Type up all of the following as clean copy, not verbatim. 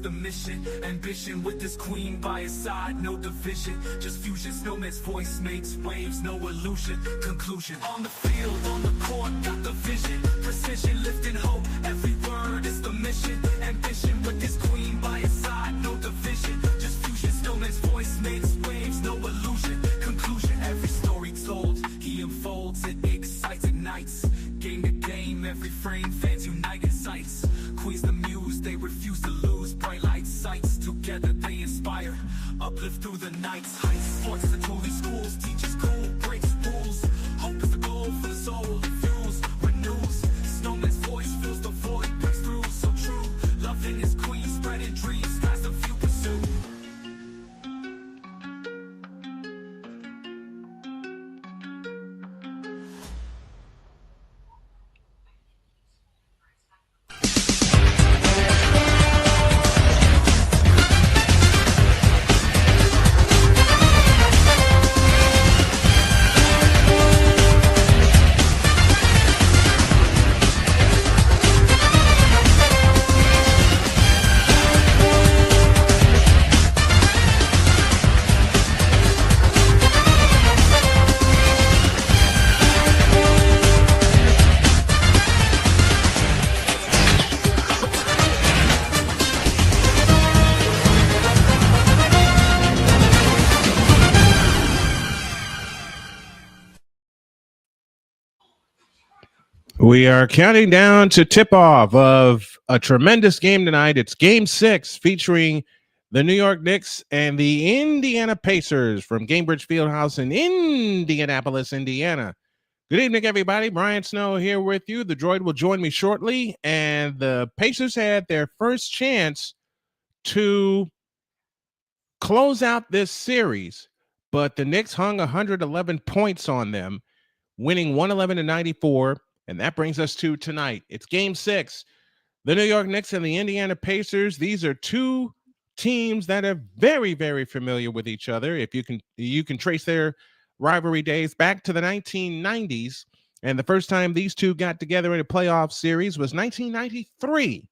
The mission, ambition with this queen by his side, no division, just fusion. Snowman's voice makes waves, no illusion. Conclusion, on the field, on the court, got the vision, precision, lifting hope, every word is the mission. Ambition with this queen by his side, no division, just fusion. Snowman's voice makes waves, no illusion. Conclusion, every story told, he unfolds, it excites, ignites. Game to game, every frame, fans unite in sights. Queens the muse, they refuse to lose. Bright light sights, together they inspire. Uplift through the nights. Heights, sports and holy schools. Teaches cool, breaks rules. Hope is the goal for the soul. It fuels, renews. Snowman's voice fills the void, breaks through. So true, loving his queen, spreading dreams. Skies the few pursue. We are counting down to tip-off of a tremendous game tonight. It's Game 6 featuring the New York Knicks and the Indiana Pacers from Gainbridge Fieldhouse in Indianapolis, Indiana. Good evening, everybody. Brian Snow here with you. The droid will join me shortly, and the Pacers had their first chance to close out this series, but the Knicks hung 111 points on them, winning 111-94. And that brings us to tonight. It's Game 6. The New York Knicks and the Indiana Pacers. These are two teams that are very, very familiar with each other. If you can trace their rivalry days back to the 1990s. And the first time these two got together in a playoff series was 1993.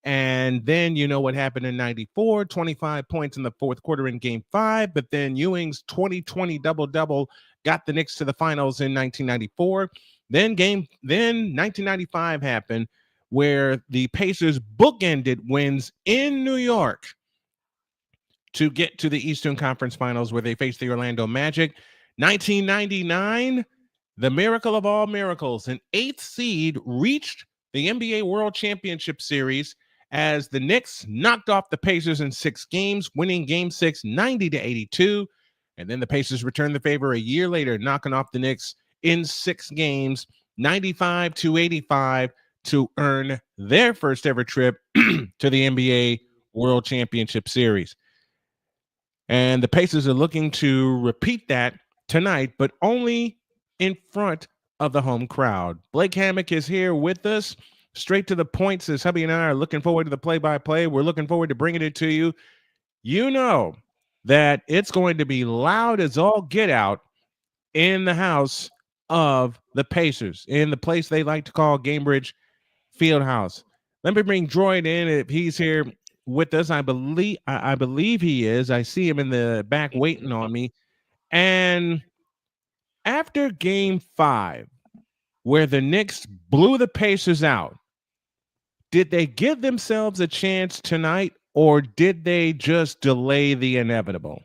And then you know what happened in 94, 25 points in the fourth quarter in Game 5. But then Ewing's 20-20 double-double got the Knicks to the finals in 1994. Then 1995 happened, where the Pacers bookended wins in New York to get to the Eastern Conference Finals, where they faced the Orlando Magic. 1999, the miracle of all miracles, an 8th seed reached the NBA World Championship Series as the Knicks knocked off the Pacers in 6 games, winning Game 6 90-82. And then the Pacers returned the favor a year later, knocking off the Knicks in 6 games, 95-85, to earn their first ever trip to the NBA World Championship Series. And the Pacers are looking to repeat that tonight, but only in front of the home crowd. Blake Hammock is here with us. Straight to the point, says hubby and I are looking forward to the play-by-play. We're looking forward to bringing it to you. You know that it's going to be loud as all get out in the house of the Pacers, in the place they like to call Gainbridge Fieldhouse. Let me bring Droid in if he's here with us. I believe he is. I see him in the back waiting on me. And after Game 5, where the Knicks blew the Pacers out, did they give themselves a chance tonight, or did they just delay the inevitable?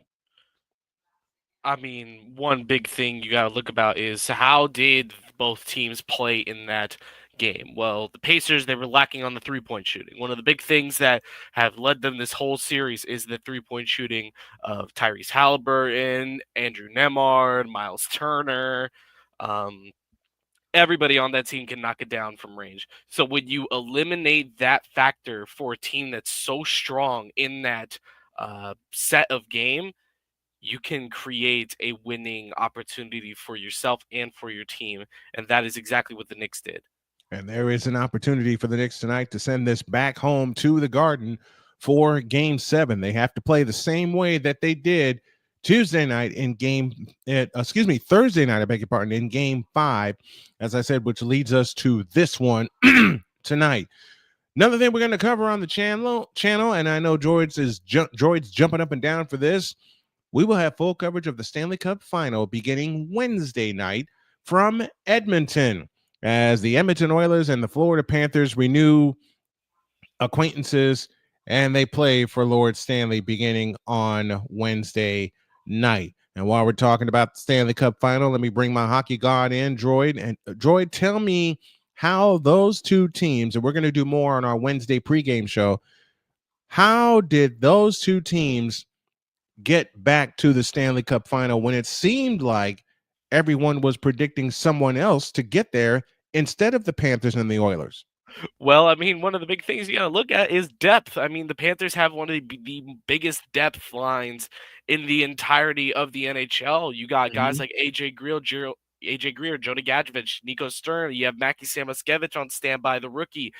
I mean, one big thing you got to look about is how did both teams play in that game? Well, the Pacers, they were lacking on the three-point shooting. One of the big things that have led them this whole series is the three-point shooting of Tyrese Haliburton, Andrew Nemard, Miles Turner. Everybody on that team can knock it down from range. So when you eliminate that factor for a team that's so strong in that set of game, you can create a winning opportunity for yourself and for your team. And that is exactly what the Knicks did. And there is an opportunity for the Knicks tonight to send this back home to the Garden for Game 7. They have to play the same way that they did Thursday night, in Game 5, as I said, which leads us to this one tonight. Another thing we're going to cover on the channel, and I know Droid's jumping up and down for this. We will have full coverage of the Stanley Cup Final beginning Wednesday night from Edmonton, as the Edmonton Oilers and the Florida Panthers renew acquaintances, and they play for Lord Stanley beginning on Wednesday night. And while we're talking about the Stanley Cup Final, let me bring my hockey god in, Droid. And Droid, tell me how those two teams, and we're going to do more on our Wednesday pregame show, how did those two teams get back to the Stanley Cup Final when it seemed like everyone was predicting someone else to get there instead of the Panthers and the Oilers? Well, I mean, one of the big things you got to look at is depth. I mean, the Panthers have one of the biggest depth lines in the entirety of the NHL. You got guys like AJ Greer, Jody Gadjevich, Nico Stern. You have Mackie Samoskevich on standby, the rookie.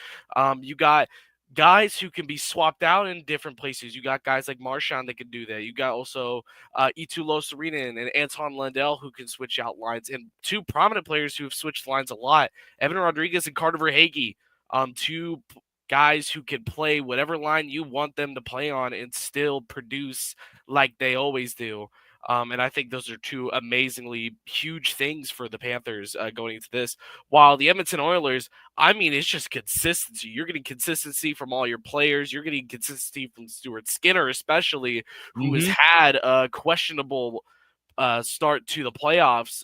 You got guys who can be swapped out in different places. You got guys like Marchand that can do that. You got also Eetu Losarenan and Anton Lundell who can switch out lines, and two prominent players who have switched lines a lot, Evan Rodriguez and Carter Verhaeghe. Two guys who can play whatever line you want them to play on and still produce like they always do. And I think those are two amazingly huge things for the Panthers going into this. While the Edmonton Oilers, I mean, it's just consistency. You're getting consistency from all your players. You're getting consistency from Stuart Skinner, especially, who has had a questionable start to the playoffs.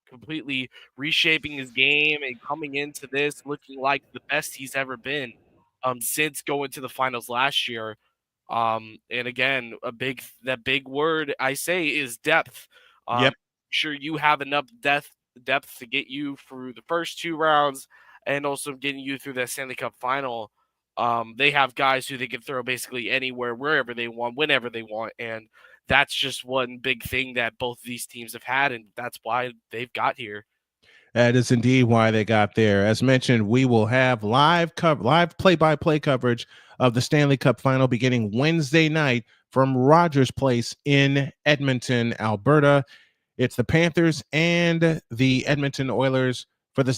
Completely reshaping his game and coming into this looking like the best he's ever been since going to the finals last year. And again, that big word I say is depth. Yep. Sure, you have enough depth to get you through the first two rounds and also getting you through the Stanley Cup final. They have guys who they can throw basically anywhere, wherever they want, whenever they want, and that's just one big thing that both of these teams have had, and that's why they've got here. That is indeed why they got there. As mentioned, we will have live play-by-play coverage of the Stanley Cup Final beginning Wednesday night from Rogers Place in Edmonton, Alberta. It's the Panthers and the Edmonton Oilers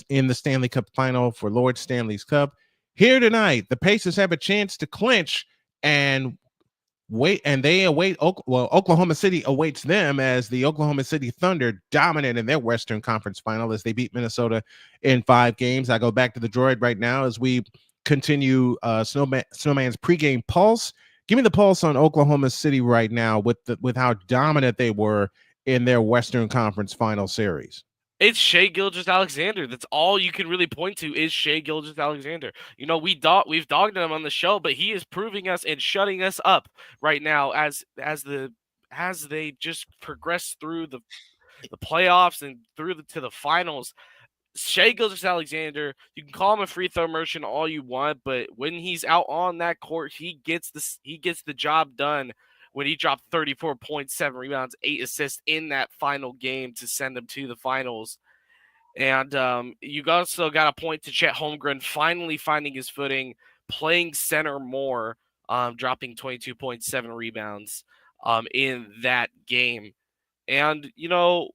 in the Stanley Cup Final for Lord Stanley's Cup. Here tonight, the Pacers have a chance to clinch and they await Oklahoma City awaits them, as the Oklahoma City Thunder dominate in their Western Conference Final as they beat Minnesota in 5 games. I go back to the Droid right now as we continue Snowman's pregame pulse. Give me the pulse on Oklahoma City right now with how dominant they were in their Western Conference Final series. It's Shai Gilgeous-Alexander. That's all you can really point to is Shai Gilgeous-Alexander. You know, we've dogged him on the show, but he is proving us and shutting us up right now as they just progress through the playoffs and to the finals. Shai Gilgeous-Alexander, you can call him a free throw merchant all you want, but when he's out on that court, he gets the job done. When he dropped 34 points, 7 rebounds, 8 assists in that final game to send them to the finals. And you also got a point to Chet Holmgren finally finding his footing, playing center more, dropping 22.7 rebounds in that game. And, you know,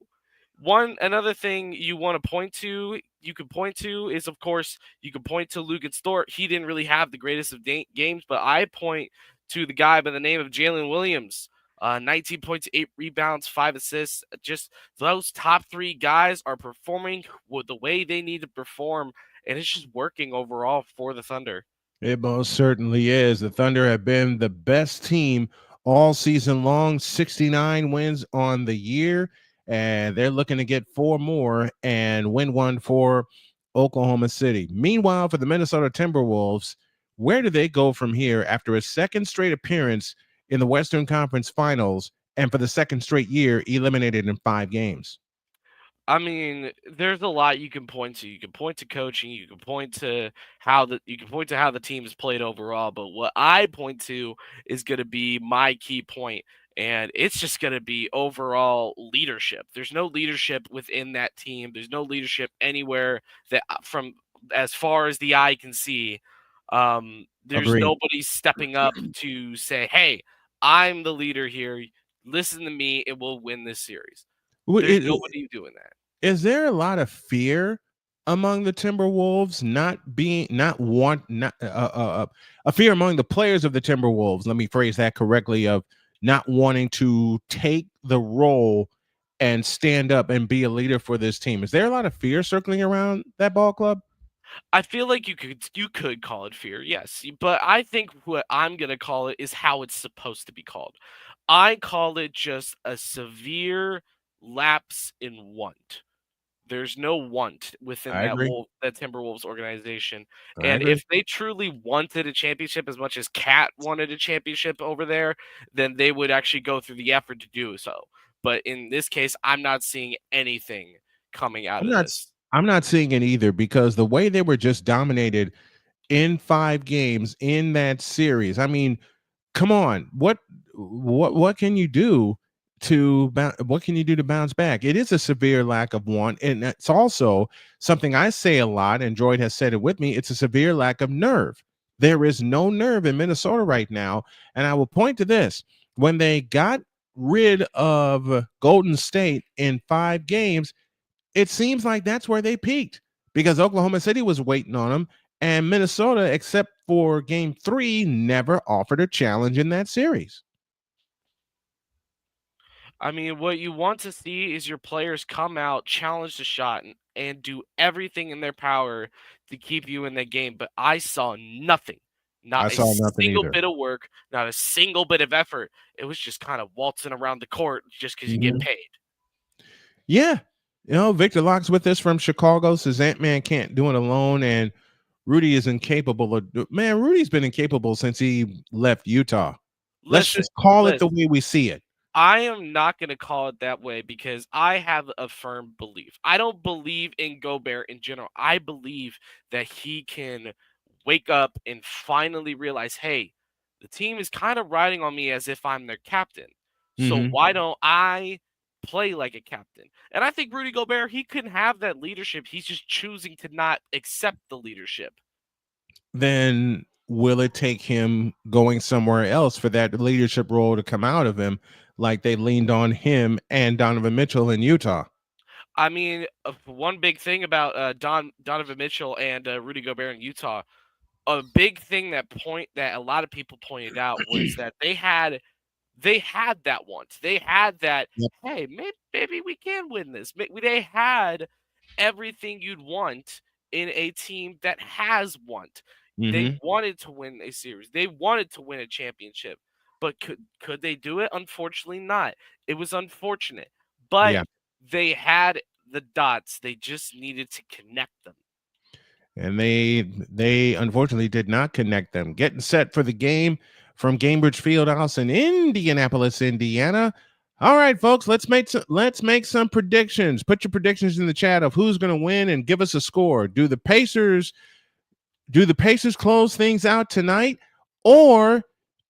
another thing you can point to is, of course, you can point to Lukas Dort. He didn't really have the greatest of games, but I point to the guy by the name of Jalen Williams. 19 points, 8 rebounds, 5 assists. Just those top 3 guys are performing the way they need to perform, and it's just working overall for the Thunder. It most certainly is. The Thunder have been the best team all season long, 69 wins on the year, and they're looking to get 4 more and win one for Oklahoma City. Meanwhile, for the Minnesota Timberwolves, where do they go from here after a second straight appearance in the Western Conference Finals and for the second straight year eliminated in 5 games? I mean, there's a lot you can point to. You can point to coaching. You can point to how the team has played overall. But what I point to is going to be my key point, and it's just going to be overall leadership. There's no leadership within that team. There's no leadership anywhere that, from as far as the eye can see. There's Agreed. nobody stepping up to say, "Hey, I'm the leader here. Listen to me, and we'll win this series." There's nobody doing that. Is there a lot of fear among the Timberwolves not being not want not a fear among the players of the Timberwolves. Let me phrase that correctly, of not wanting to take the role and stand up and be a leader for this team. Is there a lot of fear circling around that ball club? I feel like you could call it fear, yes, but I think what I'm gonna call it is how it's supposed to be called. I call it just a severe lapse in want. There's no want within I agree. that Timberwolves organization, I and agree. if they truly wanted a championship as much as Cat wanted a championship over there, then they would actually go through the effort to do so. But in this case, I'm not seeing anything coming out I'm of not this. I'm not seeing it either, because the way they were just dominated in 5 games in that series. I mean, come on, what can you do what can you do to bounce back? It is a severe lack of want, and it's also something I say a lot, and Droid has said it with me. It's a severe lack of nerve. There is no nerve in Minnesota right now, and I will point to this: when they got rid of Golden State in 5 games, it seems like that's where they peaked, because Oklahoma City was waiting on them, and Minnesota, except for game 3, never offered a challenge in that series. I mean, what you want to see is your players come out, challenge the shot, and do everything in their power to keep you in the game. But I saw nothing, I not a saw nothing single either. bit of work, not a single bit of effort. It was just kind of waltzing around the court just because you get Mhm. paid. Yeah. Victor Locke's with us from Chicago, says Ant-Man can't do it alone, and Rudy is incapable of man, Rudy's been incapable since he left Utah. Let's Listen, just call it the listen. way we see it. I am not going to call it that way because I have a firm belief. I don't believe in Gobert in general. I believe that he can wake up and finally realize, hey, the team is kind of riding on me as if I'm their captain. So Mhm. why don't I play like a captain? And I think Rudy Gobert, he can have that leadership. He's just choosing to not accept the leadership. Then will it take him going somewhere else for that leadership role to come out of him, like they leaned on him and Donovan Mitchell in Utah? I mean, one big thing about Donovan Mitchell and Rudy Gobert in Utah, a big thing that a lot of people pointed out was that they had that once. They had that, Yep. hey, maybe we can win this. They had everything you'd want in a team that has want. They Mhm. wanted to win a series. They wanted to win a championship. But could they do it? Unfortunately not. It was unfortunate. But Yeah. they had the dots. They just needed to connect them. And they unfortunately did not connect them. Getting set for the game from Gainbridge Fieldhouse in Indianapolis, Indiana. All right, folks, let's make some predictions. Put your predictions in the chat of who's going to win and give us a score. Do the Pacers close things out tonight, or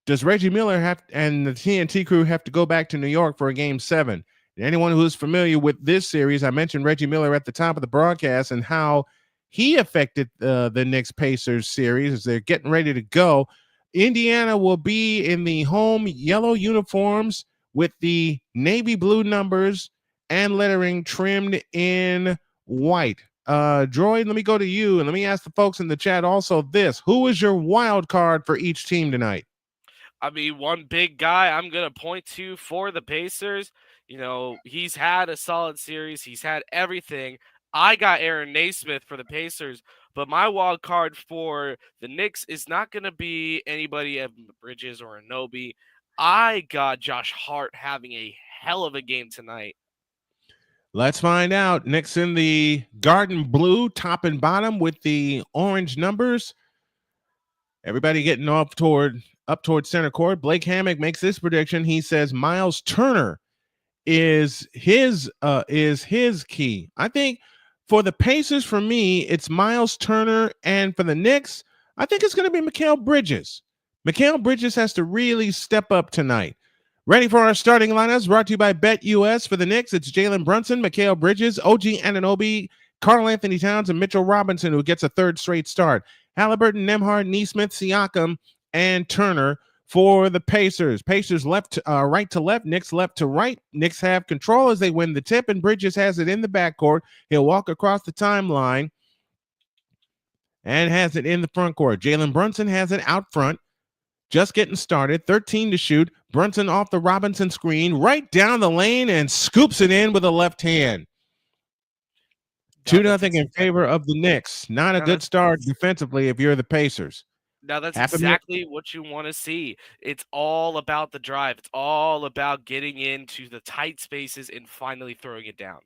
does Reggie Miller and the TNT crew have to go back to New York for a game 7? Anyone who's familiar with this series, I mentioned Reggie Miller at the top of the broadcast and how he affected the Knicks Pacers series as they're getting ready to go. Indiana will be in the home yellow uniforms with the navy blue numbers and lettering trimmed in white. Droid, let me go to you and let me ask the folks in the chat also this: who is your wild card for each team tonight? I mean, one big guy I'm going to point to for the Pacers, he's had a solid series. He's had everything. I got Aaron Naismith for the Pacers, but my wild card for the Knicks is not going to be anybody of Bridges or Anobi. I got Josh Hart having a hell of a game tonight. Let's find out. Knicks in the garden blue, top and bottom with the orange numbers. Everybody getting up toward center court. Blake Hammock makes this prediction. He says Miles Turner is his key. I think for the Pacers, for me, it's Miles Turner, and for the Knicks, I think it's going to be Mikal Bridges. Mikal Bridges has to really step up tonight. Ready for our starting lineups, brought to you by BetUS. For the Knicks, it's Jalen Brunson, Mikal Bridges, OG Anunoby, Karl Anthony Towns, and Mitchell Robinson, who gets a third straight start. Haliburton, Nembhard, Nesmith, Siakam, and Turner for the Pacers. Pacers right to left, Knicks left to right. Knicks have control as they win the tip, and Bridges has it in the backcourt. He'll walk across the timeline and has it in the front court. Jalen Brunson has it out front. Just getting started. 13 to shoot. Brunson off the Robinson screen, right down the lane, and scoops it in with a left hand. 2-0 in favor of the Knicks. Not a good start defensively if you're the Pacers. Now, that's exactly what you want to see. It's all about the drive. It's all about getting into the tight spaces and finally throwing it down.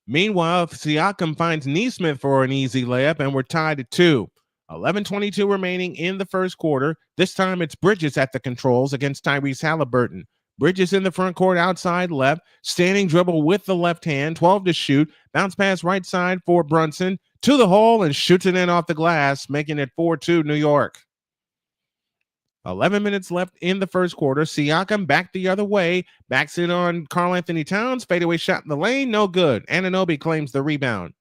Meanwhile, Siakam finds Nesmith for an easy layup, and we're tied at 2. 11:22 remaining in the first quarter. This time it's Bridges at the controls against Tyrese Haliburton. Bridges in the front court outside left, standing dribble with the left hand, 12 to shoot, bounce pass right side for Brunson, to the hole and shoots it in off the glass, making it 4-2 New York. 11 minutes left in the first quarter. Siakam back the other way, backs it on Karl-Anthony Towns, fadeaway shot in the lane, no good. Anunoby claims the rebound.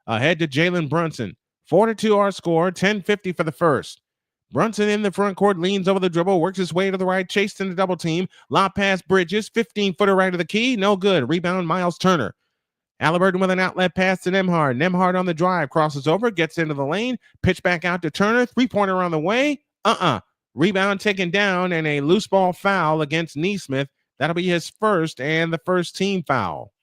Ahead to Jalen Brunson. 4-2 our score, 10:50 for the first. Brunson in the front court, leans over the dribble, works his way to the right, chased in the double team, lob pass Bridges, 15-footer right of the key, no good. Rebound Miles Turner. Haliburton with an outlet pass to Nembhard. Nembhard on the drive, crosses over, gets into the lane, pitch back out to Turner, three-pointer on the way, Rebound taken down and a loose ball foul against Nesmith. That'll be his first and the first team foul.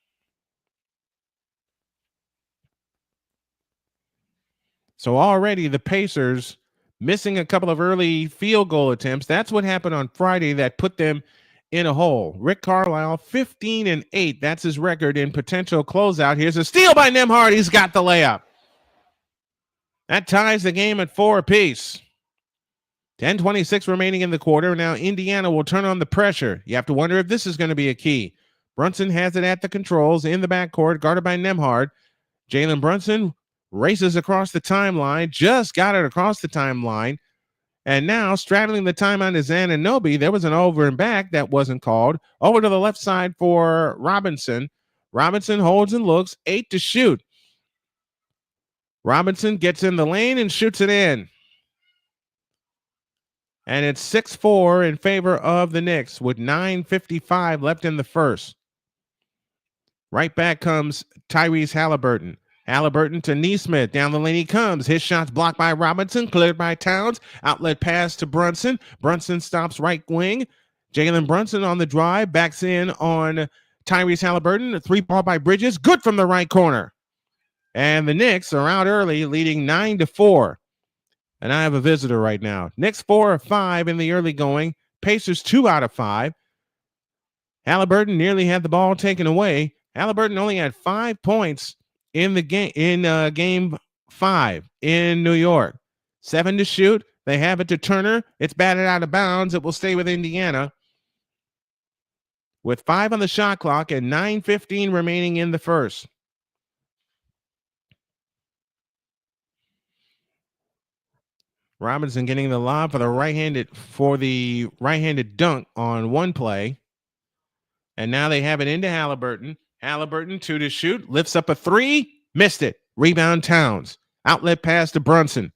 So already the Pacers missing a couple of early field goal attempts. That's what happened on Friday that put them in a hole. Rick Carlisle, 15-8. That's his record in potential closeout. Here's a steal by Nembhard. He's got the layup. That ties the game at 4 apiece. 10:26 remaining in the quarter. Now Indiana will turn on the pressure. You have to wonder if this is going to be a key. Brunson has it at the controls in the backcourt, guarded by Nembhard. Jalen Brunson races across the timeline, just got it across the timeline. And now straddling the timeline is Anunoby. There was an over and back that wasn't called. Over to the left side for Robinson. Robinson holds and looks, 8 to shoot. Robinson gets in the lane and shoots it in. And it's 6-4 in favor of the Knicks with 9:55 left in the first. Right back comes Tyrese Haliburton. Haliburton to Nesmith. Down the lane he comes. His shot's blocked by Robinson, cleared by Towns. Outlet pass to Brunson. Brunson stops right wing. Jalen Brunson on the drive. Backs in on Tyrese Haliburton. A 3-ball by Bridges. Good from the right corner. And the Knicks are out early, leading 9-4. And I have a visitor right now. Knicks 4 of 5 in the early going. Pacers 2 out of 5. Haliburton nearly had the ball taken away. Haliburton only had 5 points in the game game 5 in New York. 7 to shoot. They have it to Turner. It's batted out of bounds. It will stay with Indiana. With 5 on the shot clock and 9:15 remaining in the first. Robinson getting the lob for the right-handed dunk on one play. And now they have it into Haliburton. Haliburton 2 to shoot, lifts up a 3, missed it. Rebound Towns. Outlet pass to Brunson.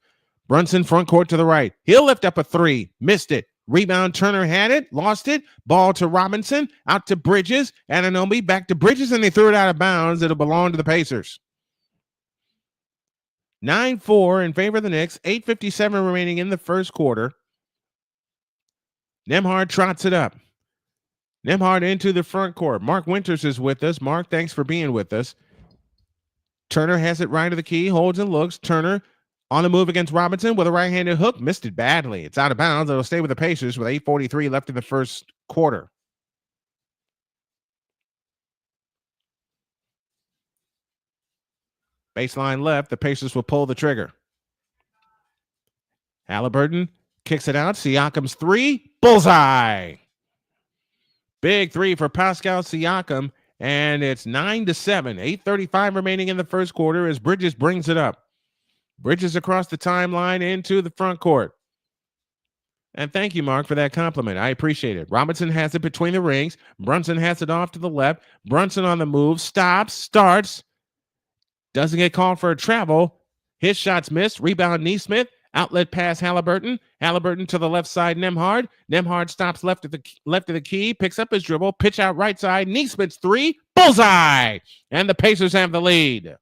Brunson front court to the right. He'll lift up a 3, missed it. Rebound Turner had it, lost it. Ball to Robinson, out to Bridges. Anunoby back to Bridges, and they threw it out of bounds. It'll belong to the Pacers. 9-4 in favor of the Knicks. 8:57 remaining in the first quarter. Nembhard trots it up. Nembhard into the front court. Mark Winters is with us. Mark, thanks for being with us. Turner has it right of the key, holds and looks. Turner on the move against Robinson with a right-handed hook. Missed it badly. It's out of bounds. It'll stay with the Pacers with 8:43 left in the first quarter. Baseline left. The Pacers will pull the trigger. Haliburton kicks it out. Siakam's 3. Bullseye. Big 3 for Pascal Siakam. And it's 9-7. 8:35 remaining in the first quarter as Bridges brings it up. Bridges across the timeline into the front court. And thank you, Mark, for that compliment. I appreciate it. Robinson has it between the rings. Brunson has it off to the left. Brunson on the move. Stops. Starts. Doesn't get called for a travel. His shot's missed. Rebound Nesmith. Outlet pass Haliburton. Haliburton to the left side. Nembhard. Nembhard stops left of the key. Picks up his dribble. Pitch out right side. Nesmith's 3. Bullseye. And the Pacers have the lead.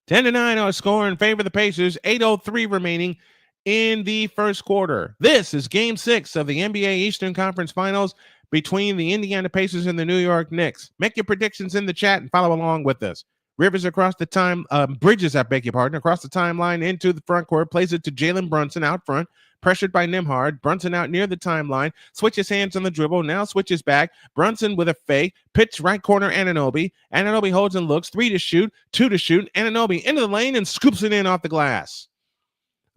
10-9 on score in favor of the Pacers. 8:03 remaining in the first quarter. This is Game 6 of the NBA Eastern Conference Finals between the Indiana Pacers and the New York Knicks. Make your predictions in the chat and follow along with us. Rivers across the Bridges, I beg your pardon, across the timeline into the front court, plays it to Jalen Brunson out front, pressured by Nembhard. Brunson out near the timeline, switches hands on the dribble, now switches back. Brunson with a fake, pitch right corner Anunoby. Anunoby holds and looks, 3 to shoot, 2 to shoot. Anunoby into the lane and scoops it in off the glass.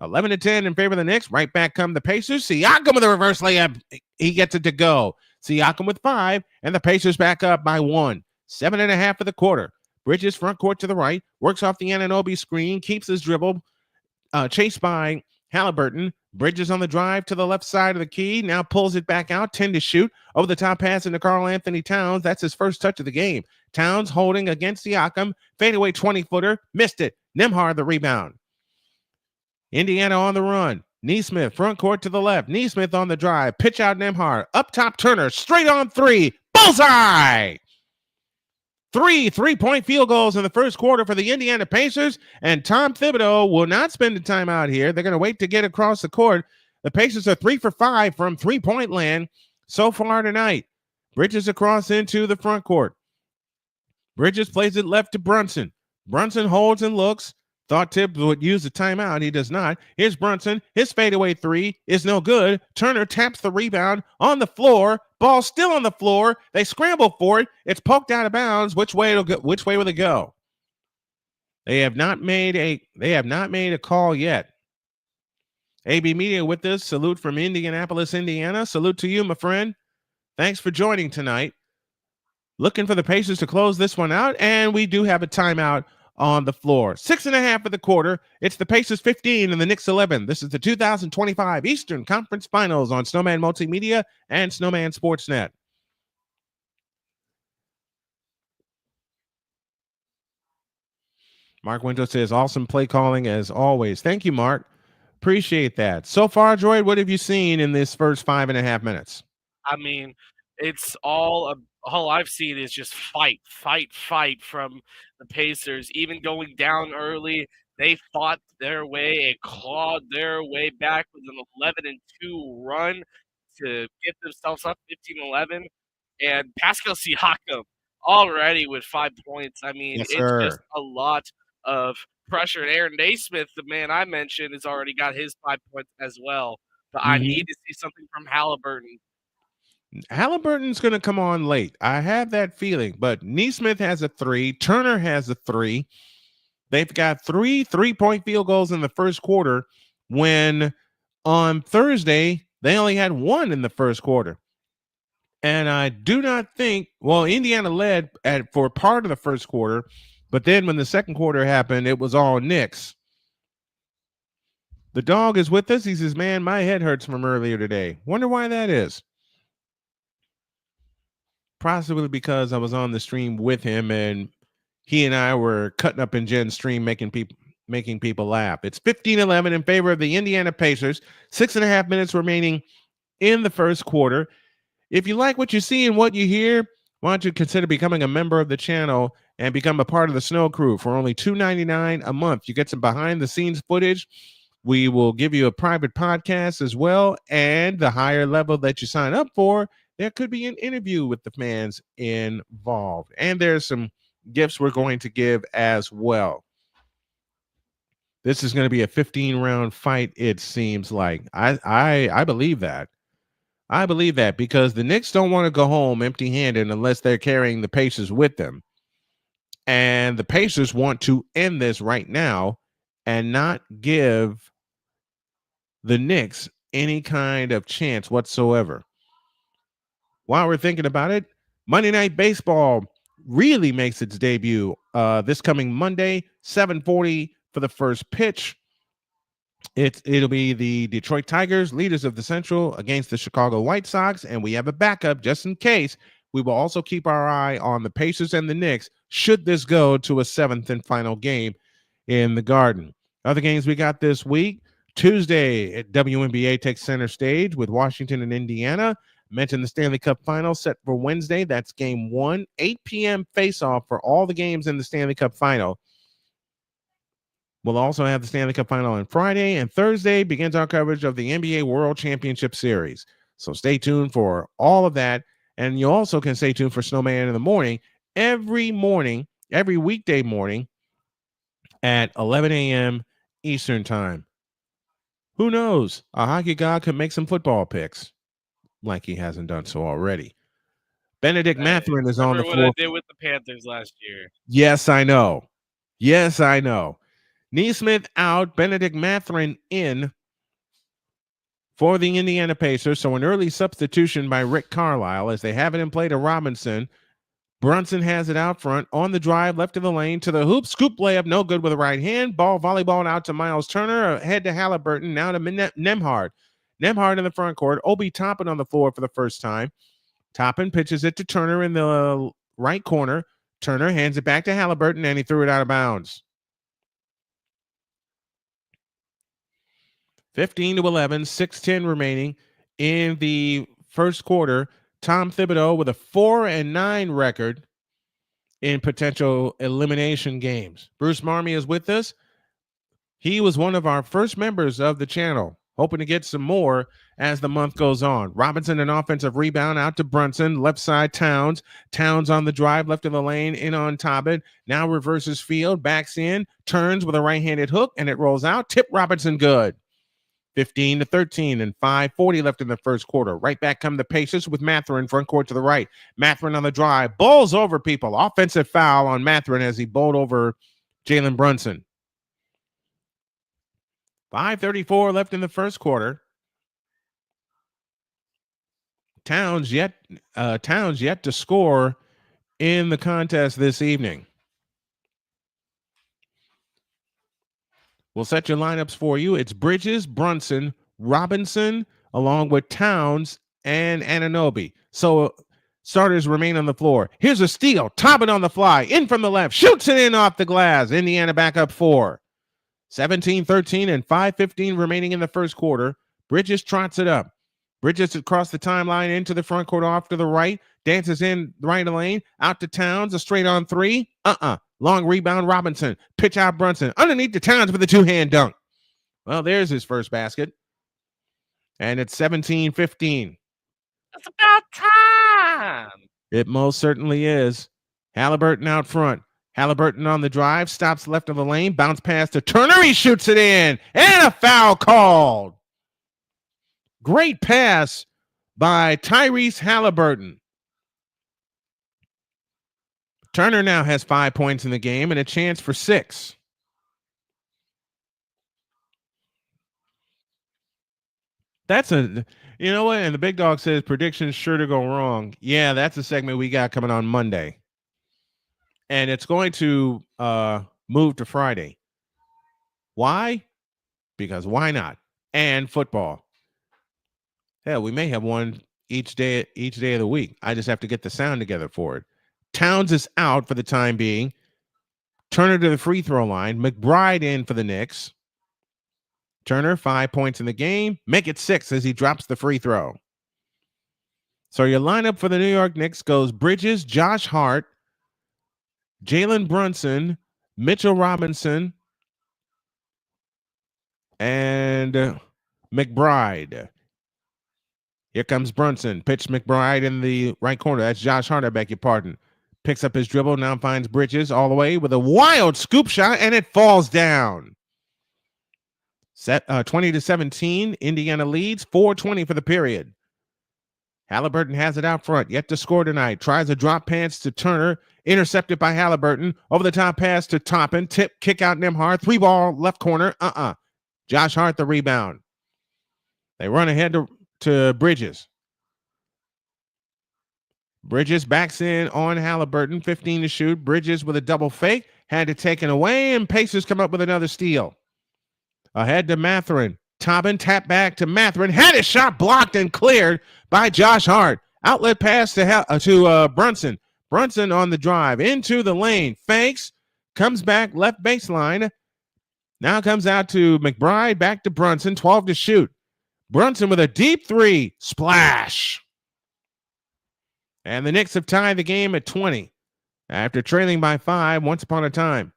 11-10 in favor of the Knicks. Right back come the Pacers. Siakam with a reverse layup. He gets it to go. Siakam with 5, and the Pacers back up by 1. 7.5 for the quarter. Bridges front court to the right, works off the Anunoby screen, keeps his dribble, chased by Haliburton. Bridges on the drive to the left side of the key, now pulls it back out, 10 to shoot. Over the top pass into Karl-Anthony Towns. That's his first touch of the game. Towns holding against Siakam. Fadeaway 20-footer, missed it. Nembhard the rebound. Indiana on the run. Nesmith front court to the left. Nesmith on the drive. Pitch out Nembhard. Up top Turner. Straight on 3. Bullseye! 3 3-point field goals in the first quarter for the Indiana Pacers, and Tom Thibodeau will not spend the time out here. They're going to wait to get across the court. The Pacers are 3 for 5 from three-point land so far tonight. Bridges across into the front court. Bridges plays it left to Brunson. Brunson holds and looks. Thought Tibbs would use the timeout. He does not. Here's Brunson. His fadeaway 3 is no good. Turner taps the rebound on the floor. Ball still on the floor. They scramble for it. It's poked out of bounds. Which way will it go? They have not made a call yet. AB Media with us. Salute from Indianapolis, Indiana. Salute to you, my friend. Thanks for joining tonight. Looking for the Pacers to close this one out, and we do have a timeout on the floor. 6.5 for the quarter. It's the Pacers 15 and the Knicks 11. This is the 2025 Eastern Conference Finals on Snowman Multimedia and Snowman Sportsnet. Mark Winter says, awesome play calling as always. Thank you, Mark. Appreciate that. So far, Droid, what have you seen in this first 5.5 minutes? I mean, it's all I've seen is just fight from the Pacers. Even going down early, they fought their way and clawed their way back with an 11-2 run to get themselves up 15-11. And Pascal Siakam already with 5 points. I mean, yes, it's just a lot of pressure. And Aaron Naismith, the man I mentioned, has already got his 5 points as well. But I need to see something from Haliburton. Haliburton's going to come on late. I have that feeling, but Nesmith has a 3. Turner has a 3. They've got 3 3-point field goals in the first quarter when on Thursday, they only had 1 in the first quarter. And I do not think, Indiana led for part of the first quarter, but then when the second quarter happened, it was all Knicks. The dog is with us. He says, man, my head hurts from earlier today. Wonder why that is. Possibly because I was on the stream with him and he and I were cutting up in Jen's stream, making people laugh. It's 15-11 in favor of the Indiana Pacers. 6.5 minutes remaining in the first quarter. If you like what you see and what you hear, why don't you consider becoming a member of the channel and become a part of the Snow Crew for only $2.99 a month. You get some behind the scenes footage. We will give you a private podcast as well. And the higher level that you sign up for, there could be an interview with the fans involved. And there's some gifts we're going to give as well. This is going to be a 15-round fight, it seems like. I believe that. I believe that because the Knicks don't want to go home empty-handed unless they're carrying the Pacers with them. And the Pacers want to end this right now and not give the Knicks any kind of chance whatsoever. While we're thinking about it, Monday Night Baseball really makes its debut this coming Monday, 7:40 for the first pitch. It'll be the Detroit Tigers, leaders of the Central, against the Chicago White Sox, and we have a backup just in case. We will also keep our eye on the Pacers and the Knicks should this go to a 7th and final game in the Garden. Other games we got this week, Tuesday, WNBA takes center stage with Washington and Indiana. Mentioned the Stanley Cup Final set for Wednesday. That's game 1, 8 p.m. face-off for all the games in the Stanley Cup Final. We'll also have the Stanley Cup Final on Friday, and Thursday begins our coverage of the NBA World Championship Series. So stay tuned for all of that, and you also can stay tuned for Snowman in the morning, every weekday morning at 11 a.m. Eastern Time. Who knows? A hockey god could make some football picks, like he hasn't done so already. Benedict Mathurin is on the floor. Remember what I did with the Panthers last year. Yes, I know. Neesmith out, Benedict Mathurin in for the Indiana Pacers. So an early substitution by Rick Carlisle as they have it in play to Robinson. Brunson has it out front on the drive, left of the lane to the hoop. Scoop layup, no good with the right hand. Ball volleyball out to Miles Turner. Ahead to Haliburton. Now to Nembhard. Nembhard in the front court. Obi Toppin on the floor for the first time. Toppin pitches it to Turner in the right corner. Turner hands it back to Haliburton, and he threw it out of bounds. 15-11, 6:10 remaining in the first quarter. Tom Thibodeau with a 4-9 record in potential elimination games. Bruce Marmy is with us. He was one of our first members of the channel, hoping to get some more as the month goes on. Robinson, an offensive rebound out to Brunson. Left side, Towns. Towns on the drive, left of the lane, in on Toppin. Now reverses field, backs in, turns with a right-handed hook, and it rolls out. Tip Robinson good. 15-13 and 5:40 left in the first quarter. Right back come the Pacers with Mathurin front court to the right. Mathurin on the drive. Bowls over people. Offensive foul on Mathurin as he bowled over Jalen Brunson. 5:34 left in the first quarter. Towns yet to score in the contest this evening. We'll set your lineups for you. It's Bridges, Brunson, Robinson, along with Towns and Anunoby. So starters remain on the floor. Here's a steal. Toppin on the fly. In from the left. Shoots it in off the glass. Indiana back up 4. 17-13 and 5:15 remaining in the first quarter. Bridges trots it up. Bridges across the timeline into the front court off to the right. Dances in the right lane. Out to Towns. A straight on three. Long rebound, Robinson. Pitch out, Brunson. Underneath the Towns with a two-hand dunk. Well, there's his first basket. And it's 17-15. It's about time. It most certainly is. Haliburton out front. Haliburton on the drive. Stops left of the lane. Bounce pass to Turner. He shoots it in. And a foul called. Great pass by Tyrese Haliburton. Turner now has 5 points in the game and a chance for 6. That's a, you know what? And the big dog says predictions sure to go wrong. Yeah, that's a segment we got coming on Monday. And it's going to move to Friday. Why? Because why not? And football. Hell, we may have one each day of the week. I just have to get the sound together for it. Towns is out for the time being. Turner to the free throw line. McBride in for the Knicks. Turner, 5 points in the game. Make it 6 as he drops the free throw. So your lineup for the New York Knicks goes Bridges, Josh Hart, Jalen Brunson, Mitchell Robinson, and McBride. Here comes Brunson. Pitch McBride in the right corner. That's Josh Hart, I beg your pardon. Picks up his dribble, now finds Bridges all the way with a wild scoop shot, and it falls down. 20-17, Indiana leads, 4:20 for the period. Haliburton has it out front, yet to score tonight. Tries a drop pass to Turner, intercepted by Haliburton. Over the top pass to Toppin, tip, kick out Nembhard, 3-ball left corner, Josh Hart the rebound. They run ahead to Bridges. Bridges backs in on Haliburton, 15 to shoot. Bridges with a double fake, had it taken away, and Pacers come up with another steal. Ahead to Mathurin. Toppin tap back to Mathurin, had his shot blocked and cleared by Josh Hart. Outlet pass to Brunson. Brunson on the drive into the lane, fakes, comes back left baseline. Now comes out to McBride, back to Brunson, 12 to shoot. Brunson with a deep 3, splash. And the Knicks have tied the game at 20 after trailing by 5 once upon a time.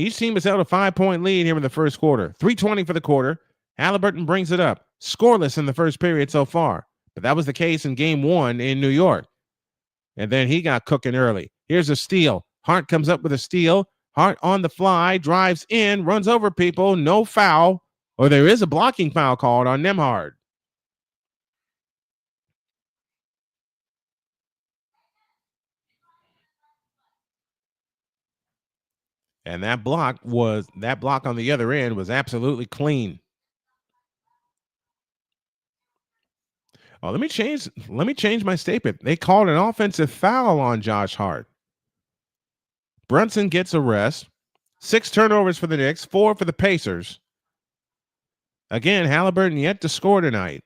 Each team has held a 5-point lead here in the first quarter. 3:20 for the quarter. Haliburton brings it up. Scoreless in the first period so far. But that was the case in game 1 in New York. And then he got cooking early. Here's a steal. Hart comes up with a steal. Hart on the fly, drives in, runs over people. No foul. Or there is a blocking foul called on Nembhard. And that block on the other end was absolutely clean. Oh, let me change my statement. They called an offensive foul on Josh Hart. Brunson gets a rest. 6 turnovers for the Knicks, 4 for the Pacers. Again, Haliburton yet to score tonight.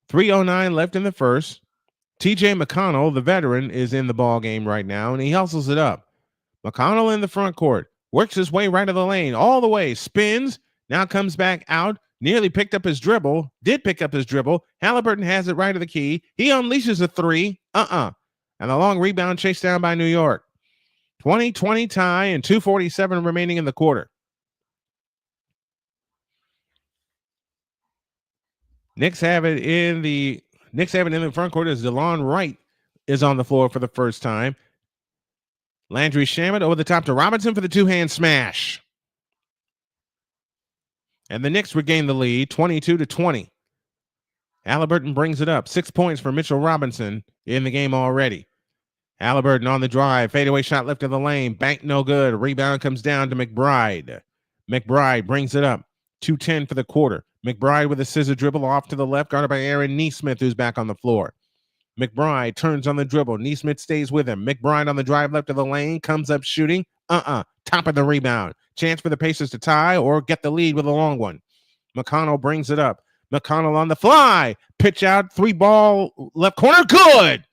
3:09 left in the first. TJ McConnell, the veteran, is in the ball game right now, and he hustles it up. McConnell in the front court. Works his way right of the lane, all the way, spins, now comes back out, nearly picked up his dribble, did pick up his dribble. Haliburton has it right of the key. He unleashes a 3, and the long rebound chased down by New York. 20-20 tie and 2:47 remaining in the quarter. Knicks have it in the front court as DeLon Wright is on the floor for the first time. Landry Shamet over the top to Robinson for the two-hand smash. And the Knicks regain the lead, 22-20. Haliburton brings it up. 6 points for Mitchell Robinson in the game already. Haliburton on the drive. Fadeaway shot left of the lane. Bank no good. Rebound comes down to McBride. McBride brings it up. 2:10 for the quarter. McBride with a scissor dribble off to the left, guarded by Aaron Nesmith, who's back on the floor. McBride turns on the dribble. Nesmith stays with him. McBride on the drive left of the lane, comes up shooting. Top of the rebound. Chance for the Pacers to tie or get the lead with a long one. McConnell brings it up. McConnell on the fly. Pitch out, 3-ball left corner. Good!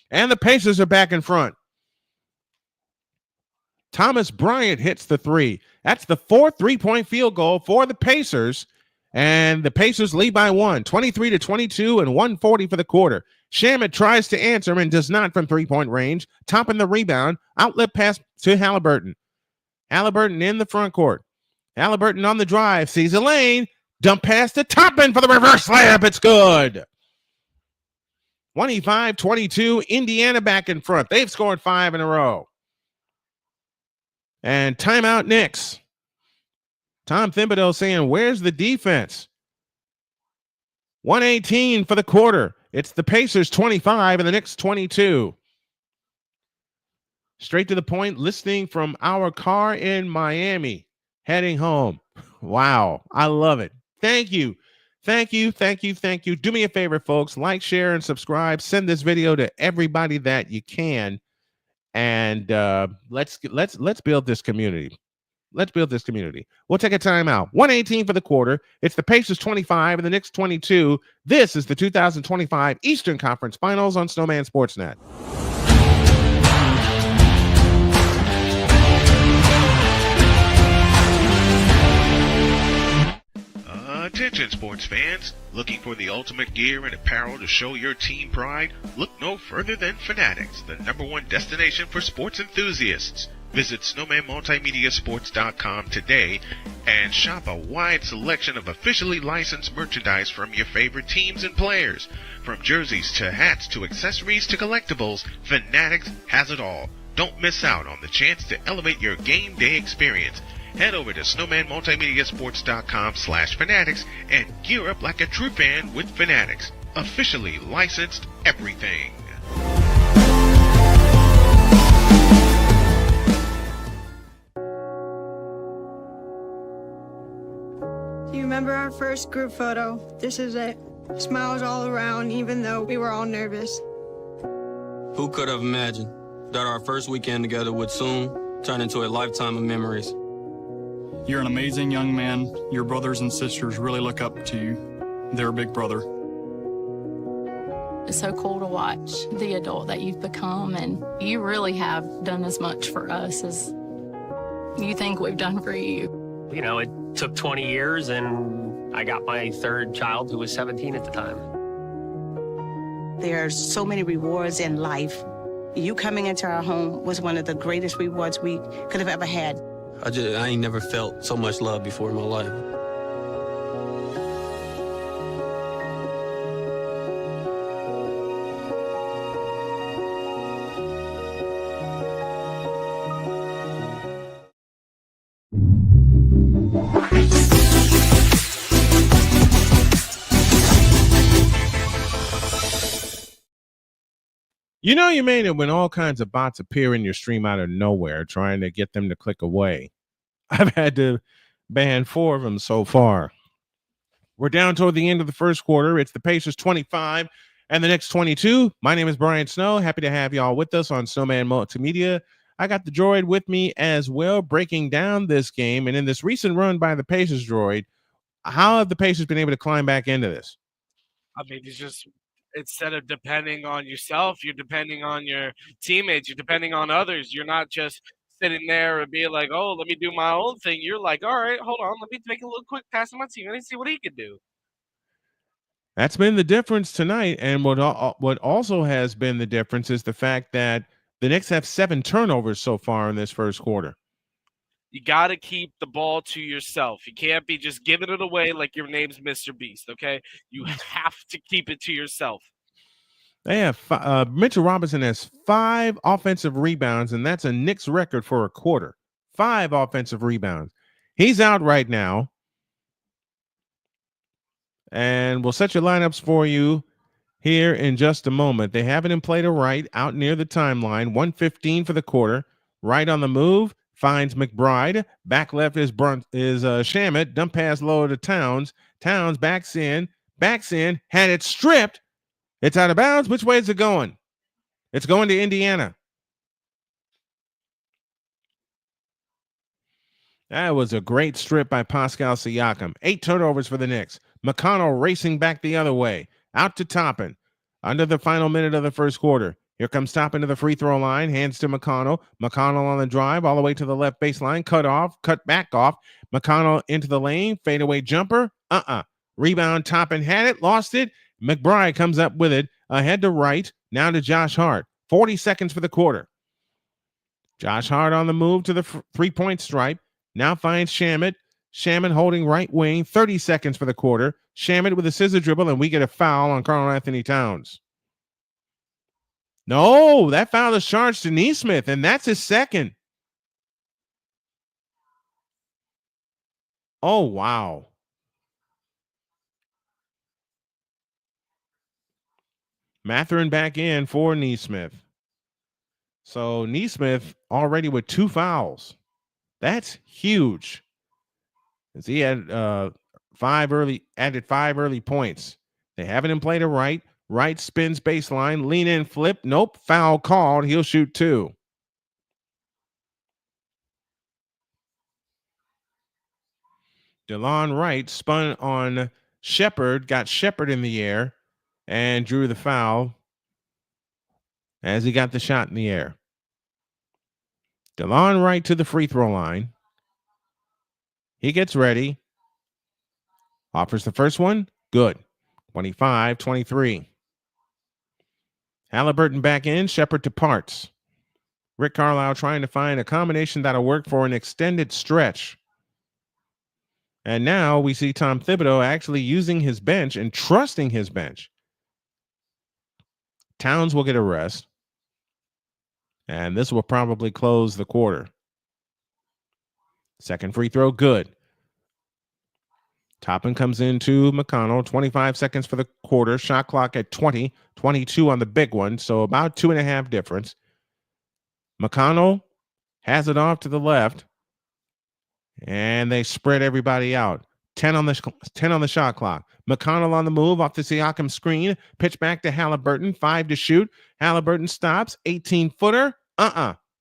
And the Pacers are back in front. Thomas Bryant hits the 3. That's the 4th 3-point field goal for the Pacers. And the Pacers lead by 1, 23-22 and 1:40 for the quarter. Shamet tries to answer and does not from 3-point range. Topping the rebound. Outlet pass to Haliburton. Haliburton in the front court. Haliburton on the drive. Sees a lane. Dump pass to Toppin for the reverse layup. It's good. 25-22. Indiana back in front. They've scored 5 in a row. And timeout Knicks. Tom Thibodeau saying, where's the defense? 1:18 for the quarter. It's the Pacers 25 and the Knicks 22. Straight to the point, listening from our car in Miami, heading home. Wow, I love it. Thank you. Thank you. Do me a favor, folks. Like, share, and subscribe. Send this video to everybody that you can. And let's build this community. Let's build this community. We'll take a timeout. 1:18 for the quarter. It's the Pacers 25 and the Knicks 22. This is the 2025 Eastern Conference Finals on Snowman Sportsnet. Attention sports fans, looking for the ultimate gear and apparel to show your team pride? Look no further than Fanatics, the #1 destination for sports enthusiasts. Visit SnowmanMultimediaSports.com today and shop a wide selection of officially licensed merchandise from your favorite teams and players. From jerseys to hats to accessories to collectibles, Fanatics has it all. Don't miss out on the chance to elevate your game day experience. Head over to SnowmanMultimediaSports.com/Fanatics and gear up like a true fan with Fanatics. Officially licensed everything. Do you remember our first group photo? This is it. Smiles all around, even though we were all nervous. Who could have imagined that our first weekend together would soon turn into a lifetime of memories? You're an amazing young man. Your brothers and sisters really look up to you. They're a big brother. It's so cool to watch the adult that you've become, and you really have done as much for us as you think we've done for you. You know, it took 20 years, and I got my third child who was 17 at the time. There are so many rewards in life. You coming into our home was one of the greatest rewards we could have ever had. I ain't never felt so much love before in my life. You know you made it when all kinds of bots appear in your stream out of nowhere, trying to get them to click away. I've had to ban 4 of them so far. We're down toward the end of the first quarter. It's the Pacers 25 and the Knicks 22. My name is Brian Snow. Happy to have y'all with us on Snowman Multimedia. I got the droid with me as well, breaking down this game. And in this recent run by the Pacers droid, how have the Pacers been able to climb back into this? I mean, it's just instead of depending on yourself, you're depending on your teammates, you're depending on others. You're not just sitting there and being like, oh, let me do my own thing. You're like, all right, hold on, let me make a little quick pass to my teammate and see what he can do. That's been the difference tonight. And what also has been the difference is the fact that the Knicks have 7 turnovers so far in this first quarter. You got to keep the ball to yourself. You can't be just giving it away like your name's Mr. Beast, okay? You have to keep it to yourself. They have Mitchell Robinson has 5 offensive rebounds, and that's a Knicks record for a quarter. 5 offensive rebounds. He's out right now. And we'll set your lineups for you here in just a moment. They have it in play to right, out near the timeline. 1:15 for the quarter. Right on the move. Finds McBride. Back left is Shamet. Dump pass low to Towns. Towns backs in. Had it stripped. It's out of bounds. Which way is it going? It's going to Indiana. That was a great strip by Pascal Siakam. 8 turnovers for the Knicks. McConnell racing back the other way. Out to Toppin. Under the final minute of the first quarter. Here comes Toppin to the free throw line. Hands to McConnell. McConnell on the drive all the way to the left baseline. Cut back off. McConnell into the lane. Fadeaway jumper. Rebound. Toppin had it. Lost it. McBride comes up with it. Ahead to right. Now to Josh Hart. 40 seconds for the quarter. Josh Hart on the move to the 3-point stripe. Now finds Shamet. Shamet holding right wing. 30 seconds for the quarter. Shamet with a scissor dribble, and we get a foul on Karl Anthony Towns. No, that foul is charged to Nesmith, and that's his second. Oh, wow. Mathurin back in for Nesmith. So Nesmith already with 2 fouls. That's huge. As he had 5 early points. They have it in play to right. Right spins baseline, lean in, flip. Nope, foul called. He'll shoot 2. DeLon Wright spun on Shepard, got Shepard in the air, and drew the foul as he got the shot in the air. DeLon Wright to the free throw line. He gets ready. Offers the first one. Good. 25-23. Haliburton back in. Shepard to Parts. Rick Carlisle trying to find a combination that'll work for an extended stretch. And now we see Tom Thibodeau actually using his bench and trusting his bench. Towns will get a rest. And this will probably close the quarter. Second free throw, good. Toppin comes into McConnell. 25 seconds for the quarter. Shot clock at 20. 22 on the big one. So about 2.5 difference. McConnell has it off to the left. And they spread everybody out. 10 on the shot clock. McConnell on the move off the Siakam screen. Pitch back to Haliburton. 5 to shoot. Haliburton stops. 18-footer.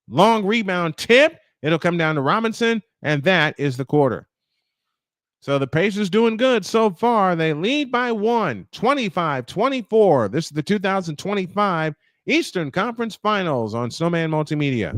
Long rebound tip. It'll come down to Robinson. And that is the quarter. So the Pacers doing good so far. They lead by 1, 25-24. This is the 2025 Eastern Conference Finals on Snowman Multimedia.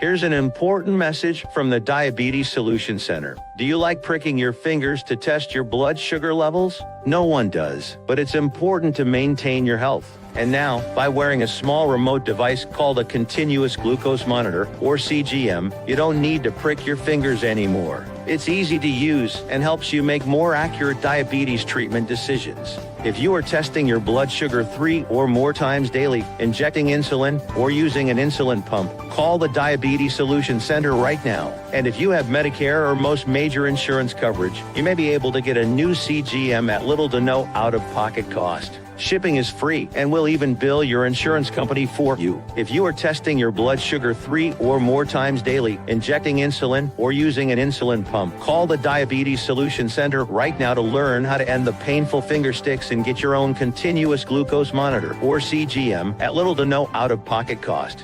Here's an important message from the Diabetes Solution Center. Do you like pricking your fingers to test your blood sugar levels? No one does, but it's important to maintain your health. And now, by wearing a small remote device called a continuous glucose monitor, or CGM, you don't need to prick your fingers anymore. It's easy to use and helps you make more accurate diabetes treatment decisions. If you are testing your blood sugar 3 or more times daily, injecting insulin, or using an insulin pump, call the Diabetes Solution Center right now. And if you have Medicare or most major insurance coverage, you may be able to get a new CGM at little to no out-of-pocket cost. Shipping is free, and we'll even bill your insurance company for you. If you are testing your blood sugar 3 or more times daily, injecting insulin, or using an insulin pump, call the Diabetes Solution Center right now to learn how to end the painful finger sticks and get your own continuous glucose monitor, or CGM, at little to no out-of-pocket cost.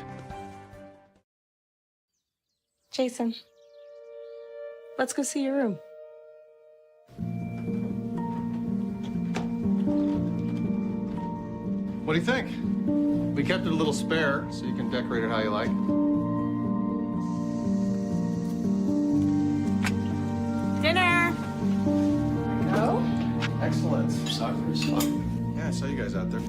Jason, let's go see your room. What do you think? We kept it a little spare, so you can decorate it how you like. Dinner! Go? Excellent. Soccer is fun. Yeah, I saw you guys out there.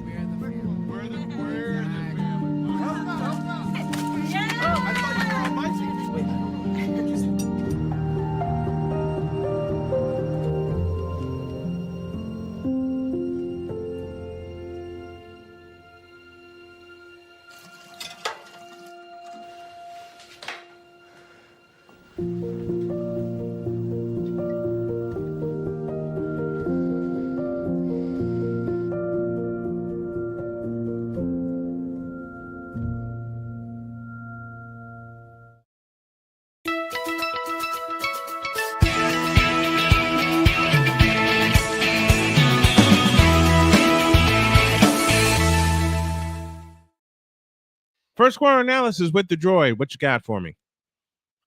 First quarter analysis with the droid. What you got for me?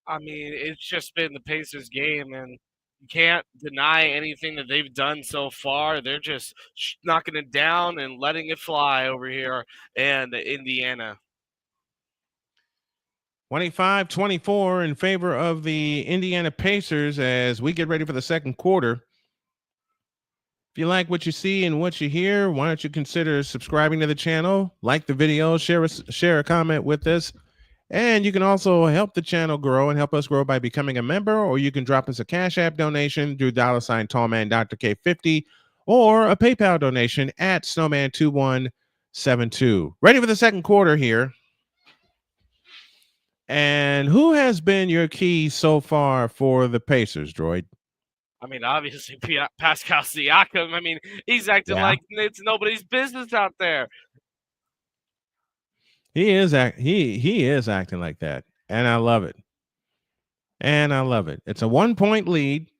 I mean, it's just been the Pacers game, and you can't deny anything that they've done so far. They're just knocking it down and letting it fly over here in Indiana. 25-24 in favor of the Indiana Pacers as we get ready for the second quarter. If you like what you see and what you hear, why don't you consider subscribing to the channel, like the video, share a comment with us, and you can also help the channel grow and help us grow by becoming a member, or you can drop us a Cash App donation through $ Tallman Dr. K50 or a PayPal donation at Snowman2172. Ready for the second quarter here. And who has been your key so far for the Pacers, Droid? I mean, obviously, Pascal Siakam. I mean, he's acting like it's nobody's business out there. He is acting like that, and I love it. It's a 1-point lead,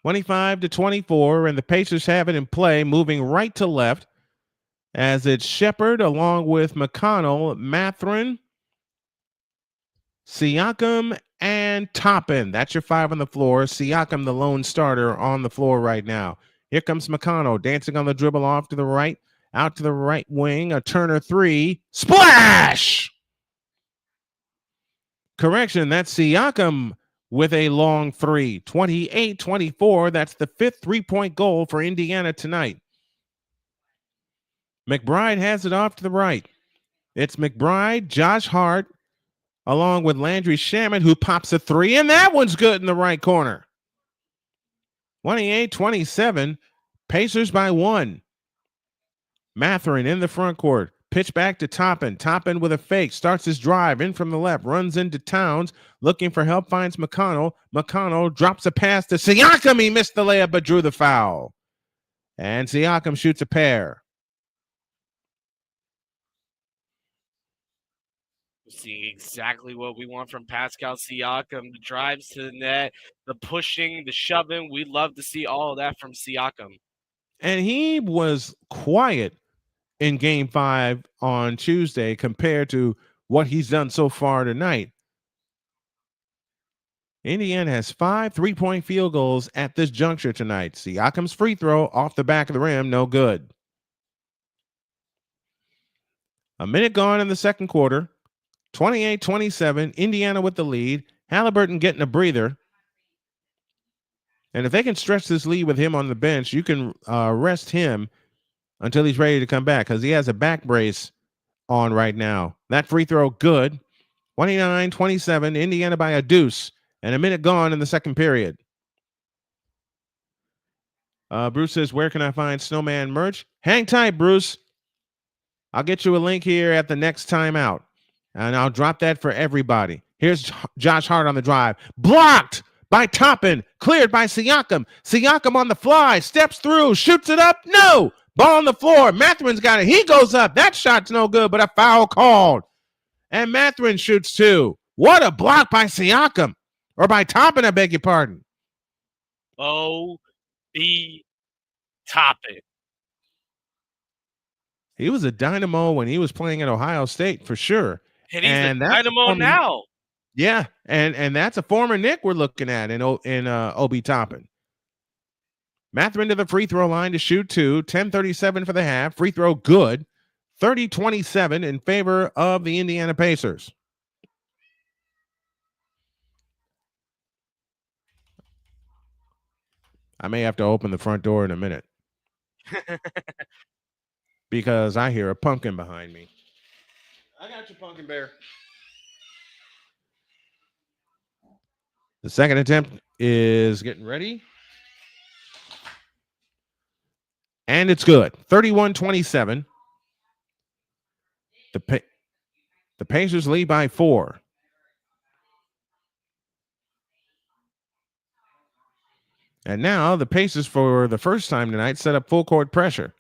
25-24, and the Pacers have it in play, moving right to left as it's Shepherd along with McConnell, Mathurin, Siakam, and Toppin. That's your five on the floor. Siakam, the lone starter, on the floor right now. Here comes McConnell dancing on the dribble off to the right, out to the right wing, a Turner three. Splash! Correction, that's Siakam with a long three. 28-24. That's the fifth three-point goal for Indiana tonight. McBride has it off to the right. It's McBride, Josh Hart, along with Landry Shamet, who pops a three, and that one's good in the right corner. 28-27, Pacers by one. Mathurin in the front court. Pitch back to Toppin. Toppin with a fake. Starts his drive in from the left. Runs into Towns. Looking for help. Finds McConnell. McConnell drops a pass to Siakam. He missed the layup but drew the foul. And Siakam shoots a pair. See exactly what we want from Pascal Siakam. The drives to the net, the pushing, the shoving. We'd love to see all of that from Siakam. And he was quiet in Game 5 on Tuesday compared to what he's done so far tonight. Indiana has 5 3-point field goals at this juncture tonight. Siakam's free throw off the back of the rim, no good. A minute gone in the second quarter. 28-27, Indiana with the lead. Haliburton getting a breather. And if they can stretch this lead with him on the bench, you can rest him until he's ready to come back because he has a back brace on right now. That free throw, good. 29-27, Indiana by a deuce, and a minute gone in the second period. Bruce says, where can I find Snowman merch? Hang tight, Bruce. I'll get you a link here at the next timeout, and I'll drop that for everybody. Here's Josh Hart on the drive. Blocked by Toppin. Cleared by Siakam. Siakam on the fly. Steps through. Shoots it up. No. Ball on the floor. Matherin's got it. He goes up. That shot's no good, but a foul called. And Matherin shoots two. What a block by Siakam. Or by Toppin, I beg your pardon. B. Toppin. He was a dynamo when he was playing at Ohio State for sure. And he's a dynamo now. Yeah, and that's a former Knick we're looking at in Obi Toppin. Matherin to the free throw line to shoot two. 10:37 for the half. Free throw good. 30-27 in favor of the Indiana Pacers. I may have to open the front door in a minute because I hear a pumpkin behind me. I got you, Pumpkin Bear. The second attempt is getting ready. And it's good. 31-27. The Pacers lead by 4. And now the Pacers, for the first time tonight, set up full court pressure.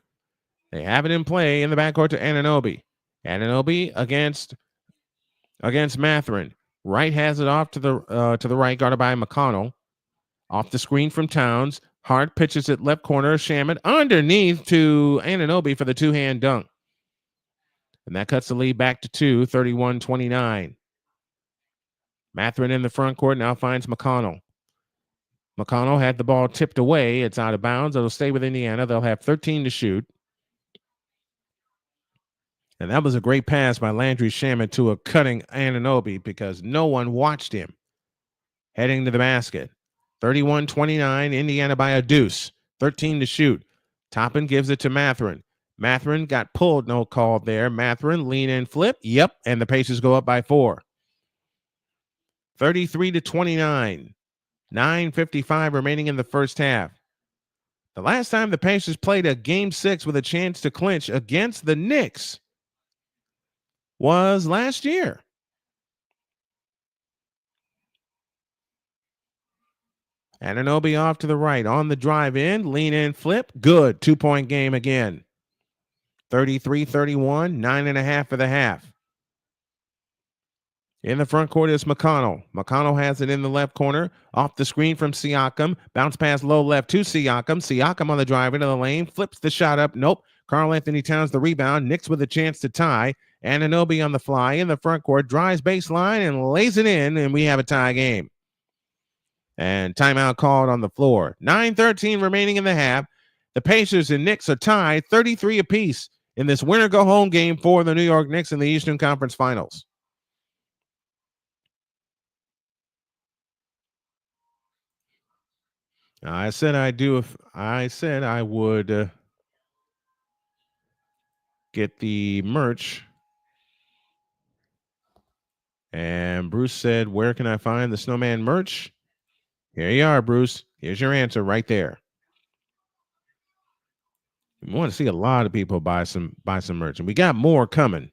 They have it in play in the backcourt to Anunoby. Anunoby against Matherin. Wright has it off to the right, guarded by McConnell. Off the screen from Towns. Hart pitches it left corner. Shamet underneath to Anunoby for the two-hand dunk. And that cuts the lead back to 2, 31-29. Matherin in the front court now finds McConnell. McConnell had the ball tipped away. It's out of bounds. It'll stay with Indiana. They'll have 13 to shoot. And that was a great pass by Landry Shamet to a cutting Anunoby because no one watched him heading to the basket. 31-29, Indiana by a deuce. 13 to shoot. Toppin gives it to Matherin. Matherin got pulled, no call there. Matherin, lean in, flip. Yep, and the Pacers go up by 4. 33-29. 9:55 remaining in the first half. The last time the Pacers played a Game 6 with a chance to clinch against the Knicks was last year. Anunoby off to the right. On the drive in, lean in, flip. Good. 2-point game again. 33-31, 9.5 for the half. In the front court is McConnell. McConnell has it in the left corner. Off the screen from Siakam. Bounce pass low left to Siakam. Siakam on the drive into the lane. Flips the shot up. Nope. Karl Anthony Towns the rebound. Knicks with a chance to tie. Anunoby on the fly in the front court. Drives baseline and lays it in. And we have a tie game. And timeout called on the floor. 9:13 remaining in the half. The Pacers and Knicks are tied 33 apiece in this winner-go-home game for the New York Knicks in the Eastern Conference Finals. I said I would get the merch. And Bruce said, where can I find the Snowman merch? Here you are, Bruce. Here's your answer right there. We want to see a lot of people buy some merch. And we got more coming.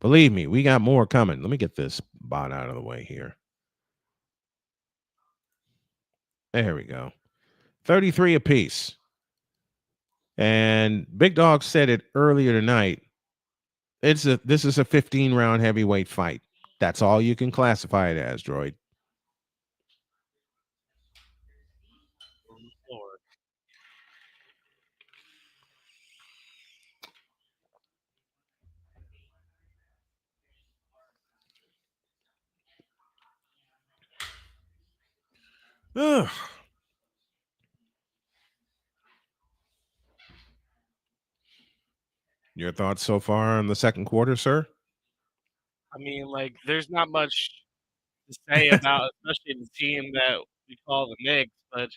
Believe me, we got more coming. Let me get this bot out of the way here. There we go. 33 apiece. And Big Dog said it earlier tonight. This is a 15-round heavyweight fight. That's all you can classify it as, Droid. Ugh. Your thoughts so far on the second quarter, sir? I mean, like, there's not much to say about, especially the team that we call the Knicks, but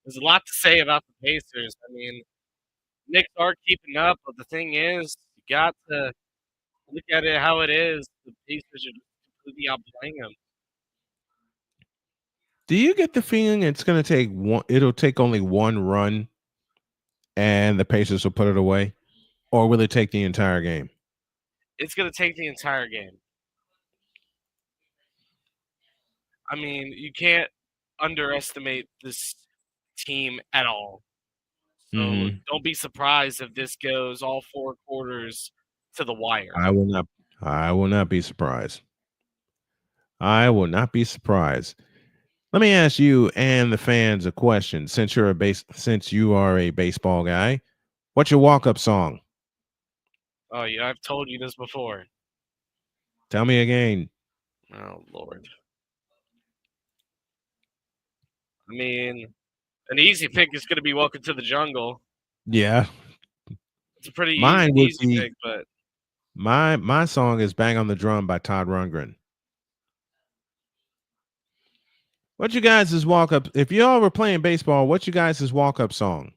there's a lot to say about the Pacers. I mean, Knicks are keeping up, but the thing is, you got to look at it how it is. The Pacers are just completely outplaying them. Do you get the feeling it's going to take one? It'll take only one run, and the Pacers will put it away, or will it take the entire game? It's going to take the entire game. I mean, you can't underestimate this team at all. So don't be surprised if this goes all 4 quarters to the wire. I will not. I will not be surprised. I will not be surprised. Let me ask you and the fans a question. Since you are a baseball guy, what's your walk-up song? Oh yeah, I've told you this before. Tell me again. Oh Lord. I mean, an easy pick is going to be "Welcome to the Jungle." Yeah, it's a pretty mine easy pick, but my song is "Bang on the Drum" by Todd Rundgren. What you guys' walk-up? If y'all were playing baseball, what's you guys' walk-up song?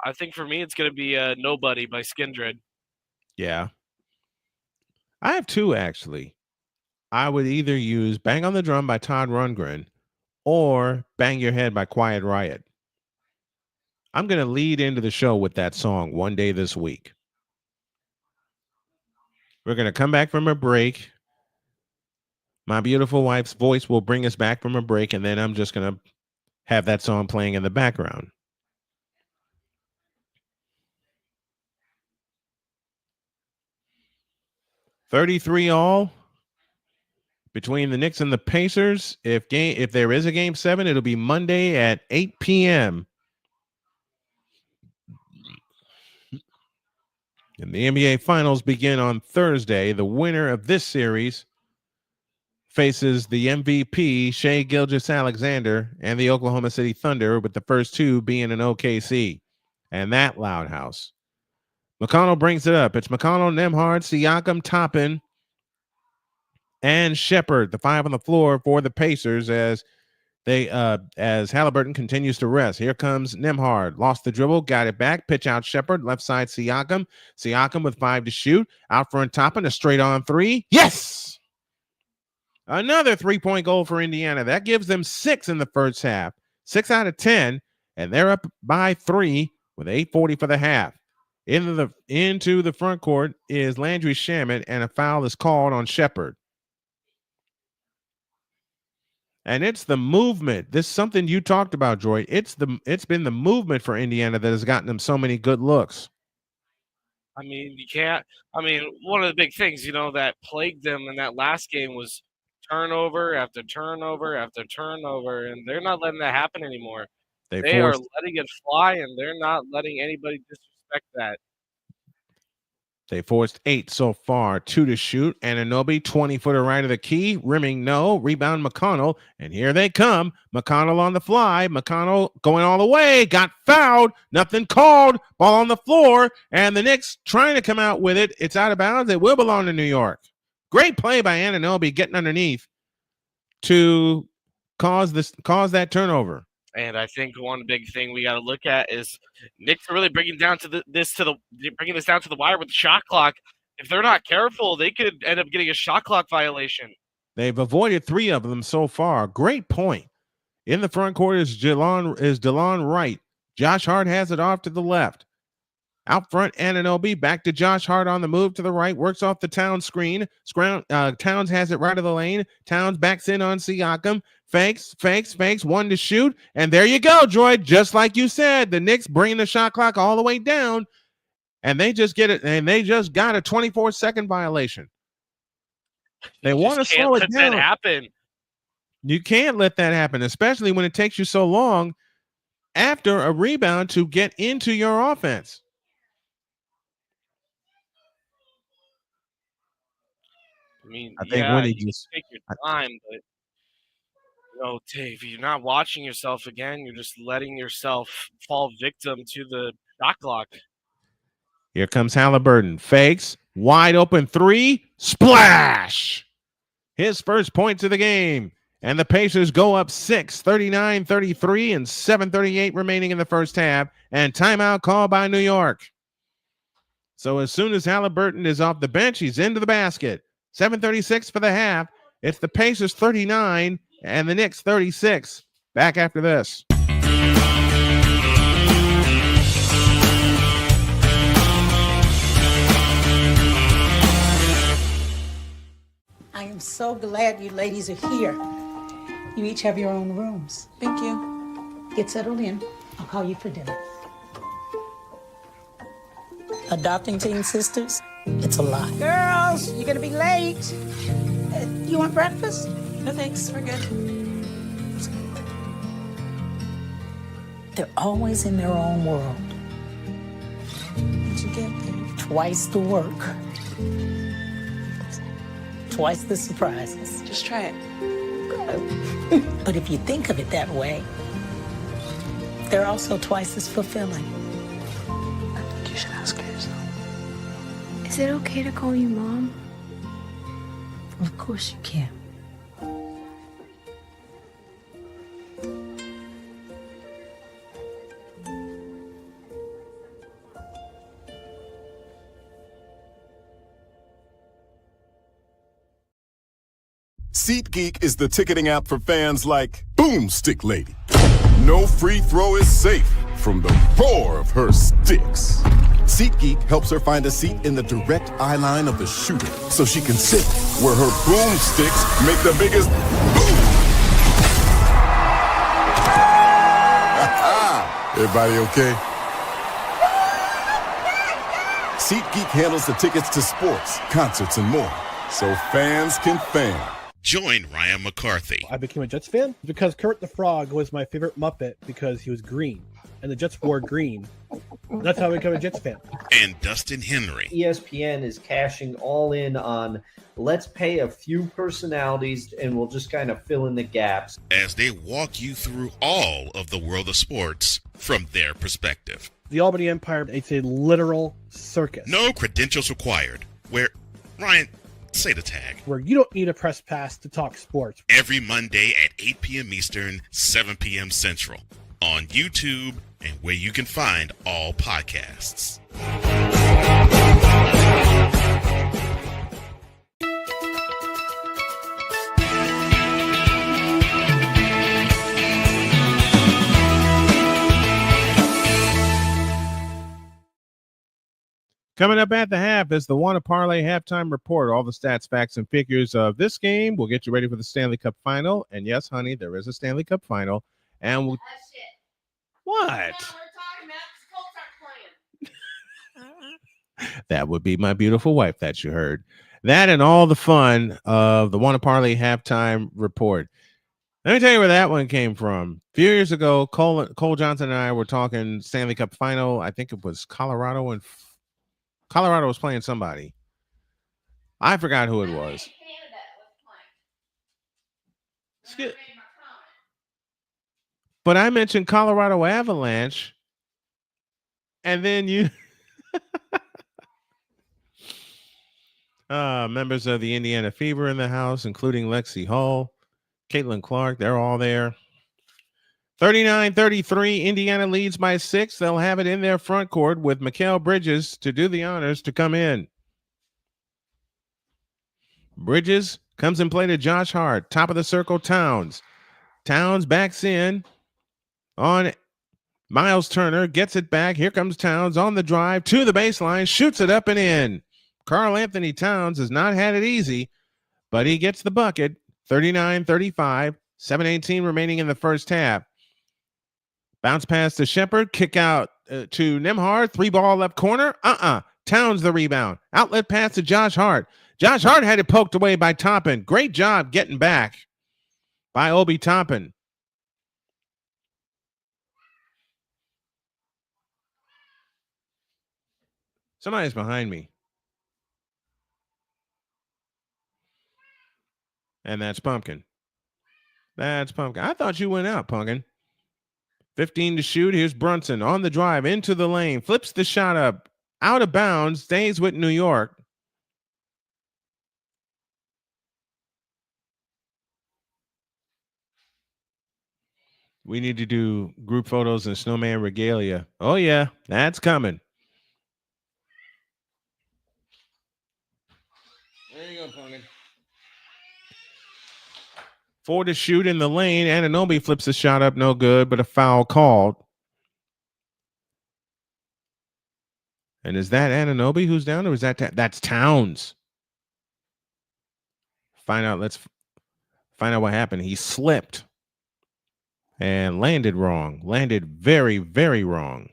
I think for me, it's going to be "Nobody" by Skindred. Yeah, I have two actually. I would either use "Bang on the Drum" by Todd Rundgren or "Bang Your Head" by Quiet Riot. I'm going to lead into the show with that song one day this week. We're going to come back from a break. My beautiful wife's voice will bring us back from a break, and then I'm just going to have that song playing in the background. $33-all between the Knicks and the Pacers. If there is a game 7, it'll be Monday at 8 p.m. And the NBA Finals begin on Thursday. The winner of this series faces the MVP, Shai Gilgeous-Alexander, and the Oklahoma City Thunder, with the first two being in OKC and that loud house. McConnell brings it up. It's McConnell, Nembhard, Siakam, Toppin, and Shepherd, the 5 on the floor for the Pacers as Haliburton continues to rest. Here comes Nembhard. Lost the dribble, got it back. Pitch out Shepherd, left side Siakam. Siakam with 5 to shoot. Out front Toppin, a straight on 3. Yes! Another 3-point goal for Indiana. That gives them 6 in the first half. 6 out of 10, and they're up by 3 with 8:40 for the half. Into the front court is Landry Shamet, and a foul is called on Shepherd. And it's the movement. This is something you talked about, Joy. It's been the movement for Indiana that has gotten them so many good looks. I mean, one of the big things, that plagued them in that last game was turnover after turnover after turnover, and they're not letting that happen anymore. They are letting it fly, and they're not letting anybody disrespect that. They forced 8 so far, 2 to shoot. Anunoby, 20-footer right of the key. Rimming, no. Rebound, McConnell. And here they come. McConnell on the fly. McConnell going all the way. Got fouled. Nothing called. Ball on the floor. And the Knicks trying to come out with it. It's out of bounds. It will belong to New York. Great play by Anunoby getting underneath to cause that turnover. And I think one big thing we got to look at is Knicks are really bringing this down to the wire with the shot clock. If they're not careful, they could end up getting a shot clock violation. They've avoided 3 of them so far. Great point. In the front court is DeLon Wright. Josh Hart has it off to the left. Out front, Anunoby, back to Josh Hart on the move to the right, works off the Towns screen. Towns has it right of the lane. Towns backs in on Siakam. Fakes, 1 to shoot. And there you go, Joy. Just like you said, the Knicks bringing the shot clock all the way down. And they just get it, and they just got a 24-second violation. They want to slow it down. That happen. You can't let that happen, especially when it takes you so long after a rebound to get into your offense. I mean, I think when he just take your time, but Dave, you're not watching yourself again. You're just letting yourself fall victim to the shot clock. Here comes Haliburton. Fakes. Wide open 3. Splash! his first points of the game. And the Pacers go up 6, 39-33, and 7:38 remaining in the first half. And timeout called by New York. So as soon as Haliburton is off the bench, he's into the basket. 7:36 for the half. It's the Pacers 39 and the Knicks 36. Back after this. I am so glad you ladies are here. You each have your own rooms. Thank you. Get settled in. I'll call you for dinner. Adopting teen sisters, it's a lot. Girls, you're gonna be late. You want breakfast? No thanks, we're good. They're always in their own world. What'd you get, babe? Twice the work. Twice the surprises. Just try it. Good. But if you think of it that way, they're also twice as fulfilling. I think you should ask her yourself. Is it okay to call you Mom? Of course you can. SeatGeek is the ticketing app for fans like Boomstick Lady. No free throw is safe from the roar of her sticks. SeatGeek helps her find a seat in the direct eye line of the shooter so she can sit where her boomsticks make the biggest boom. Everybody okay? SeatGeek handles the tickets to sports, concerts, and more, so fans can fan. Join Ryan McCarthy. I became a Jets fan because Kermit the Frog was my favorite Muppet because he was green, and the Jets wore green. That's how I became a Jets fan. And Dustin Henry. ESPN is cashing all in on let's pay a few personalities and we'll just kind of fill in the gaps. As they walk you through all of the world of sports from their perspective. The Albany Empire, it's a literal circus. No credentials required. Where, Ryan, say the tag. Where you don't need a press pass to talk sports. Every Monday at 8 p.m. Eastern, 7 p.m. Central. On YouTube and where you can find all podcasts. Coming up at the half is the Wanna Parlay halftime report. All the stats, facts, and figures of this game will get you ready for the Stanley Cup final. And yes, honey, there is a Stanley Cup final. And we'll... What? That would be my beautiful wife that you heard. That and all the fun of the Wanna Parlay halftime report. Let me tell you where that one came from. A few years ago, Cole Johnson and I were talking Stanley Cup final. I think it was Colorado, and Colorado was playing somebody. I forgot who it was. But I mentioned Colorado Avalanche, and then you members of the Indiana Fever in the house, including Lexi Hull, Caitlin Clark, they're all there. 39-33, Indiana leads by 6. They'll have it in their front court with Mikal Bridges to do the honors to come in. Bridges comes in play to Josh Hart. Top of the circle, Towns. Towns backs in on Miles Turner, gets it back. Here comes Towns on the drive to the baseline, shoots it up and in. Karl Anthony Towns has not had it easy, but he gets the bucket. 39-35, 7:18 remaining in the first half. Bounce pass to Shepard, kick out to Nembhard, 3-ball left corner. Towns the rebound. Outlet pass to Josh Hart. Josh Hart had it poked away by Toppin. Great job getting back by Obi Toppin. Somebody's behind me. And that's Pumpkin. That's Pumpkin. I thought you went out, Pumpkin. 15 to shoot. Here's Brunson on the drive into the lane. Flips the shot up. Out of bounds. Stays with New York. We need to do group photos and snowman regalia. Oh, yeah, that's coming. There you go, Pony. 4 to shoot in the lane. Anunoby flips a shot up, no good, but a foul called. And is that Anunoby who's down, or is that's Towns? Let's find out what happened. He slipped and landed wrong. Landed very, very wrong.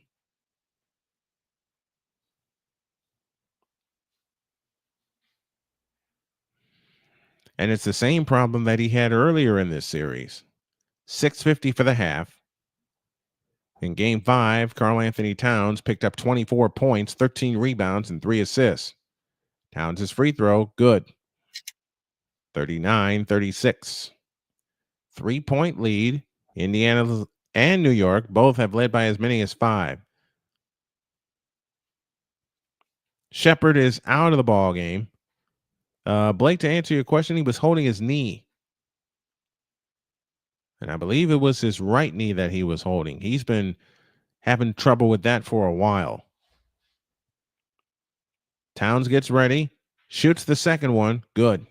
And it's the same problem that he had earlier in this series. 650 for the half. In game 5, Karl Anthony Towns picked up 24 points, 13 rebounds, and 3 assists. Towns' free throw, good. 39-36. 3-point lead. Indiana and New York both have led by as many as 5. Shepard is out of the ball game. Blake, to answer your question, he was holding his knee. And I believe it was his right knee that he was holding. He's been having trouble with that for a while. Towns gets ready, shoots the second one, good.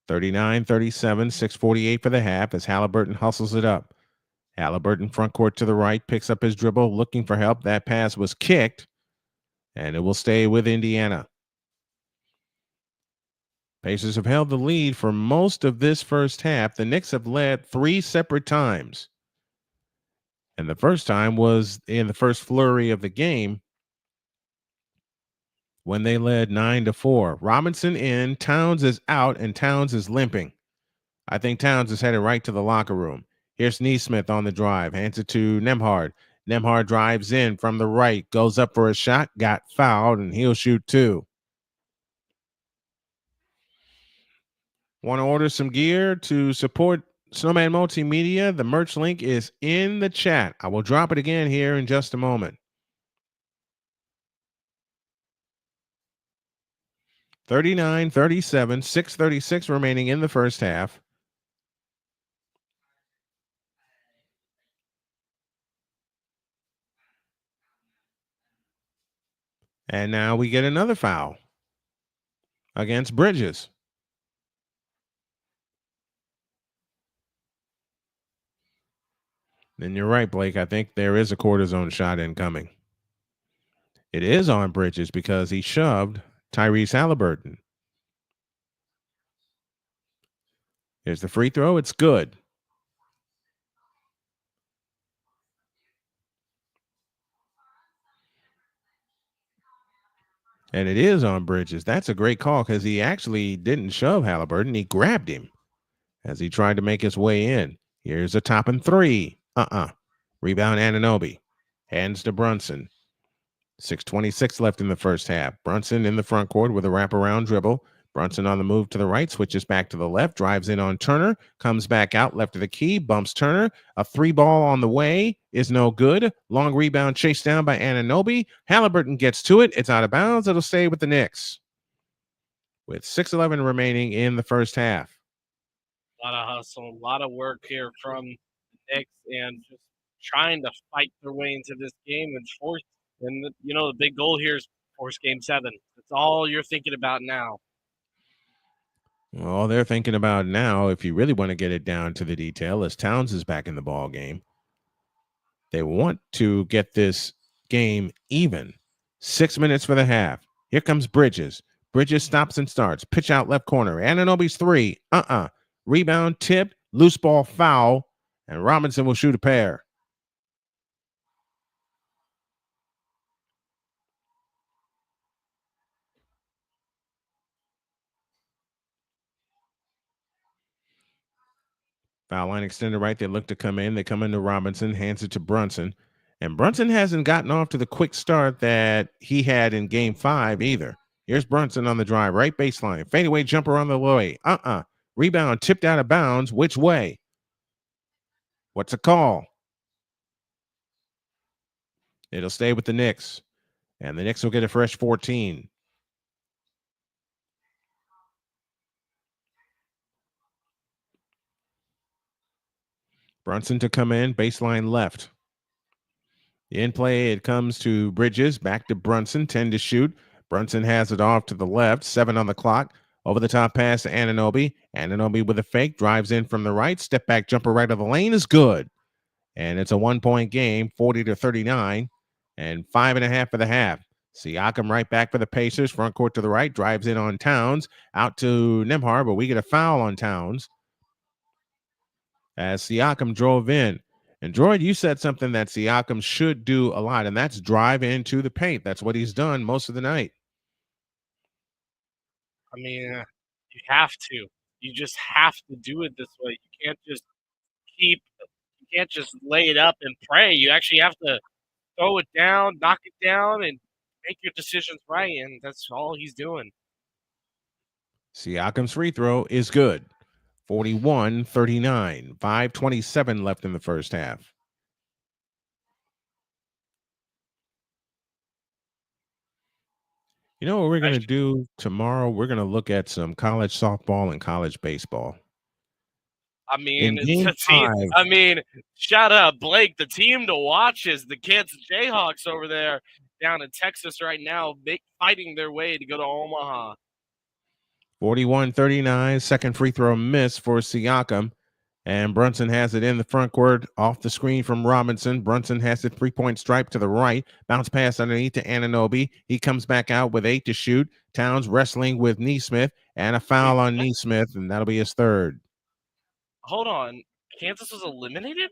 39-37, 6:48 for the half as Haliburton hustles it up. Haliburton front court to the right, picks up his dribble, looking for help. That pass was kicked, and it will stay with Indiana. Pacers have held the lead for most of this first half. The Knicks have led 3 separate times. And the first time was in the first flurry of the game when they led 9-4. Robinson in, Towns is out, and Towns is limping. I think Towns is headed right to the locker room. Here's Neesmith on the drive, hands it to Nembhard. Nembhard drives in from the right, goes up for a shot, got fouled, and he'll shoot 2. Want to order some gear to support Snowman Multimedia? The merch link is in the chat. I will drop it again here in just a moment. 39-37, 6:36 remaining in the first half. And now we get another foul against Bridges. And you're right, Blake. I think there is a cortisone shot incoming. It is on Bridges because he shoved Tyrese Haliburton. Here's the free throw. It's good. And it is on Bridges. That's a great call because he actually didn't shove Haliburton. He grabbed him as he tried to make his way in. Here's a topping 3. Rebound Anunoby. Hands to Brunson. 6:26 left in the first half. Brunson in the front court with a wraparound dribble. Brunson on the move to the right, switches back to the left, drives in on Turner, comes back out left of the key, bumps Turner. A 3-ball on the way is no good. Long rebound chased down by Anunoby. Haliburton gets to it. It's out of bounds. It'll stay with the Knicks. With 6:11 remaining in the first half. A lot of hustle, a lot of work here from the Knicks, and just trying to fight their way into this game and force. And the big goal here is force Game 7. That's all you're thinking about now. All they're thinking about now, if you really want to get it down to the detail, is Towns is back in the ball game. They want to get this game even. 6 minutes for the half. Here comes Bridges. Bridges stops and starts. Pitch out left corner. Anunoby's 3. Rebound tipped. Loose ball foul. And Robinson will shoot a pair. Foul line extended right. They look to come in. They come into Robinson, hands it to Brunson. And Brunson hasn't gotten off to the quick start that he had in game 5 either. Here's Brunson on the drive, right baseline. Fadeaway jumper on the way. Rebound tipped out of bounds. Which way? What's a call? It'll stay with the Knicks. And the Knicks will get a fresh 14. Brunson to come in, baseline left. In play, it comes to Bridges, back to Brunson, 10 to shoot. Brunson has it off to the left, 7 on the clock. Over the top pass to Anunoby. Anunoby with a fake, drives in from the right. Step back jumper right of the lane is good. And it's a 1-point game, 40-39, and 5.5 for the half. Siakam right back for the Pacers, front court to the right, drives in on Towns, out to Nembhard, but we get a foul on Towns as Siakam drove in. And Droid, you said something that Siakam should do a lot, and that's drive into the paint. That's what he's done most of the night. I mean, you have to. You just have to do it this way. You can't just lay it up and pray. You actually have to throw it down, knock it down, and make your decisions right. And that's all he's doing. Siakam's free throw is good. 41-39. 5:27 left in the first half. You know what we're going to do tomorrow? We're going to look at some college softball and college baseball. I mean, In game it's a team. 5, I mean, shout out Blake. The team to watch is the Kansas Jayhawks over there down in Texas right now, fighting their way to go to Omaha. 41-39. Second free throw miss for Siakam. And Brunson has it in the front court off the screen from Robinson. Brunson has the 3-point stripe to the right. Bounce pass underneath to Anunoby. He comes back out with 8 to shoot. Towns wrestling with Neesmith and a foul on Neesmith, and that'll be his third. Hold on. Kansas was eliminated?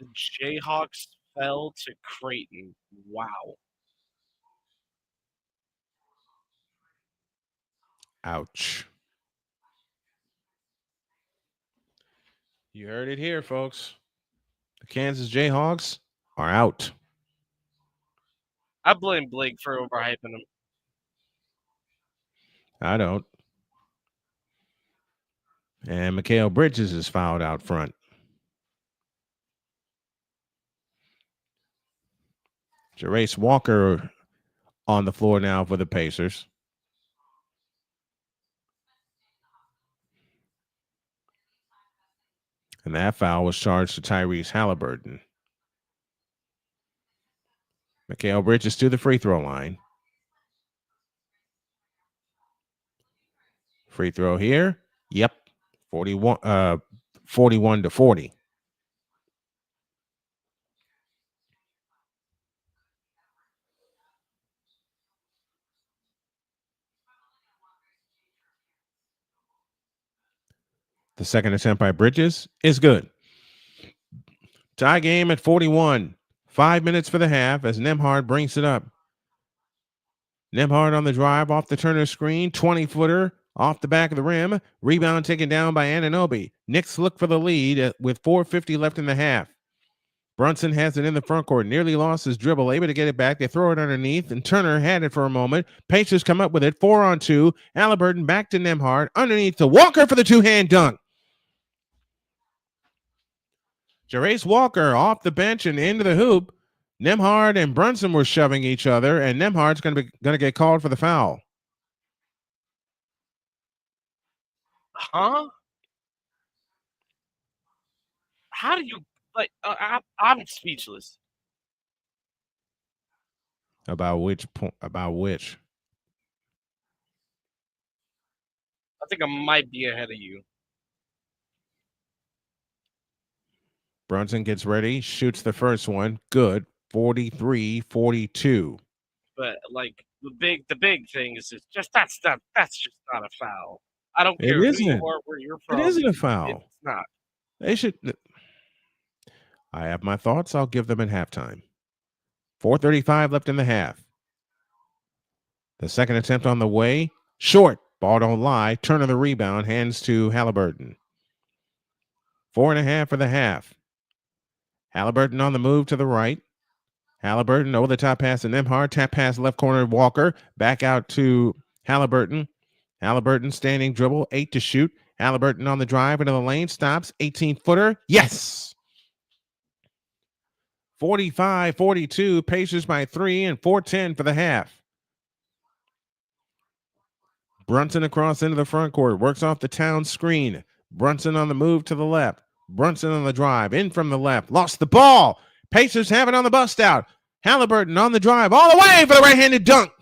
The Jayhawks fell to Creighton. Wow. Ouch. You heard it here, folks. The Kansas Jayhawks are out. I blame Blake for overhyping him. I don't. And Mikal Bridges is fouled out front. Tyrese Walker on the floor now for the Pacers. And that foul was charged to Tyrese Haliburton. Mikal Bridges to the free throw line. Free throw here. Yep. 41-40. The second attempt by Bridges is good. Tie game at 41. 5 minutes for the half as Nembhard brings it up. Nembhard on the drive off the Turner screen. 20-footer off the back of the rim. Rebound taken down by Anunoby. Knicks look for the lead with 4:50 left in the half. Brunson has it in the front court. Nearly lost his dribble. Able to get it back. They throw it underneath, and Turner had it for a moment. Pacers come up with it. 4-on-2. Haliburton back to Nembhard. Underneath to Walker for the two-hand dunk. Tyrese Walker off the bench and into the hoop. Nembhard and Brunson were shoving each other, and Nembhard's going to get called for the foul. Huh? How do you like? I'm speechless. About which point? About which? I think I might be ahead of you. Brunson gets ready, shoots the first one. Good. 43-42. But like the big thing is just that's just not a foul. I don't care It who you isn't. are, where you're from. It isn't a foul. It's not. They should. I have my thoughts. I'll give them at halftime. 4:35 left in the half. The second attempt on the way. Short. Ball don't lie. Turner the rebound. Hands to Haliburton. 4.5 for the half. Haliburton on the move to the right. Haliburton over the top pass to Nembhard. Tap pass left corner Walker. Back out to Haliburton. Haliburton standing dribble. 8 to shoot. Haliburton on the drive into the lane. Stops. 18-footer. Yes! 45-42. Pacers by 3 and 4:10 for the half. Brunson across into the front court, works off the town screen. Brunson on the move to the left. Brunson on the drive, in from the left, lost the ball. Pacers have it on the bust out. Haliburton on the drive, all the way for the right-handed dunk.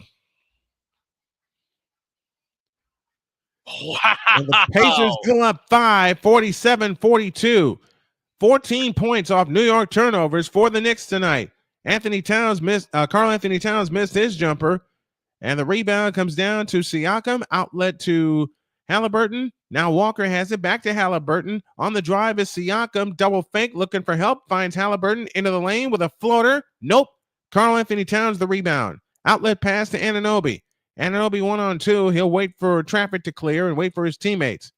Wow. And the Pacers go up 5, 47-42. 14 points off New York turnovers for the Knicks tonight. Karl Anthony Towns missed his jumper, and the rebound comes down to Siakam, outlet to Haliburton. Now Walker has it back to Haliburton. On the drive is Siakam, double fake, looking for help, finds Haliburton into the lane with a floater. Nope. Karl Anthony Towns the rebound. Outlet pass to Anunoby. Anunoby 1-on-2. He'll wait for traffic to clear and wait for his teammates.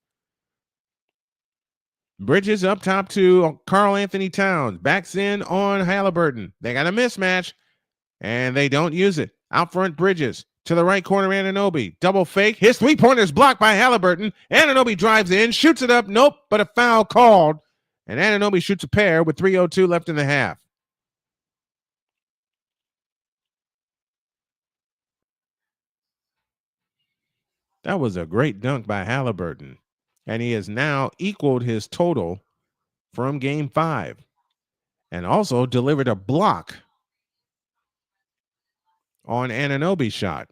Bridges up top to Karl Anthony Towns. Backs in on Haliburton. They got a mismatch, and they don't use it. Out front, Bridges. To the right corner, Anunoby. Double fake. His three-pointer is blocked by Haliburton. Anunoby drives in, shoots it up. Nope, but a foul called. And Anunoby shoots a pair with 3:02 left in the half. That was a great dunk by Haliburton. And he has now equaled his total from Game 5. And also delivered a block on Anunoby's shot.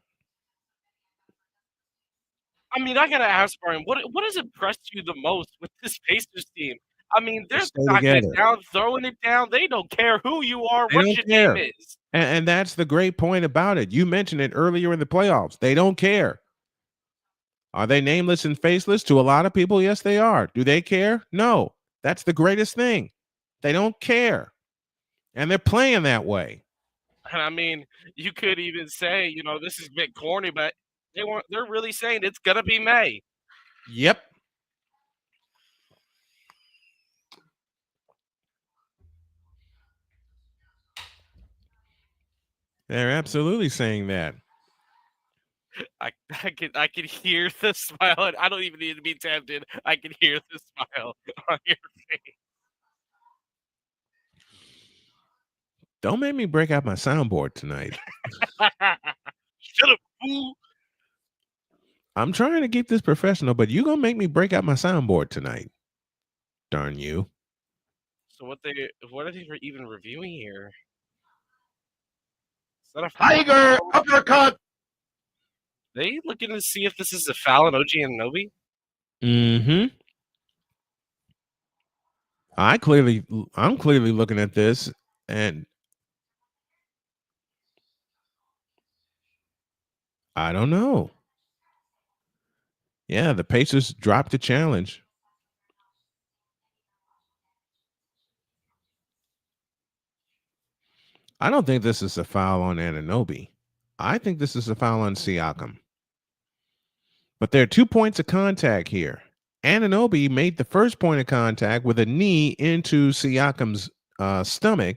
I mean, I gotta ask Brian, what has impressed you the most with this Pacers team? I mean, they're knocking it down, throwing it down. They don't care who you are, what your name is. And that's the great point about it. You mentioned it earlier in the playoffs. They don't care. Are they nameless and faceless to a lot of people? Yes, they are. Do they care? No. That's the greatest thing. They don't care. And they're playing that way. And I mean, you could even say, this is a bit corny, but they're really saying it's gonna be May. Yep. They're absolutely saying that. I can hear the smile. I don't even need to be tempted. I can hear the smile on your face. Don't make me break out my soundboard tonight. Shut up, fool. I'm trying to keep this professional, but you're going to make me break out my soundboard tonight. Darn you. So what are they even reviewing here? Is that a Tiger uppercut. They looking to see if this is a foul on OG Anunoby? Mm-hmm. I'm clearly looking at this, and I don't know. Yeah, the Pacers dropped the challenge. I don't think this is a foul on Anunoby. I think this is a foul on Siakam. But there are 2 points of contact here. Anunoby made the first point of contact with a knee into Siakam's stomach,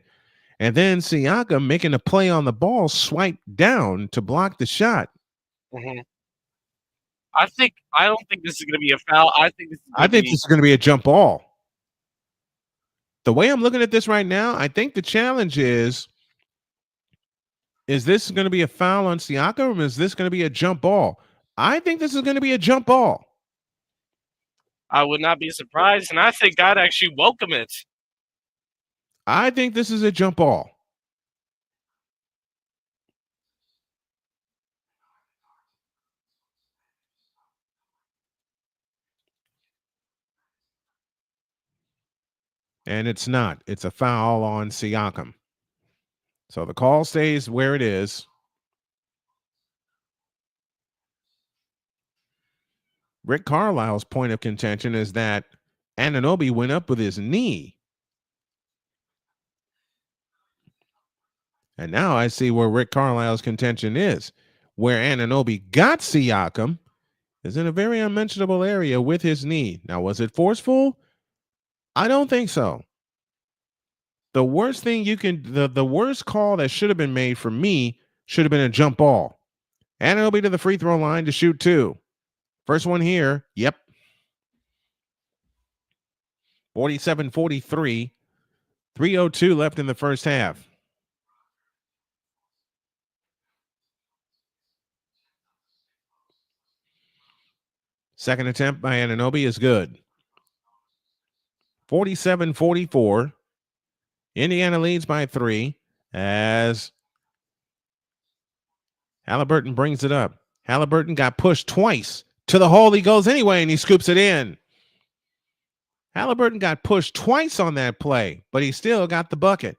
and then Siakam, making a play on the ball, swiped down to block the shot. Mm-hmm. I don't think this is going to be a foul. I think this is going to be a jump ball. The way I'm looking at this right now, I think the challenge is this going to be a foul on Siakam, or is this going to be a jump ball? I think this is going to be a jump ball. I would not be surprised, and I think I'd actually welcome it. I think this is a jump ball. And it's not. It's a foul on Siakam. So the call stays where it is. Rick Carlisle's point of contention is that Anunoby went up with his knee. And now I see where Rick Carlisle's contention is. Where Anunoby got Siakam is in a very unmentionable area with his knee. Now, was it forceful? I don't think so. The worst thing the worst call that should have been made for me should have been a jump ball. Anunoby to the free throw line to shoot 2. First one here. Yep. 47-43. 3:02 left in the first half. Second attempt by Anunoby is good. 47-44. Indiana leads by 3 as Haliburton brings it up. Haliburton got pushed twice. To the hole he goes anyway, and he scoops it in. Haliburton got pushed twice on that play, but he still got the bucket.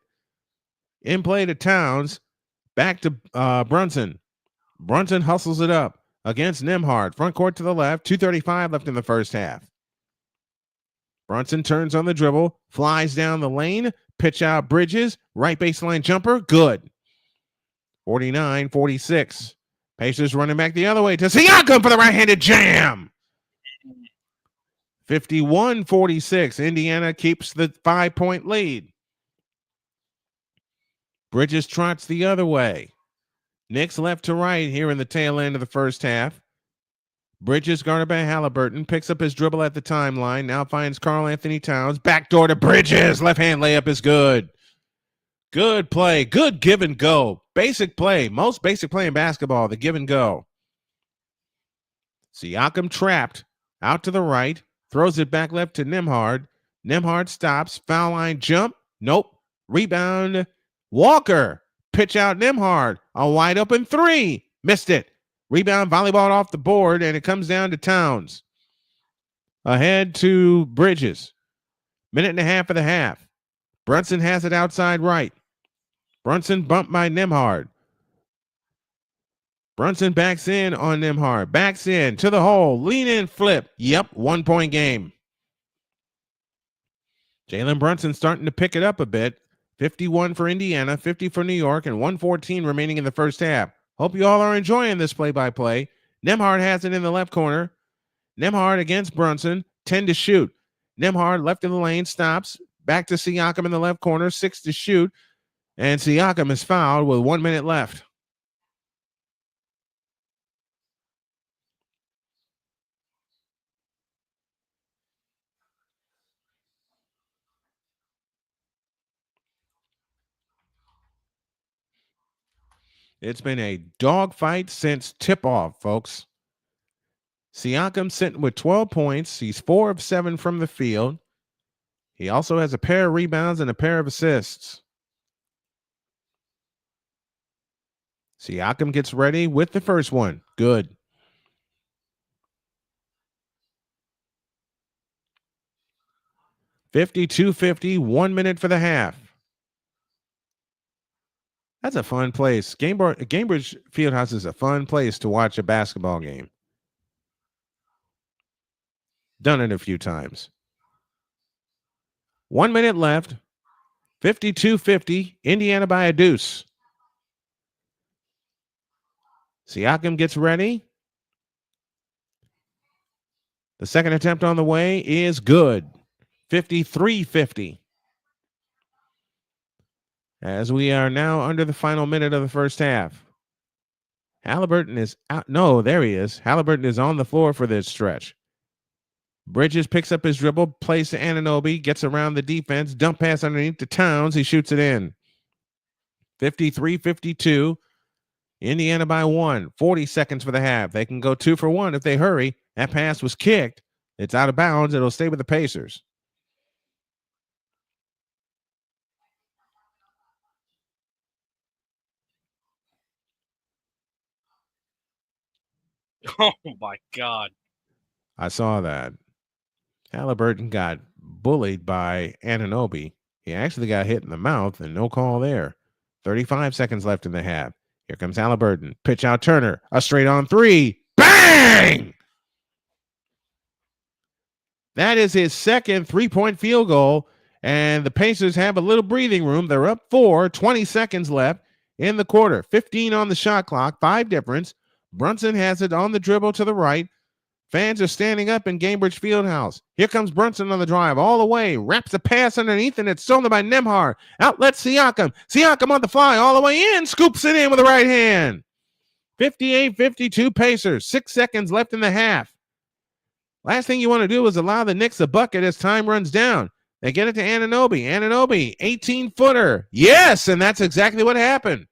In play to Towns. Back to Brunson. Brunson hustles it up against Nembhard. Front court to the left. 2:35 left in the first half. Brunson turns on the dribble. Flies down the lane. Pitch out Bridges. Right baseline jumper. Good. 49-46. Pacers running back the other way to Siakam for the right-handed jam. 51-46. Indiana keeps the 5-point lead. Bridges trots the other way. Knicks left to right here in the tail end of the first half. Bridges guarded by Haliburton. Picks up his dribble at the timeline. Now finds Karl Anthony Towns. Backdoor to Bridges. Left-hand layup is good. Good play. Good give and go. Basic play. Most basic play in basketball, the give and go. Siakam trapped. Out to the right. Throws it back left to Nembhard. Nembhard stops. Foul line jump. Nope. Rebound. Walker. Pitch out Nembhard. A wide open 3. Missed it. Rebound volleyball off the board, and it comes down to Towns. Ahead to Bridges. Minute and a half of the half. Brunson has it outside right. Brunson bumped by Nembhard. Brunson backs in on Nembhard. Backs in to the hole. Lean in flip. Yep, 1-point game. Jalen Brunson starting to pick it up a bit. 51 for Indiana, 50 for New York, and 1:14 remaining in the first half. Hope you all are enjoying this play-by-play. Nembhard has it in the left corner. Nembhard against Brunson. 10 to shoot. Nembhard left of the lane, stops. Back to Siakam in the left corner. 6 to shoot. And Siakam is fouled with 1 minute left. It's been a dogfight since tip-off, folks. Siakam sitting with 12 points. He's 4 of 7 from the field. He also has a pair of rebounds and a pair of assists. Siakam gets ready with the first one. Good. $52-50, 1 minute for the half. That's a fun place. Gainbridge Fieldhouse is a fun place to watch a basketball game. Done it a few times. 1 minute left. 52-50. Indiana by a deuce. Siakam gets ready. The second attempt on the way is good. 53-50. As we are now under the final minute of the first half. Haliburton is out. No, there he is. Haliburton is on the floor for this stretch. Bridges picks up his dribble, plays to Anunoby, gets around the defense, dump pass underneath to Towns. He shoots it in. 53-52. Indiana by 1. 40 seconds for the half. They can go 2 for 1 if they hurry. That pass was kicked. It's out of bounds. It'll stay with the Pacers. Oh, my God. I saw that. Haliburton got bullied by Anunoby. He actually got hit in the mouth, and no call there. 35 seconds left in the half. Here comes Haliburton. Pitch out Turner. A straight on 3. Bang! That is his second 3-point field goal, and the Pacers have a little breathing room. They're up 4, 20 seconds left in the quarter. 15 on the shot clock, 5 difference. Brunson has it on the dribble to the right. Fans are standing up in Gainbridge Fieldhouse. Here comes Brunson on the drive all the way. Wraps a pass underneath, and it's stolen by Nembhard. Outlet Siakam. Siakam on the fly all the way in. Scoops it in with the right hand. 58-52 Pacers. 6 seconds left in the half. Last thing you want to do is allow the Knicks a bucket as time runs down. They get it to Anunoby. Anunoby, 18-footer. Yes, and that's exactly what happened.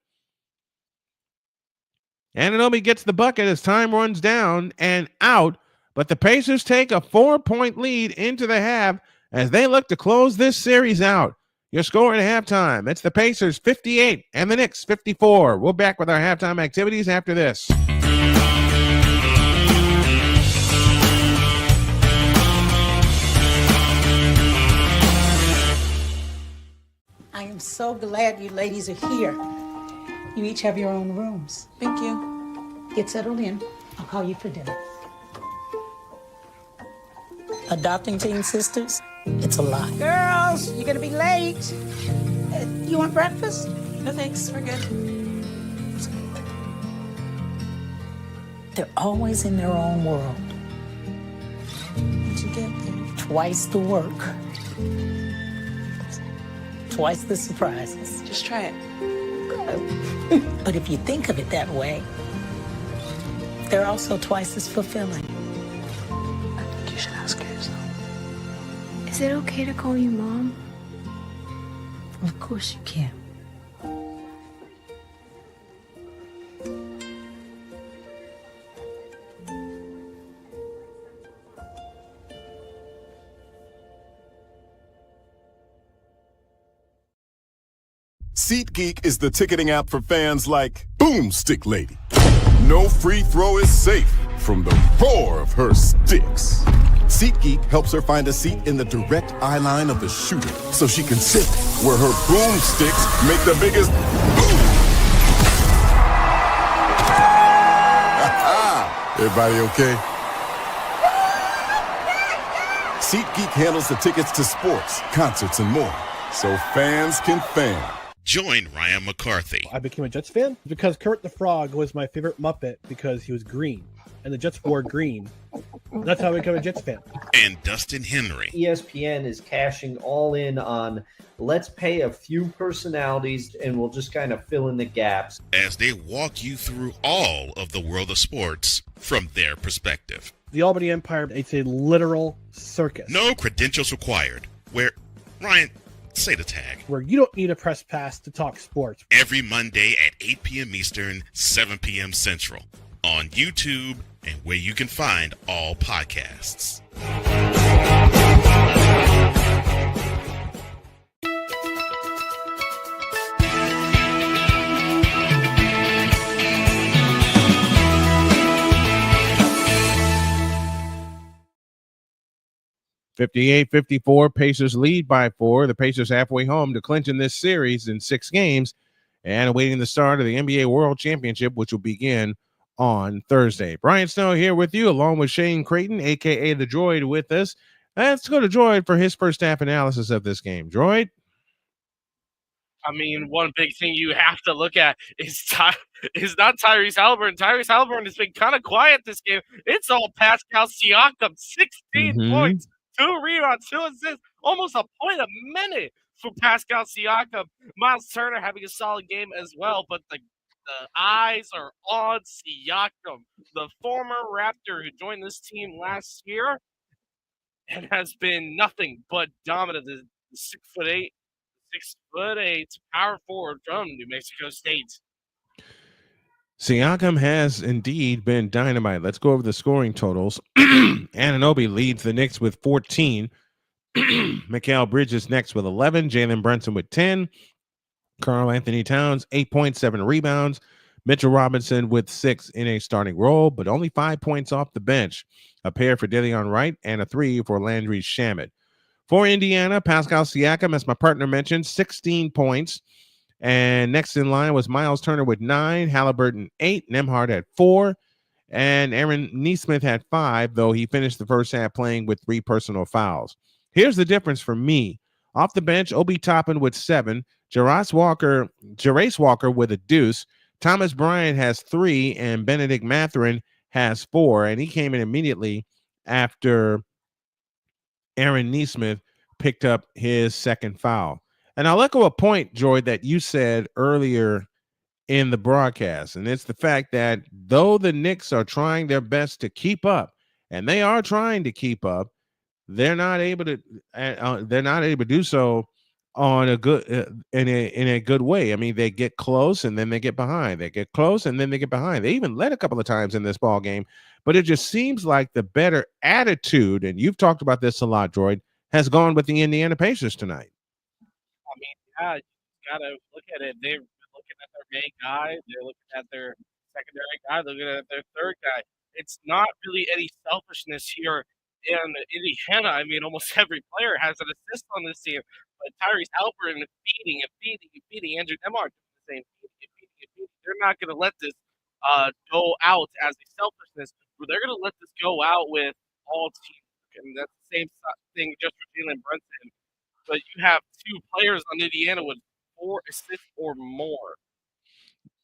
Anunoby gets the bucket as time runs down and out, but the Pacers take a 4-point lead into the half as they look to close this series out. Your score at halftime, it's the Pacers 58 and the Knicks 54. We'll back with our halftime activities after this. I am so glad you ladies are here. You each have your own rooms. Thank you. Get settled in. I'll call you for dinner. Adopting teen sisters, it's a lot. Girls, you're gonna be late. You want breakfast? No thanks, we're good. They're always in their own world. What'd you get there? Twice the work. Twice the surprises. Just try it. Good. But if you think of it that way, they're also twice as fulfilling. I think you should ask her yourself. Is it okay to call you Mom? Of course you can. SeatGeek is the ticketing app for fans like Boomstick Lady. No free throw is safe from the roar of her sticks. SeatGeek helps her find a seat in the direct eye line of the shooter so she can sit where her boomsticks make the biggest boom. Everybody okay? SeatGeek handles the tickets to sports, concerts, and more, so fans can fan. Join Ryan McCarthy. I became a Jets fan because Kurt the Frog was my favorite Muppet because he was green, and the Jets wore green. That's how I became a Jets fan. And Dustin Henry. ESPN is cashing all in on let's pay a few personalities and we'll just kind of fill in the gaps. As they walk you through all of the world of sports from their perspective. The Albany Empire, it's a literal circus. No credentials required. Where, Ryan, say the tag. Where you don't need a press pass to talk sports. Every Monday at 8 p.m. Eastern, 7 p.m. Central. On YouTube and where you can find all podcasts. (58-54), Pacers lead by 4. The Pacers halfway home to clinching this series in 6 games and awaiting the start of the NBA World Championship, which will begin on Thursday. Brian Snow here with you, along with Shane Creighton, a.k.a. The Droid, with us. Let's go to Droid for his first half analysis of this game. Droid? I mean, one big thing you have to look at is not Tyrese Haliburton. Tyrese Haliburton has been kind of quiet this game. It's all Pascal Siakam, 16 points, 2 rebounds, 2 assists, almost a point a minute for Pascal Siakam. Miles Turner having a solid game as well, but the eyes are on Siakam, the former Raptor who joined this team last year and has been nothing but dominant. The 6'8" power forward from New Mexico State. Siakam has indeed been dynamite. Let's go over the scoring totals. Anunoby leads the Knicks with 14. Mikal Bridges next with 11. Jalen Brunson with 10. Karl Anthony Towns, 8.7 rebounds. Mitchell Robinson with 6 in a starting role, but only 5 points off the bench. A pair for Deleon Wright and a 3 for Landry Shamet. For Indiana, Pascal Siakam, as my partner mentioned, 16 points. And next in line was Miles Turner with 9, Haliburton 8, Nembhard had 4, and Aaron Nesmith had 5, though he finished the first half playing with 3 personal fouls. Here's the difference for me. Off the bench, Obi Toppin with 7, Jarace Walker with a deuce, Thomas Bryant has 3, and Benedict Mathurin has 4, and he came in immediately after Aaron Nesmith picked up his second foul. And I'll echo a point, Joy, that you said earlier in the broadcast, and it's the fact that though the Knicks are trying their best to keep up, and they are trying to keep up, they're not able to do so on a good in a good way. I mean, they get close and then they get behind. They get close and then they get behind. They even led a couple of times in this ball game, but it just seems like the better attitude, and you've talked about this a lot, Droid, has gone with the Indiana Pacers tonight. I mean, yeah, you gotta look at it. They're looking at their main guy. They're looking at their secondary guy. They're looking at their third guy. It's not really any selfishness here in Indiana. I mean, almost every player has an assist on this team. But Tyrese Haliburton is feeding and feeding and feeding. Andrew Nemar doing the same, feeding and feeding and feeding. They're not going to let this go out as a selfishness. They're going to let this go out with all teamwork. And that's the same thing just for Jalen Brunson. But you have two players on Indiana with 4 assists or more.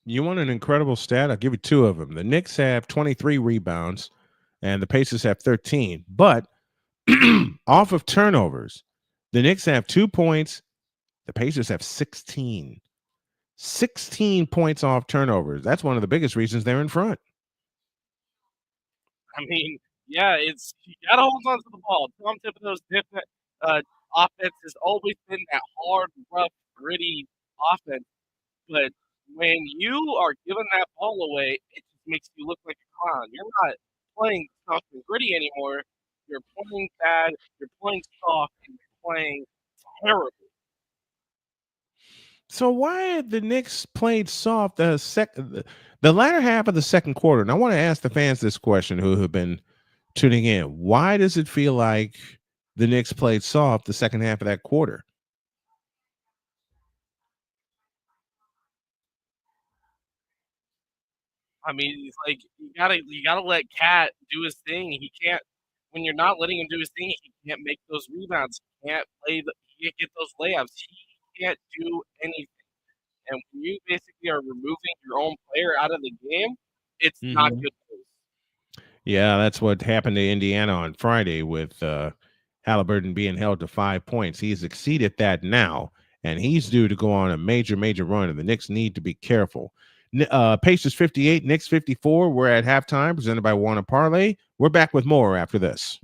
You want an incredible stat? I'll give you 2 of them. The Knicks have 23 rebounds, and the Pacers have 13. But off of turnovers, the Knicks have 2 points. The Pacers have 16. 16 points off turnovers. That's one of the biggest reasons they're in front. I mean, yeah, you got to hold on to the ball. Tom Thibodeau's different offense has always been that hard, rough, gritty offense. But when you are giving that ball away, it just makes you look like a clown. You're not playing soft and gritty anymore. You're playing bad. You're playing soft, and you're playing terrible. So why had the Knicks played soft the latter half of the second quarter? And I want to ask the fans this question who have been tuning in. Why does it feel like the Knicks played soft the second half of that quarter? I mean, it's like you gotta let Cat do his thing. He can't when you're not letting him do his thing. He can't make those rebounds. He can't he can't get those layups. He can't do anything. And when you basically are removing your own player out of the game, it's not good news. Yeah, that's what happened to Indiana on Friday with Haliburton being held to 5 points. He's exceeded that now, and he's due to go on a major run, and the Knicks need to be careful. Pacers 58, Knicks 54. We're at halftime, presented by Warner Parlay. We're back with more after this.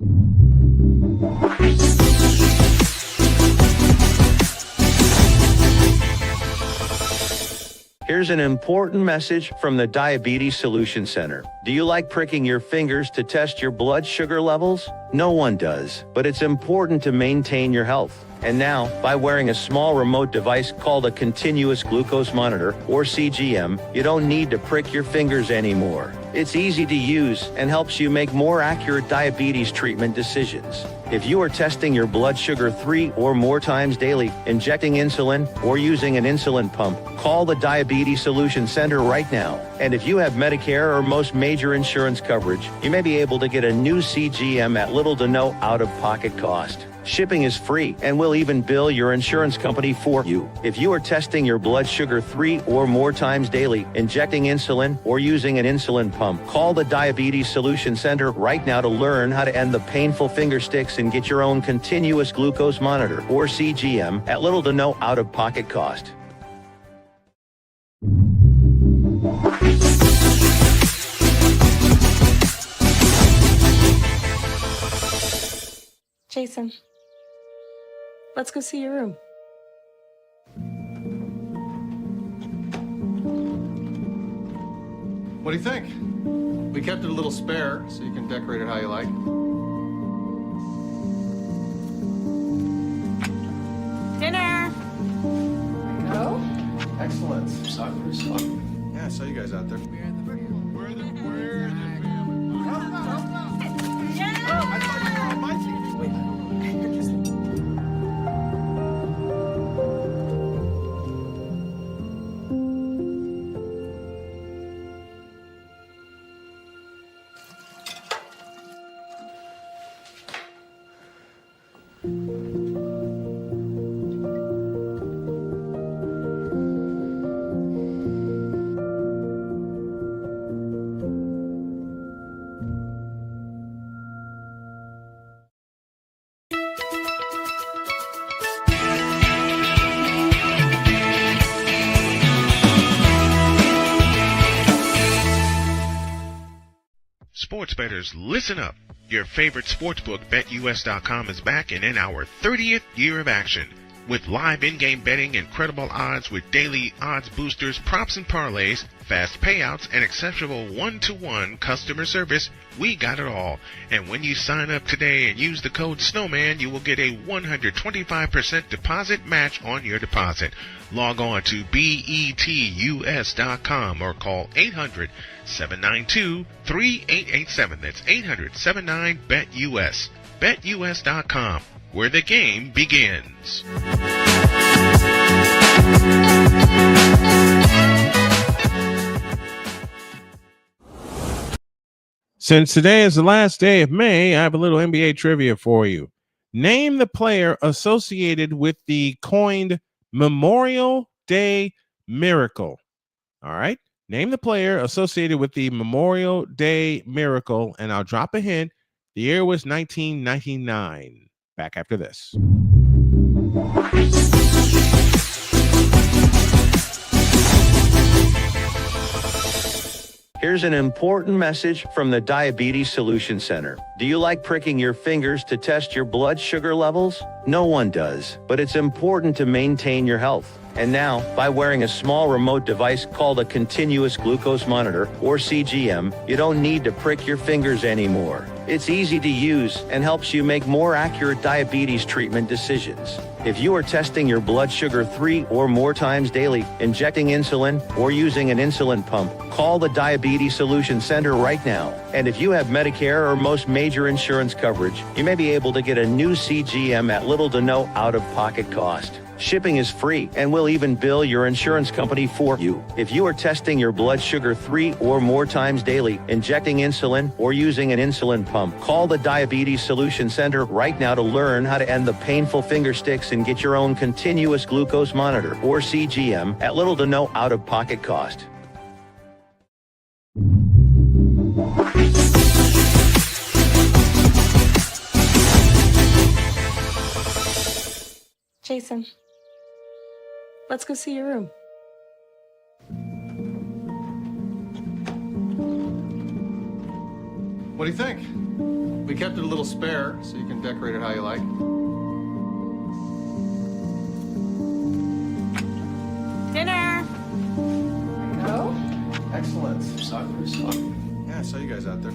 Here's an important message from the Diabetes Solution Center. Do you like pricking your fingers to test your blood sugar levels? No one does, but it's important to maintain your health. And now, by wearing a small remote device called a continuous glucose monitor, or CGM, you don't need to prick your fingers anymore. It's easy to use and helps you make more accurate diabetes treatment decisions. If you are testing your blood sugar 3 or more times daily, injecting insulin, or using an insulin pump, call the Diabetes Solution Center right now. And if you have Medicare or most major insurance coverage, you may be able to get a new CGM at little to no out-of-pocket cost. Shipping is free, and we'll even bill your insurance company for you. If you are testing your blood sugar 3 or more times daily, injecting insulin, or using an insulin pump, call the Diabetes Solution Center right now to learn how to end the painful finger sticks and get your own continuous glucose monitor, or CGM, at little to no out-of-pocket cost. Jason, let's go see your room. What do you think? We kept it a little spare, so you can decorate it how you like. Dinner! Go? Excellent. Yeah, I saw you guys out there. Sports bettors, listen up. Your favorite sportsbook, BetUS.com, is back and in our 30th year of action. With live in-game betting, incredible odds with daily odds boosters, props and parlays, fast payouts, and exceptional one-to-one customer service, we got it all. And when you sign up today and use the code Snowman, you will get a 125% deposit match on your deposit. Log on to betus.com or call 800-792-3887. That's 800-79-BET-US. BetUS.com, where the game begins. Since today is the last day of May, I have a little NBA trivia for you. Name the player associated with the coined Memorial Day Miracle. All right. Name the player associated with the Memorial Day Miracle, and I'll drop a hint. The year was 1999. Back after this. Here's an important message from the Diabetes Solution Center. Do you like pricking your fingers to test your blood sugar levels? No one does, but it's important to maintain your health. And now, by wearing a small remote device called a continuous glucose monitor, or CGM, you don't need to prick your fingers anymore. It's easy to use and helps you make more accurate diabetes treatment decisions. If you are testing your blood sugar 3 or more times daily, injecting insulin, or using an insulin pump, call the Diabetes Solution Center right now. And if you have Medicare or most major insurance coverage, you may be able to get a new CGM at little to no out-of-pocket cost. Shipping is free, and we'll even bill your insurance company for you. If you are testing your blood sugar 3 or more times daily, injecting insulin, or using an insulin pump, call the Diabetes Solution Center right now to learn how to end the painful finger sticks and get your own continuous glucose monitor, or CGM, at little to no out-of-pocket cost. Jason, let's go see your room. What do you think? We kept it a little spare, so you can decorate it how you like. Dinner! Go? Excellent. Yeah, I saw you guys out there.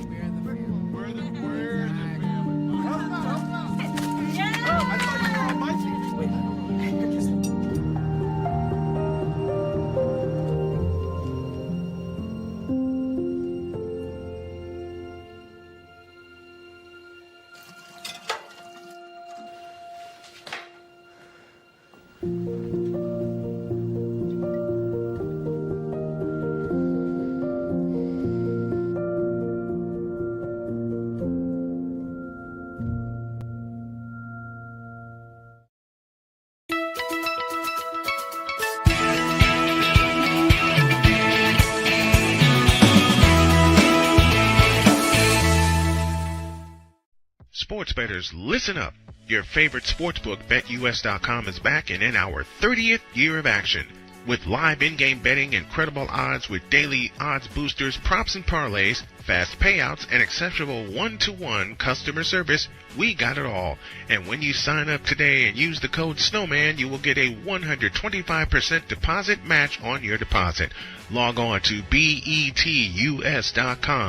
Sports bettors, listen up. Your favorite sportsbook, BetUS.com, is back and in our 30th year of action. With live in-game betting, incredible odds with daily odds boosters, props and parlays, fast payouts, and exceptional one-to-one customer service, we got it all. And when you sign up today and use the code Snowman, you will get a 125% deposit match on your deposit. Log on to betus.com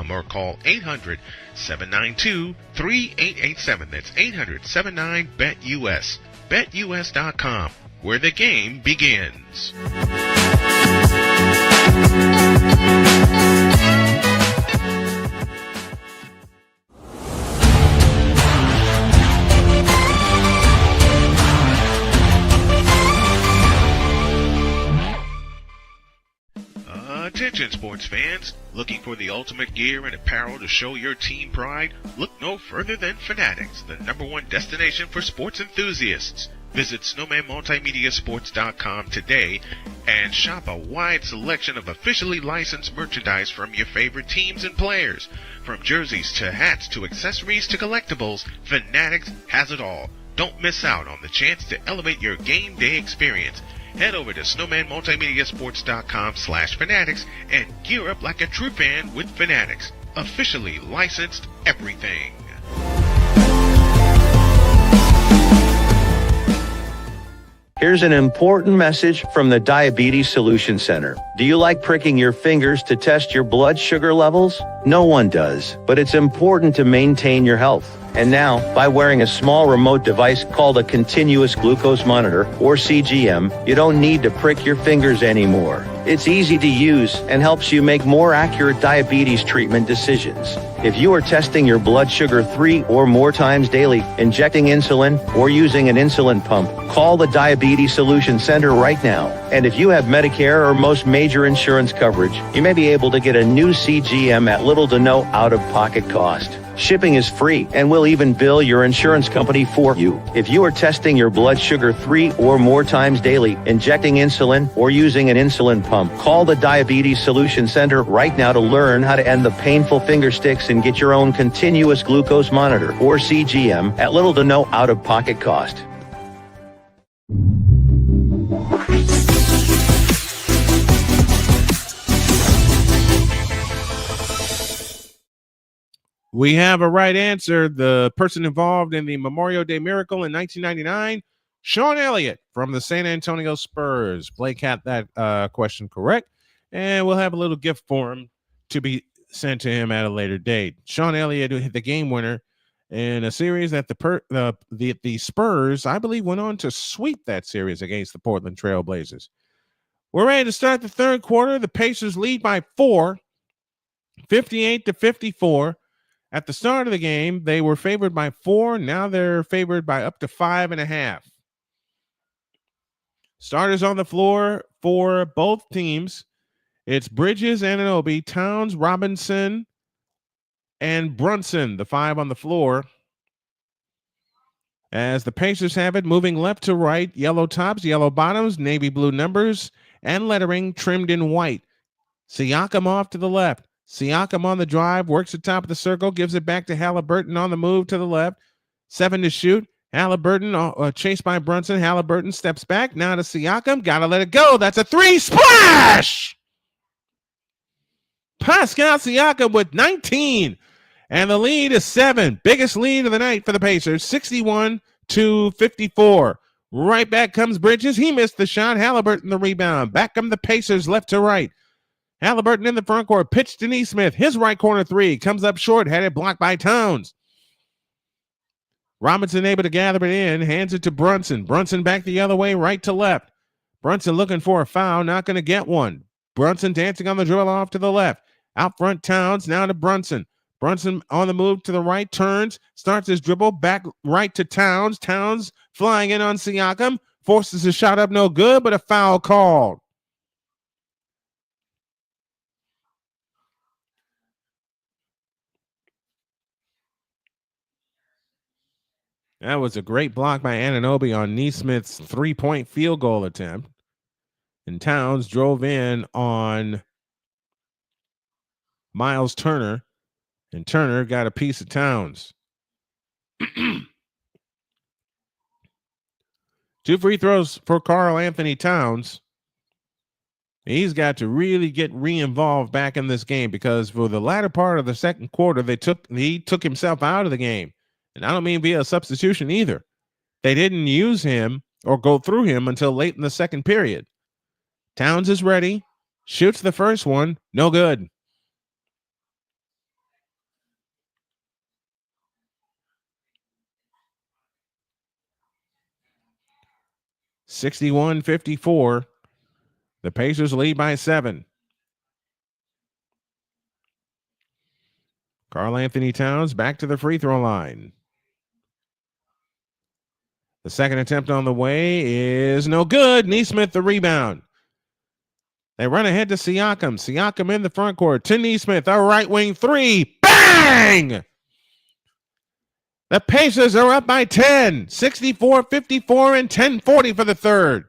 or call 800-792-3887. That's 800-79-BET-US. BetUS.com, where the game begins. Attention sports fans, looking for the ultimate gear and apparel to show your team pride? Look no further than Fanatics, the #1 destination for sports enthusiasts. Visit SnowmanMultimediaSports.com today and shop a wide selection of officially licensed merchandise from your favorite teams and players. From jerseys to hats to accessories to collectibles, Fanatics has it all. Don't miss out on the chance to elevate your game day experience. Head over to SnowmanMultimediaSports.com/Fanatics and gear up like a true fan with Fanatics. Officially licensed everything. Here's an important message from the Diabetes Solution Center. Do you like pricking your fingers to test your blood sugar levels? No one does, but it's important to maintain your health. And now, by wearing a small remote device called a continuous glucose monitor, or CGM, you don't need to prick your fingers anymore. It's easy to use and helps you make more accurate diabetes treatment decisions. If you are testing your blood sugar 3 or more times daily, injecting insulin, or using an insulin pump, call the Diabetes Solution Center right now. And if you have Medicare or most major insurance coverage, you may be able to get a new CGM at little to no out-of-pocket cost. Shipping is free and will even bill your insurance company for you. If you are testing your blood sugar 3 or more times daily, injecting insulin, or using an insulin pump, call the Diabetes Solution Center right now to learn how to end the painful finger sticks and get your own continuous glucose monitor, or CGM, at little to no out-of-pocket cost. We have a right answer. The person involved in the Memorial Day Miracle in 1999, Sean Elliott from the San Antonio Spurs. Blake had that question correct, and we'll have a little gift for him to be sent to him at a later date. Sean Elliott hit the game winner in a series that the Spurs, I believe, went on to sweep that series against the Portland Trail Blazers. We're ready to start the third quarter. The Pacers lead by 4, 58-54. At the start of the game, they were favored by 4. Now they're favored by up to 5.5. Starters on the floor for both teams. It's Bridges, Anunoby, Towns, Robinson, and Brunson, the 5 on the floor. As the Pacers have it, moving left to right, yellow tops, yellow bottoms, navy blue numbers, and lettering trimmed in white. Siakam off to the left. Siakam on the drive, works the top of the circle, gives it back to Haliburton on the move to the left. 7 to shoot. Haliburton chased by Brunson. Haliburton steps back. Now to Siakam. Got to let it go. That's a 3. Splash! Pascal Siakam with 19. And the lead is 7. Biggest lead of the night for the Pacers. 61-54. Right back comes Bridges. He missed the shot. Haliburton the rebound. Back come the Pacers left to right. Haliburton in the front court, pitch to Nesmith. His right corner 3 comes up short, had it blocked by Towns. Robinson able to gather it in, hands it to Brunson. Brunson back the other way, right to left. Brunson looking for a foul, not going to get one. Brunson dancing on the dribble off to the left. Out front, Towns, now to Brunson. Brunson on the move to the right, turns, starts his dribble, back right to Towns. Towns flying in on Siakam, forces a shot up, no good, but a foul called. That was a great block by Anunoby on Nesmith's 3-point field goal attempt. And Towns drove in on Miles Turner, and Turner got a piece of Towns. 2 free throws for Karl Anthony Towns. He's got to really get re-involved back in this game, because for the latter part of the second quarter, he took himself out of the game. And I don't mean via substitution either. They didn't use him or go through him until late in the second period. Towns is ready, shoots the first one, no good. (61-54). The Pacers lead by 7. Karl Anthony Towns back to the free throw line. The second attempt on the way is no good. Nesmith the rebound. They run ahead to Siakam. Siakam in the front court to Nesmith. A right wing 3. Bang! The Pacers are up by 10. 64-54 and 10:40 for the third.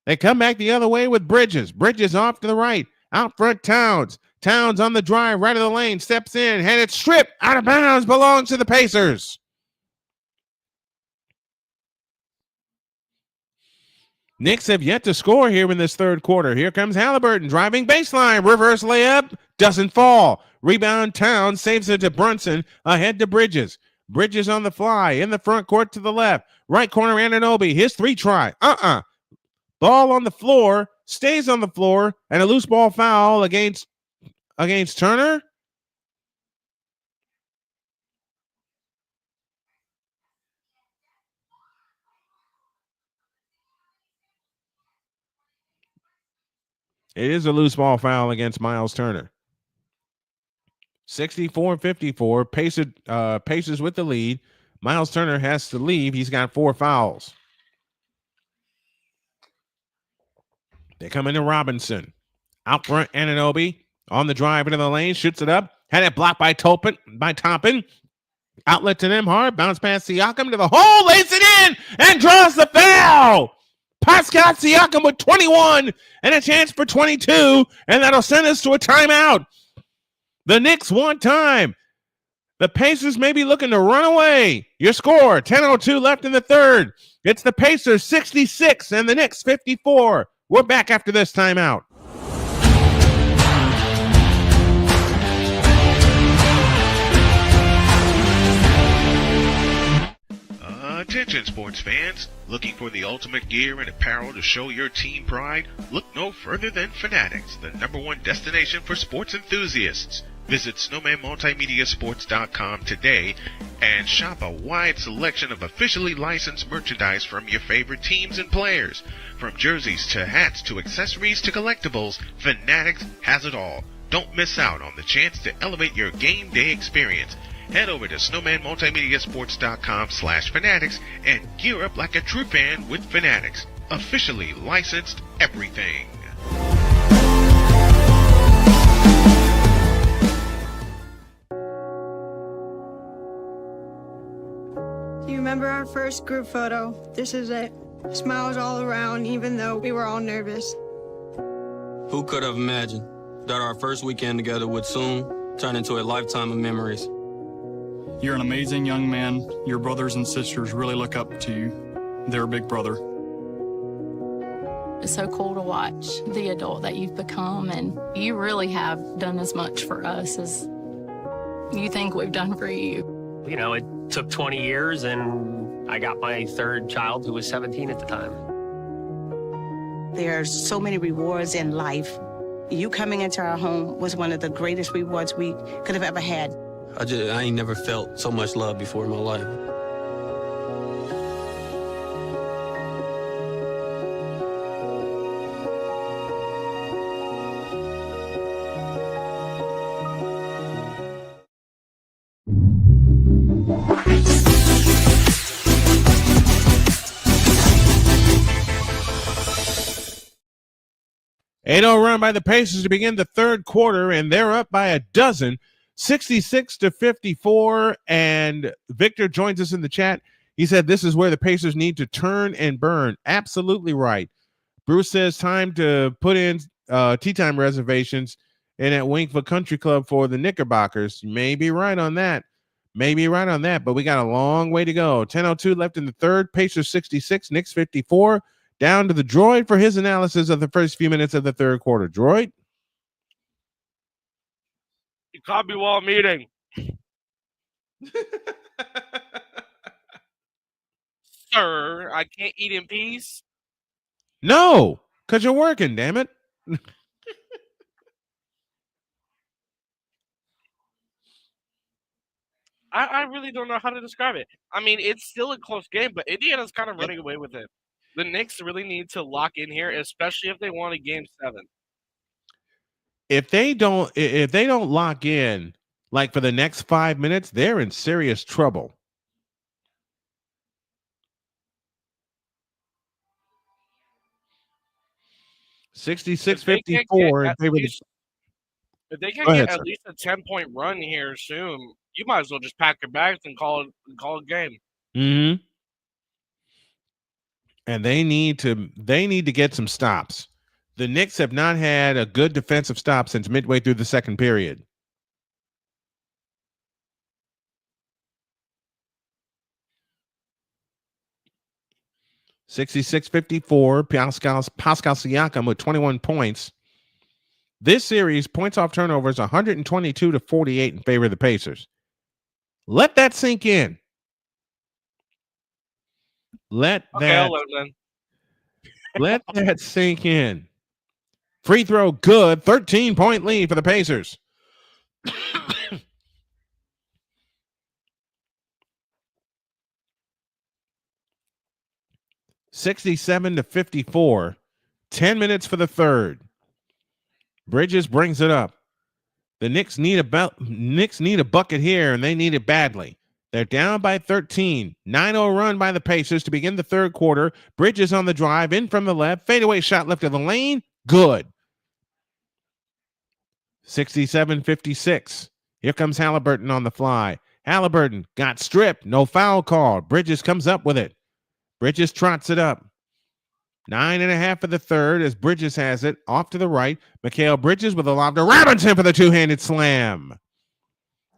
They come back the other way with Bridges. Bridges off to the right. Out front, Towns. Towns on the drive, right of the lane. Steps in. Had it stripped. Out of bounds. Belongs to the Pacers. Knicks have yet to score here in this third quarter. Here comes Haliburton driving baseline. Reverse layup. Doesn't fall. Rebound, Towns saves it to Brunson. Ahead to Bridges. Bridges on the fly in the front court to the left. Right corner, Anunoby. His three try. Ball on the floor. Stays on the floor. And a loose ball foul against Turner. It is a loose ball foul against Miles Turner. 64-54. Pacers with the lead. Miles Turner has to leave. He's got 4 fouls. They come into Robinson. Out front, Anunoby on the drive into the lane. Shoots it up. Had it blocked by Toppin. Outlet to Nembhard. Bounce past Siakam to the hole. Lays it in and draws the foul. Pascal Siakam with 21 and a chance for 22. And that'll send us to a timeout. The Knicks want time. The Pacers may be looking to run away. Your score, 10:02 left in the third. It's the Pacers 66 and the Knicks 54. We're back after this timeout. Attention sports fans, looking for the ultimate gear and apparel to show your team pride? Look no further than Fanatics, the #1 destination for sports enthusiasts. Visit SnowmanMultimediaSports.com today and shop a wide selection of officially licensed merchandise from your favorite teams and players. From jerseys to hats to accessories to collectibles, Fanatics has it all. Don't miss out on the chance to elevate your game day experience. Head over to SnowmanMultimediaSports.com/Fanatics and gear up like a true fan with Fanatics. Officially licensed everything. Do you remember our first group photo? This is it. Smiles all around, even though we were all nervous. Who could have imagined that our first weekend together would soon turn into a lifetime of memories? You're an amazing young man. Your brothers and sisters really look up to you. They're a big brother. It's so cool to watch the adult that you've become, and you really have done as much for us as you think we've done for you. You know, it took 20 years, and I got my third child who was 17 at the time. There's so many rewards in life. You coming into our home was one of the greatest rewards we could have ever had. I ain't never felt so much love before in my life. An 8-0 run by the Pacers to begin the third quarter, and they're up by a dozen. 66-54, and Victor joins us in the chat. He said this is where the Pacers need to turn and burn. Absolutely right. Bruce says time to put in tea time reservations in at Winkva Country Club for the Knickerbockers. You may be right on that. But we got a long way to go. 10:02 left in the third. Pacers 66, Knicks 54. Down to the Droid for his analysis of the first few minutes of the third quarter. Droid? Copy wall meeting. Sir, I can't eat in peace. No, because you're working, damn it. I really don't know how to describe it. I mean, it's still a close game, but Indiana's kind of running away with it. The Knicks really need to lock in here, especially if they want a game 7. If they don't lock in like for the next 5 minutes, they're in serious trouble. If 66-54. If they can get at least a 10-point run here soon, you might as well just pack your bags and call it a game. Mm-hmm. And they need to get some stops. The Knicks have not had a good defensive stop since midway through the second period. (66-54). Pascal Siakam with 21 points. This series, points off turnovers, 122-48 in favor of the Pacers. Let that sink in. Let I'll learn then. Let that sink in. Free throw good. 13-point lead for the Pacers. (67-54). 10 minutes for the third. Bridges brings it up. The Knicks need a bucket here, and they need it badly. They're down by 13. 9-0 run by the Pacers to begin the third quarter. Bridges on the drive, in from the left. Fadeaway shot left of the lane. Good. 67-56. Here comes Haliburton on the fly. Haliburton got stripped. No foul call. Bridges comes up with it. Bridges trots it up. 9.5 for the third as Bridges has it. Off to the right. Mikal Bridges with a lob to Robinson for the two-handed slam.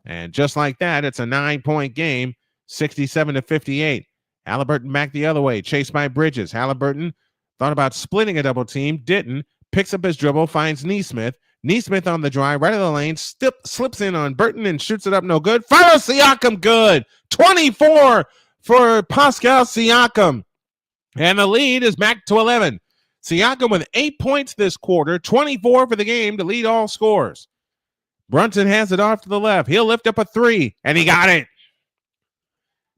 And just like that, it's a 9-point game, 67-58. Haliburton back the other way, chased by Bridges. Haliburton thought about splitting a double team, didn't. Picks up his dribble, finds Nesmith. Nesmith on the drive, right of the lane, slips in on Burton and shoots it up, no good. Follows Siakam, good. 24 for Pascal Siakam. And the lead is back to 11. Siakam with 8 points this quarter, 24 for the game to lead all scores. Brunson has it off to the left. He'll lift up a three, and he got it.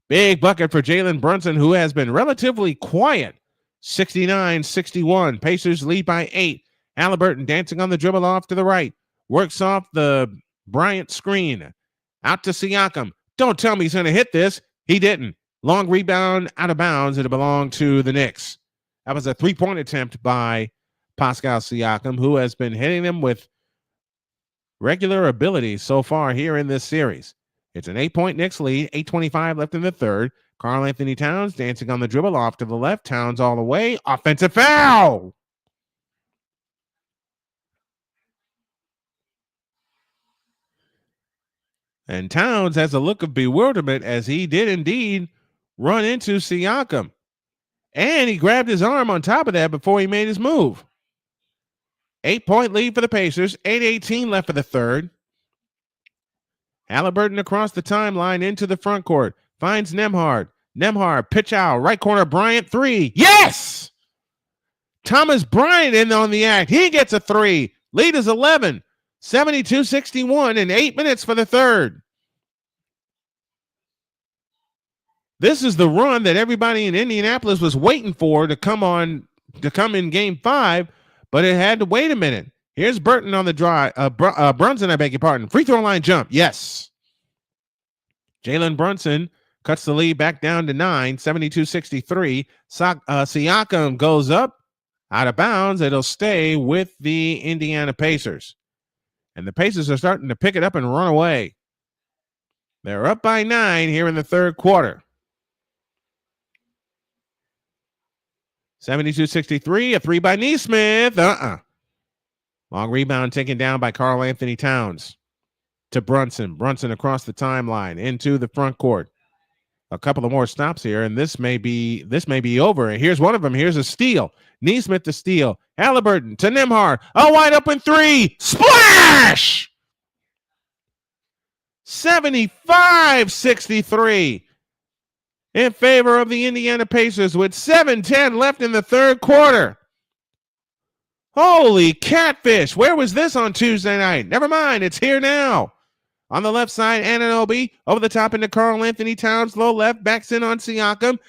Big bucket for Jalen Brunson, who has been relatively quiet. 69-61. Pacers lead by 8. Haliburton dancing on the dribble off to the right. Works off the Bryant screen. Out to Siakam. Don't tell me he's going to hit this. He didn't. Long rebound out of bounds. It belonged to the Knicks. That was a three-point attempt by Pascal Siakam, who has been hitting them with regular ability so far here in this series. It's an 8-point Knicks lead, 8:25 left in the third. Karl Anthony Towns dancing on the dribble off to the left. Towns all the way. Offensive foul. And Towns has a look of bewilderment as he did indeed run into Siakam. And he grabbed his arm on top of that before he made his move. 8-point lead for the Pacers. 8:18 left for the third. Haliburton across the timeline into the front court. Finds Nembhard. Nembhard, pitch out. Right corner, Bryant, three. Yes! Thomas Bryant in on the act. He gets a three. Lead is 11. 72-61 in 8 minutes for the third. This is the run that everybody in Indianapolis was waiting for to come in game 5, but it had to wait a minute. Here's Burton on the drive. Brunson, I beg your pardon. Free throw line jump. Yes. Jalen Brunson cuts the lead back down to 9, 72-63. Siakam goes up out of bounds. It'll stay with the Indiana Pacers. And the Pacers are starting to pick it up and run away. They're up by 9 here in the third quarter. 72-63, a three by Nesmith. Long rebound taken down by Karl Anthony Towns to Brunson. Brunson across the timeline into the front court. A couple of more stops here, and this may be over. And here's one of them. Here's a steal. Nesmith to steal. Haliburton to Nembhard. A wide open three. Splash! 75-63. In favor of the Indiana Pacers with 7:10 left in the third quarter. Holy catfish. Where was this on Tuesday night? Never mind. It's here now. On the left side, Anunoby over the top into Karl Anthony Towns. Low left, backs in on Siakam.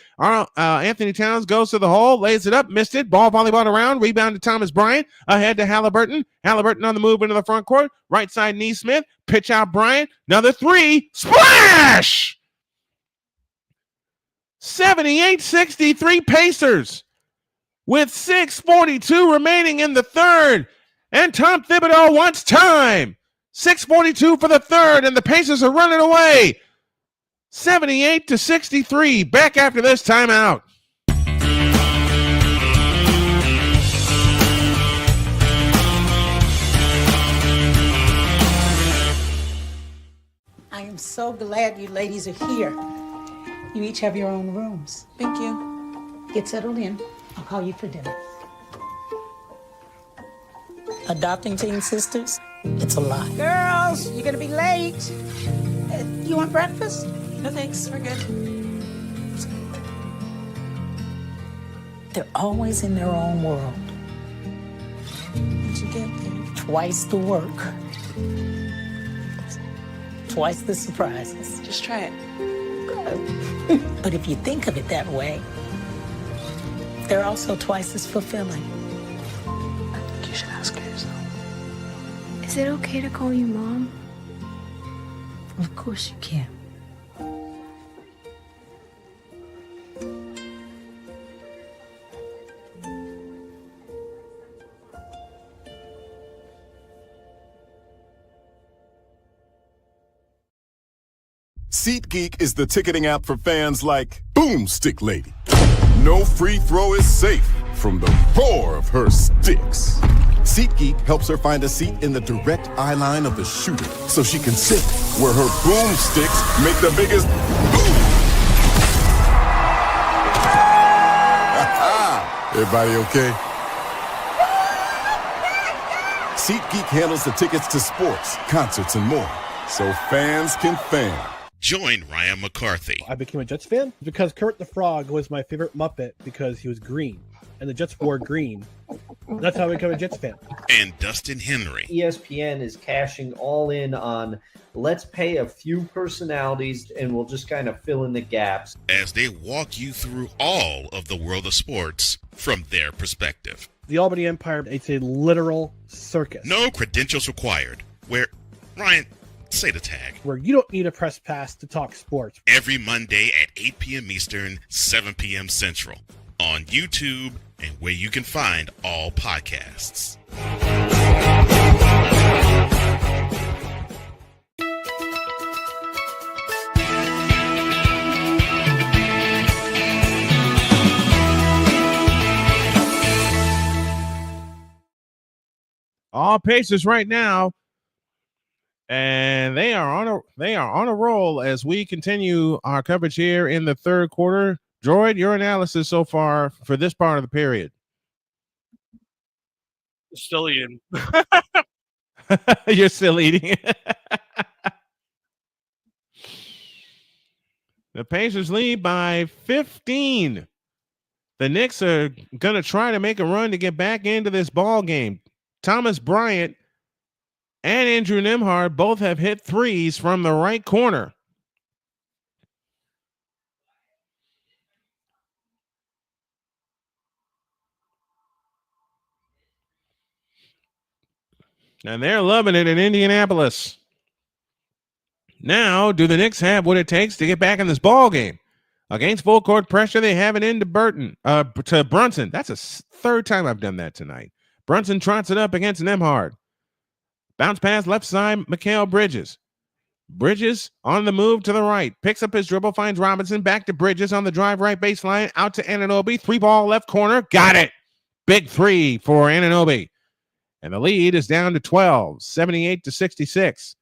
Anthony Towns goes to the hole, lays it up, missed it. Ball volleyball around. Rebound to Thomas Bryant. Ahead to Haliburton. Haliburton on the move into the front court. Right side, Nesmith. Pitch out Bryant. Another three. Splash! 78-63 Pacers with 6:42 remaining in the third. And Tom Thibodeau wants time. 6:42 for the third, and the Pacers are running away. 78-63. Back after this timeout. I am so glad you ladies are here. You each have your own rooms. Thank you. Get settled in. I'll call you for dinner. Adopting teen sisters, it's a lot. Girls, you're gonna be late. You want breakfast? No thanks, we're good. They're always in their own world. What'd you get there? Twice the work. Twice the surprises. Just try it. Good. But if you think of it that way, they're also twice as fulfilling. I think you should ask her yourself. Is it okay to call you Mom? Of course you can. SeatGeek is the ticketing app for fans like Boomstick Lady. No free throw is safe from the roar of her sticks. SeatGeek helps her find a seat in the direct eye line of the shooter so she can sit where her boomsticks make the biggest boom. Everybody okay? SeatGeek handles the tickets to sports, concerts, and more, so fans can fan. Join Ryan McCarthy. I became a Jets fan because Kurt the Frog was my favorite Muppet because he was green, and the Jets wore green. That's how I became a Jets fan. And Dustin Henry. ESPN is cashing all in on let's pay a few personalities and we'll just kind of fill in the gaps. As they walk you through all of the world of sports from their perspective. The Albany Empire, it's a literal circus. No credentials required. Where, Ryan, say the tag. Where you don't need a press pass to talk sports. Every Monday at 8 p.m. Eastern, 7 p.m. Central. On YouTube and where you can find all podcasts. All Pacers right now, and they are on a roll as we continue our coverage here in the third quarter. Droid, your analysis so far for this part of the period. Still eating. You're still eating. The Pacers lead by 15. The Knicks are going to try to make a run to get back into this ball game. Thomas Bryant and Andrew Nembhard both have hit threes from the right corner. And they're loving it in Indianapolis. Now, do the Knicks have what it takes to get back in this ball game? Against full court pressure, they have it into to Brunson. That's a third time I've done that tonight. Brunson trots it up against Nembhard. Bounce pass left side, Mikal Bridges. Bridges on the move to the right. Picks up his dribble, finds Robinson. Back to Bridges on the drive right baseline. Out to Anunoby. 3-ball left corner. Got it. Big three for Anunoby. And the lead is down to 12, 78-66.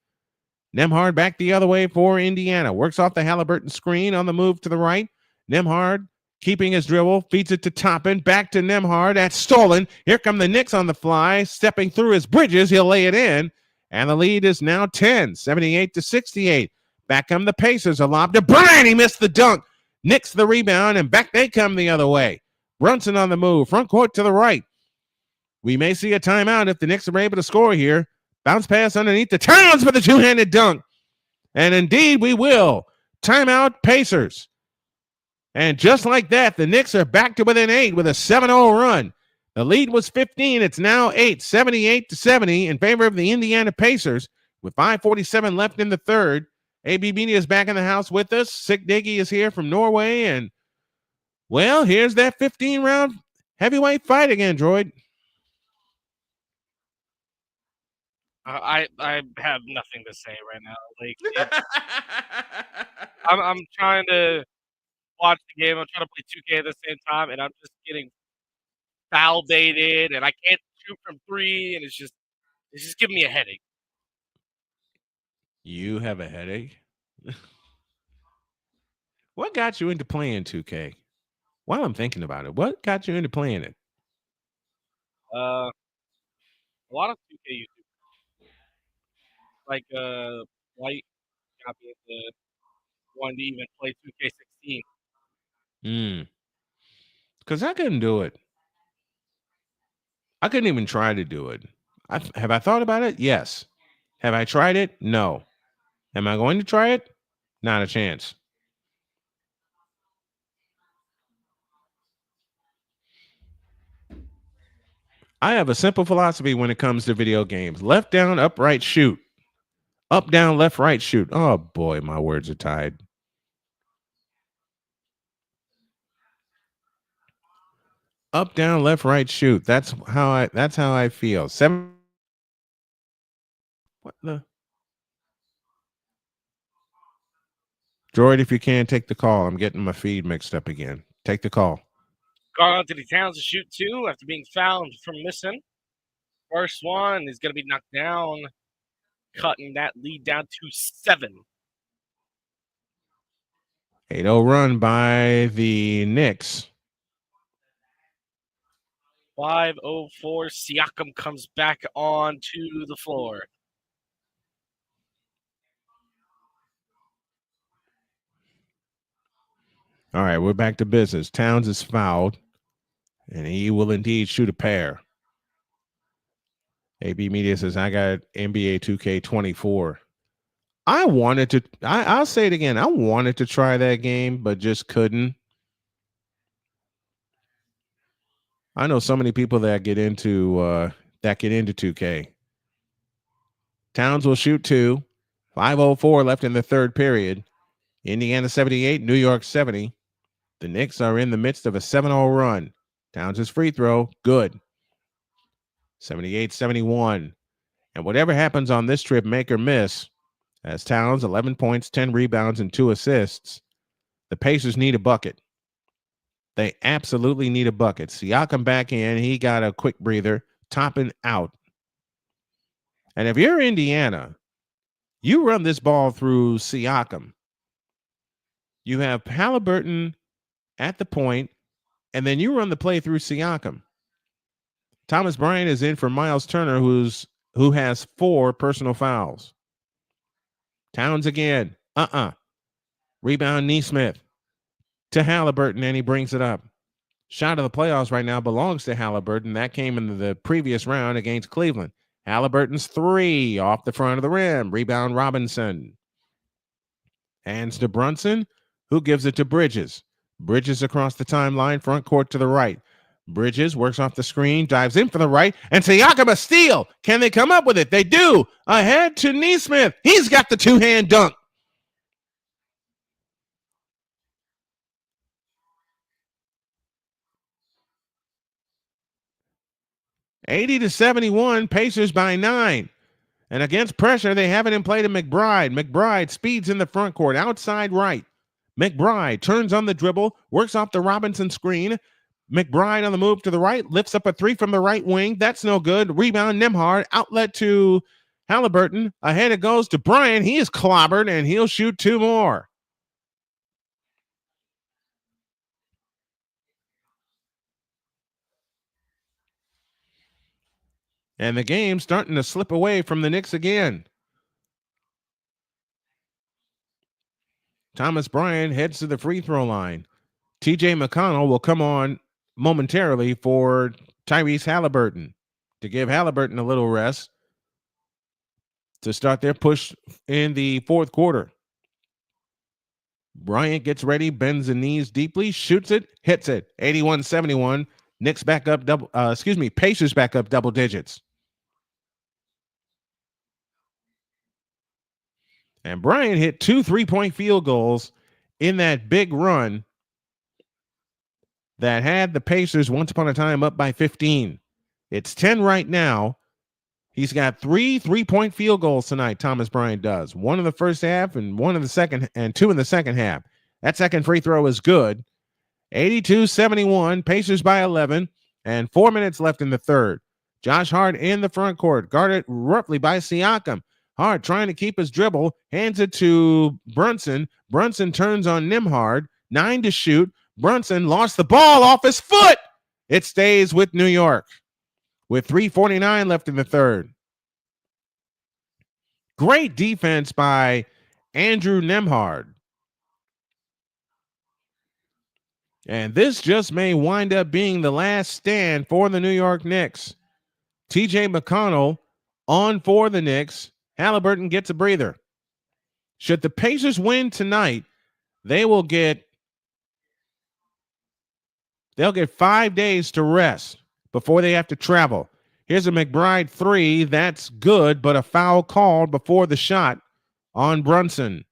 Nembhard back the other way for Indiana. Works off the Haliburton screen on the move to the right. Nembhard keeping his dribble, feeds it to Toppin. Back to Nembhard. That's stolen. Here come the Knicks on the fly. Stepping through his Bridges. He'll lay it in. And the lead is now 10, 78-68. Back come the Pacers. A lob to Bryant. He missed the dunk. Knicks the rebound, and back they come the other way. Brunson on the move. Front court to the right. We may see a timeout if the Knicks are able to score here. Bounce pass underneath the Towns for the two-handed dunk. And indeed we will. Timeout Pacers. And just like that, the Knicks are back to within 8 with a 7-0 run. The lead was 15. It's now 8, 78-70 in favor of the Indiana Pacers with 5:47 left in the third. AB Media is back in the house with us. Sick Diggy is here from Norway. And, well, here's that 15-round heavyweight fight again, Droid. I have nothing to say right now. Like, I'm trying to watch the game. I'm trying to play 2K at the same time, and I'm just getting foul baited, and I can't shoot from 3, and it's just giving me a headache. You have a headache? What got you into playing 2K? While I'm thinking about it, what got you into playing it? A lot of 2K YouTube. Like, White not being the one to even play 2K16. Because I couldn't do it. I couldn't even try to do it. Have I thought about it? Yes. Have I tried it? No. Am I going to try it? Not a chance. I have a simple philosophy when it comes to video games. Left, down, up, right, shoot. Up, down, left, right, shoot. Oh boy, my words are tied. Up, down, left, right, shoot. That's how I feel. 7. What the? Droid, if you can, take the call. I'm getting my feed mixed up again. Take the call. Karl-Anthony Towns to shoot 2 after being fouled from missing. First one is going to be knocked down, cutting that lead down to 7. 8-0 run by the Knicks. 5:04. Siakam comes back onto the floor. All right, we're back to business. Towns is fouled, and he will indeed shoot a pair. AB Media says, I got NBA 2K24. I'll say it again. I wanted to try that game, but just couldn't. I know so many people that get into 2K. Towns will shoot 2. 5:04 left in the third period. Indiana 78, New York 70. The Knicks are in the midst of a 7-0 run. Towns' free throw, good. 78-71. And whatever happens on this trip, make or miss, as Towns, 11 points, 10 rebounds, and 2 assists, the Pacers need a bucket. They absolutely need a bucket. Siakam back in. He got a quick breather, topping out. And if you're Indiana, you run this ball through Siakam. You have Haliburton at the point, and then you run the play through Siakam. Thomas Bryant is in for Miles Turner, who has 4 personal fouls. Towns again. Rebound Neesmith to Haliburton, and he brings it up. Shot of the playoffs right now belongs to Haliburton. That came in the previous round against Cleveland. Haliburton's 3 off the front of the rim. Rebound Robinson. Hands to Brunson, who gives it to Bridges. Bridges across the timeline, front court to the right. Bridges works off the screen, dives in for the right, and Siakam a steal. Can they come up with it? They do. Ahead to Neesmith. He's got the 2-hand dunk. (80-71), Pacers by 9. And against pressure, they have it in play to McBride. McBride speeds in the front court, outside right. McBride turns on the dribble, works off the Robinson screen. McBride on the move to the right, lifts up a 3 from the right wing. That's no good. Rebound Nembhard, outlet to Haliburton. Ahead it goes to Bryant. He is clobbered, and he'll shoot 2 more. And the game's starting to slip away from the Knicks again. Thomas Bryant heads to the free throw line. TJ McConnell will come on momentarily for Tyrese Haliburton to give Haliburton a little rest to start their push in the fourth quarter. Bryant gets ready, bends the knees deeply, shoots it, hits it. 81-71. Knicks back up Pacers back up double digits. And Bryant hit 2 3-point field goals in that big run that had the Pacers once upon a time up by 15. It's 10 right now. He's got 3 3-point field goals tonight, Thomas Bryant does. 1 in the first half and 1 in the second, and 2 in the second half. That second free throw is good. 82-71, Pacers by 11, and 4 minutes left in the third. Josh Hart in the front court, guarded roughly by Siakam. Hart trying to keep his dribble, hands it to Brunson. Brunson turns on Nembhard, 9 to shoot. Brunson lost the ball off his foot. It stays with New York with 3:49 left in the third. Great defense by Andrew Nembhard. And this just may wind up being the last stand for the New York Knicks. TJ McConnell on for the Knicks. Haliburton gets a breather. Should the Pacers win tonight, they'll get 5 days to rest before they have to travel. Here's a McBride three. That's good, but a foul called before the shot on Brunson.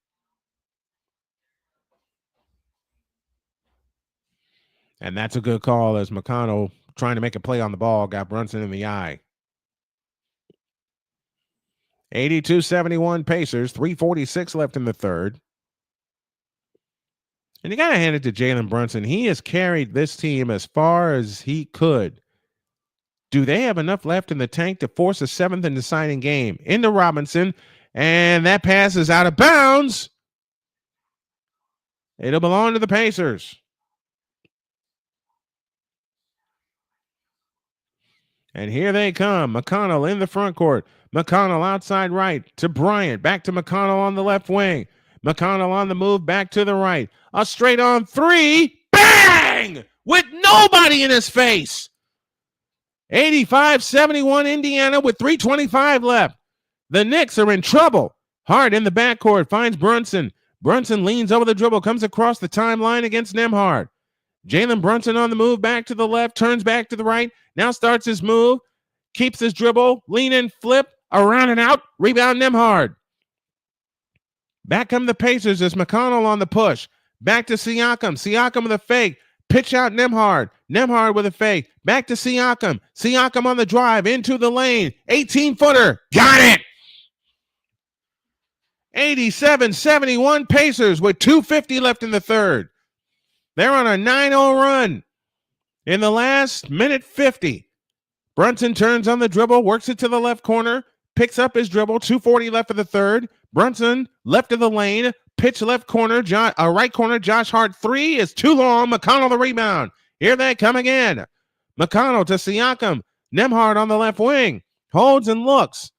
And that's a good call as McConnell, trying to make a play on the ball, got Brunson in the eye. 82-71 Pacers, 3:46 left in the third. And you got to hand it to Jalen Brunson. He has carried this team as far as he could. Do they have enough left in the tank to force a seventh and deciding game? Into Robinson, and that pass is out of bounds. It'll belong to the Pacers. And here they come. McConnell in the front court. McConnell outside right to Bryant. Back to McConnell on the left wing. McConnell on the move back to the right. A straight on three. Bang! With nobody in his face. 85-71 Indiana with 3:25 left. The Knicks are in trouble. Hart in the backcourt finds Brunson. Brunson leans over the dribble, comes across the timeline against Nembhard. Jalen Brunson on the move back to the left, turns back to the right, now starts his move, keeps his dribble, lean in, flip, around and out, rebound Nembhard. Back come the Pacers as McConnell on the push. Back to Siakam. Siakam with a fake. Pitch out Nembhard. Nembhard with a fake. Back to Siakam. Siakam on the drive into the lane. 18-footer. Got it. 87-71 Pacers with 2:50 left in the third. They're on a 9-0 run. In the last minute 50, Brunson turns on the dribble, works it to the left corner, picks up his dribble, 2:40 left for the third. Brunson left of the lane, pitch left corner, right corner, Josh Hart three is too long. McConnell the rebound. Here they come again. McConnell to Siakam. Nembhard on the left wing. Holds and looks.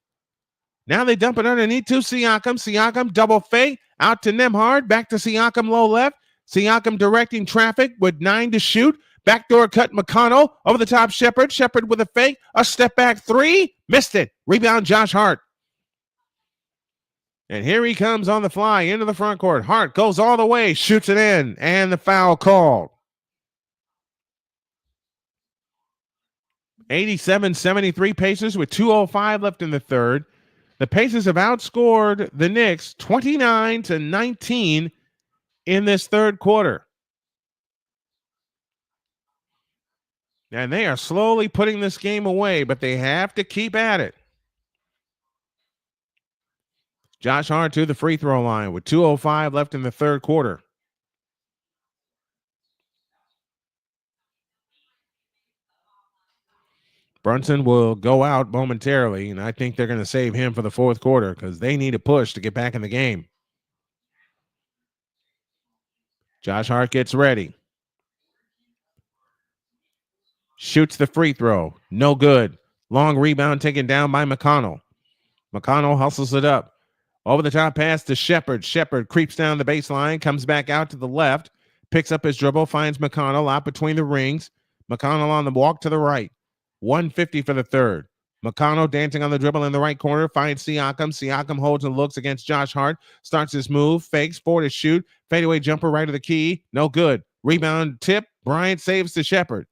Now they dump it underneath to Siakam. Siakam double fake. Out to Nembhard. Back to Siakam low left. Siakam directing traffic with 9 to shoot. Backdoor cut McConnell. Over the top Shepherd. Shepherd with a fake. A step back three. Missed it. Rebound Josh Hart. And here he comes on the fly into the front court. Hart goes all the way. Shoots it in. And the foul called. 87-73 Pacers with 2:05 left in the third. The Pacers have outscored the Knicks 29-19 in this third quarter. And they are slowly putting this game away, but they have to keep at it. Josh Hart to the free throw line with 2:05 left in the third quarter. Brunson will go out momentarily, and I think they're going to save him for the fourth quarter because they need a push to get back in the game. Josh Hart gets ready. Shoots the free throw. No good. Long rebound taken down by McConnell. McConnell hustles it up. Over the top pass to Shepherd. Shepherd creeps down the baseline, comes back out to the left, picks up his dribble, finds McConnell out between the rings. McConnell on the walk to the right. 150 for the third. McConnell dancing on the dribble in the right corner, finds Siakam. Siakam holds and looks against Josh Hart. Starts his move, fakes, forward to shoot. Fadeaway jumper right of the key. No good. Rebound tip. Bryant saves to Shepherd.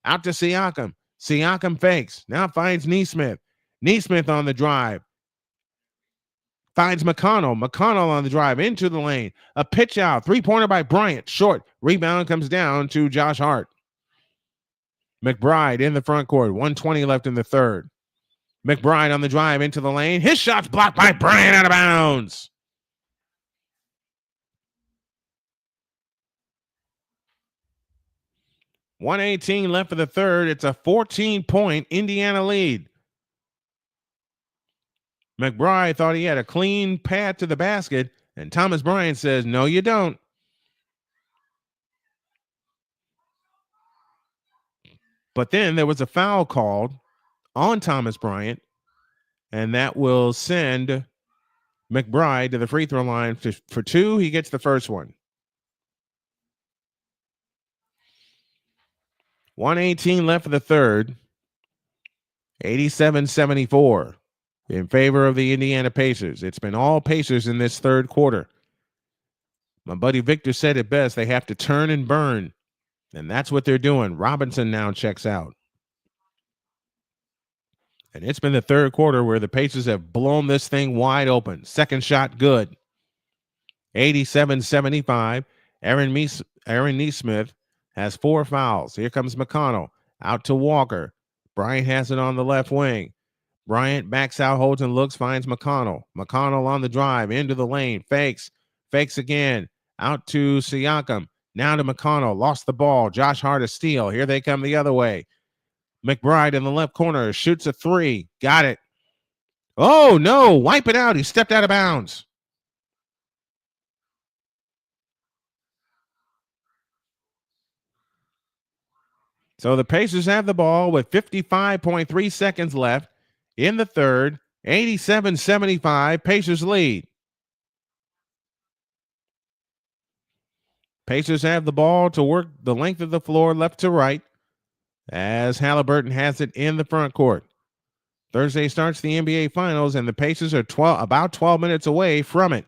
Out to Siakam. Siakam fakes. Now finds Nesmith. Nesmith on the drive. Finds McConnell. McConnell on the drive into the lane. A pitch out. Three-pointer by Bryant. Short. Rebound comes down to Josh Hart. McBride in the front court. 1:20 left in the third. McBride on the drive into the lane. His shot's blocked by Bryant out of bounds. .118 left for the third. It's a 14-point Indiana lead. McBride thought he had a clean path to the basket, and Thomas Bryant says, no, you don't. But then there was a foul called on Thomas Bryant, and that will send McBride to the free throw line for 2. He gets the first one. 1:18 left for the third. 87-74 in favor of the Indiana Pacers. It's been all Pacers in this third quarter. My buddy Victor said it best. They have to turn and burn, and that's what they're doing. Robinson now checks out. And it's been the third quarter where the Pacers have blown this thing wide open. Second shot, good. 87-75. Aaron Nesmith has 4 fouls. Here comes McConnell. Out to Walker. Bryant has it on the left wing. Bryant backs out, holds and looks, finds McConnell. McConnell on the drive, into the lane, fakes again. Out to Siakam. Now to McConnell. Lost the ball. Josh Hart a steal. Here they come the other way. McBride in the left corner shoots a 3. Got it. Oh, no. Wipe it out. He stepped out of bounds. So the Pacers have the ball with 55.3 seconds left in the third. 87-75. Pacers lead. Pacers have the ball to work the length of the floor left to right as Haliburton has it in the front court. Thursday starts the NBA Finals, and the Pacers are about 12 minutes away from it.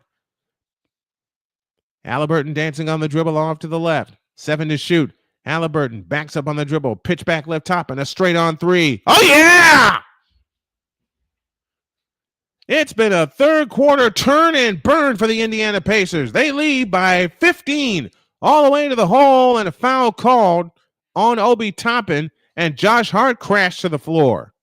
Haliburton dancing on the dribble off to the left. 7 to shoot. Haliburton backs up on the dribble. Pitch back left top and a straight on 3. Oh, yeah! It's been a third quarter turn and burn for the Indiana Pacers. They lead by 15 all the way to the hole, and a foul called on Obi Toppin, and Josh Hart crashed to the floor.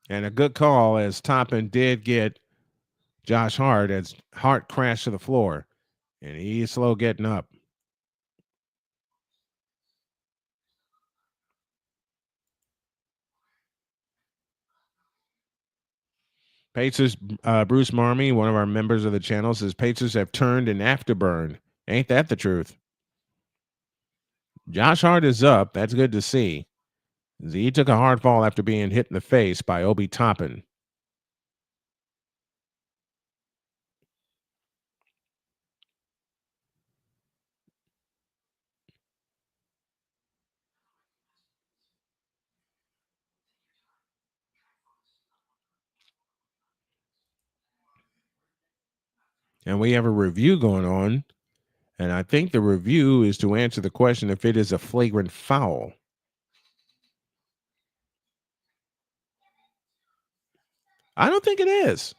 And a good call, as Toppin did get Josh Hart, as Hart crashed to the floor. And he's slow getting up. Pacers, Bruce Marmy, one of our members of the channel, says Pacers have turned an afterburn. Ain't that the truth? Josh Hart is up. That's good to see. He took a hard fall after being hit in the face by Obi Toppin. And we have a review going on. And I think the review is to answer the question if it is a flagrant foul. I don't think it is.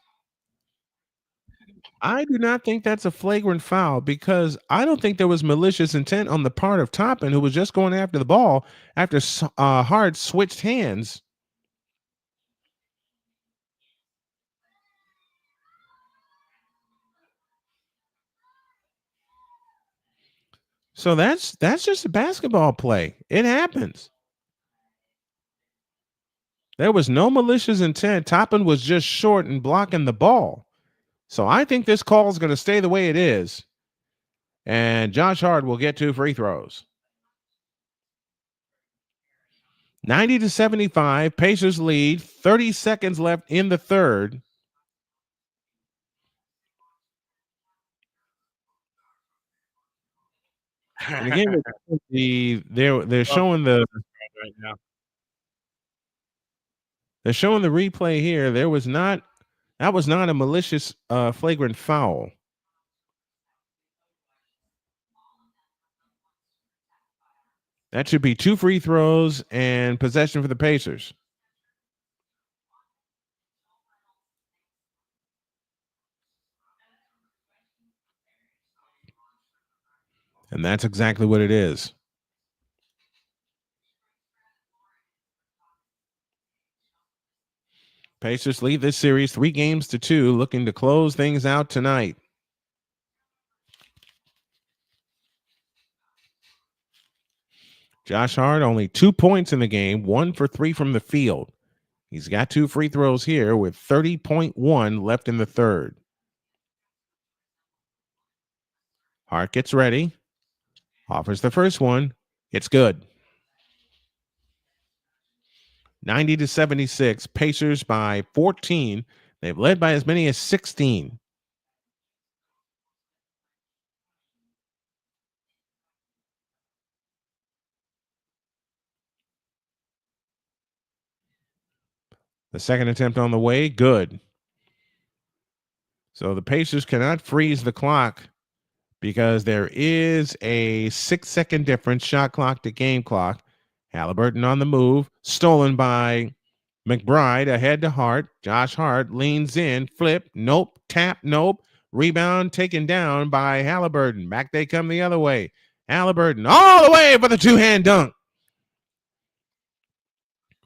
I do not think that's a flagrant foul because I don't think there was malicious intent on the part of Toppin, who was just going after the ball after Hart switched hands. So that's just a basketball play. It happens. There was no malicious intent. Toppin was just short and blocking the ball. So I think this call is going to stay the way it is. And Josh Hart will get 2 free throws. 90-75. Pacers lead. 30 seconds left in the third. And again, they're showing the right now. They're showing the replay here. That was not a malicious flagrant foul. That should be 2 free throws and possession for the Pacers. And that's exactly what it is. Pacers lead this series 3-2, looking to close things out tonight. Josh Hart only 2 points in the game, 1 for 3 from the field. He's got 2 free throws here with 30.1 left in the third. Hart gets ready. Offers the first one. It's good. 90-76. Pacers by 14. They've led by as many as 16. The second attempt on the way, good. So the Pacers cannot freeze the clock because there is a 6-second difference, shot clock to game clock. Haliburton on the move, stolen by McBride, ahead to Hart. Josh Hart leans in, flip, nope, tap, nope. Rebound taken down by Haliburton. Back they come the other way. Haliburton all the way for the two-hand dunk.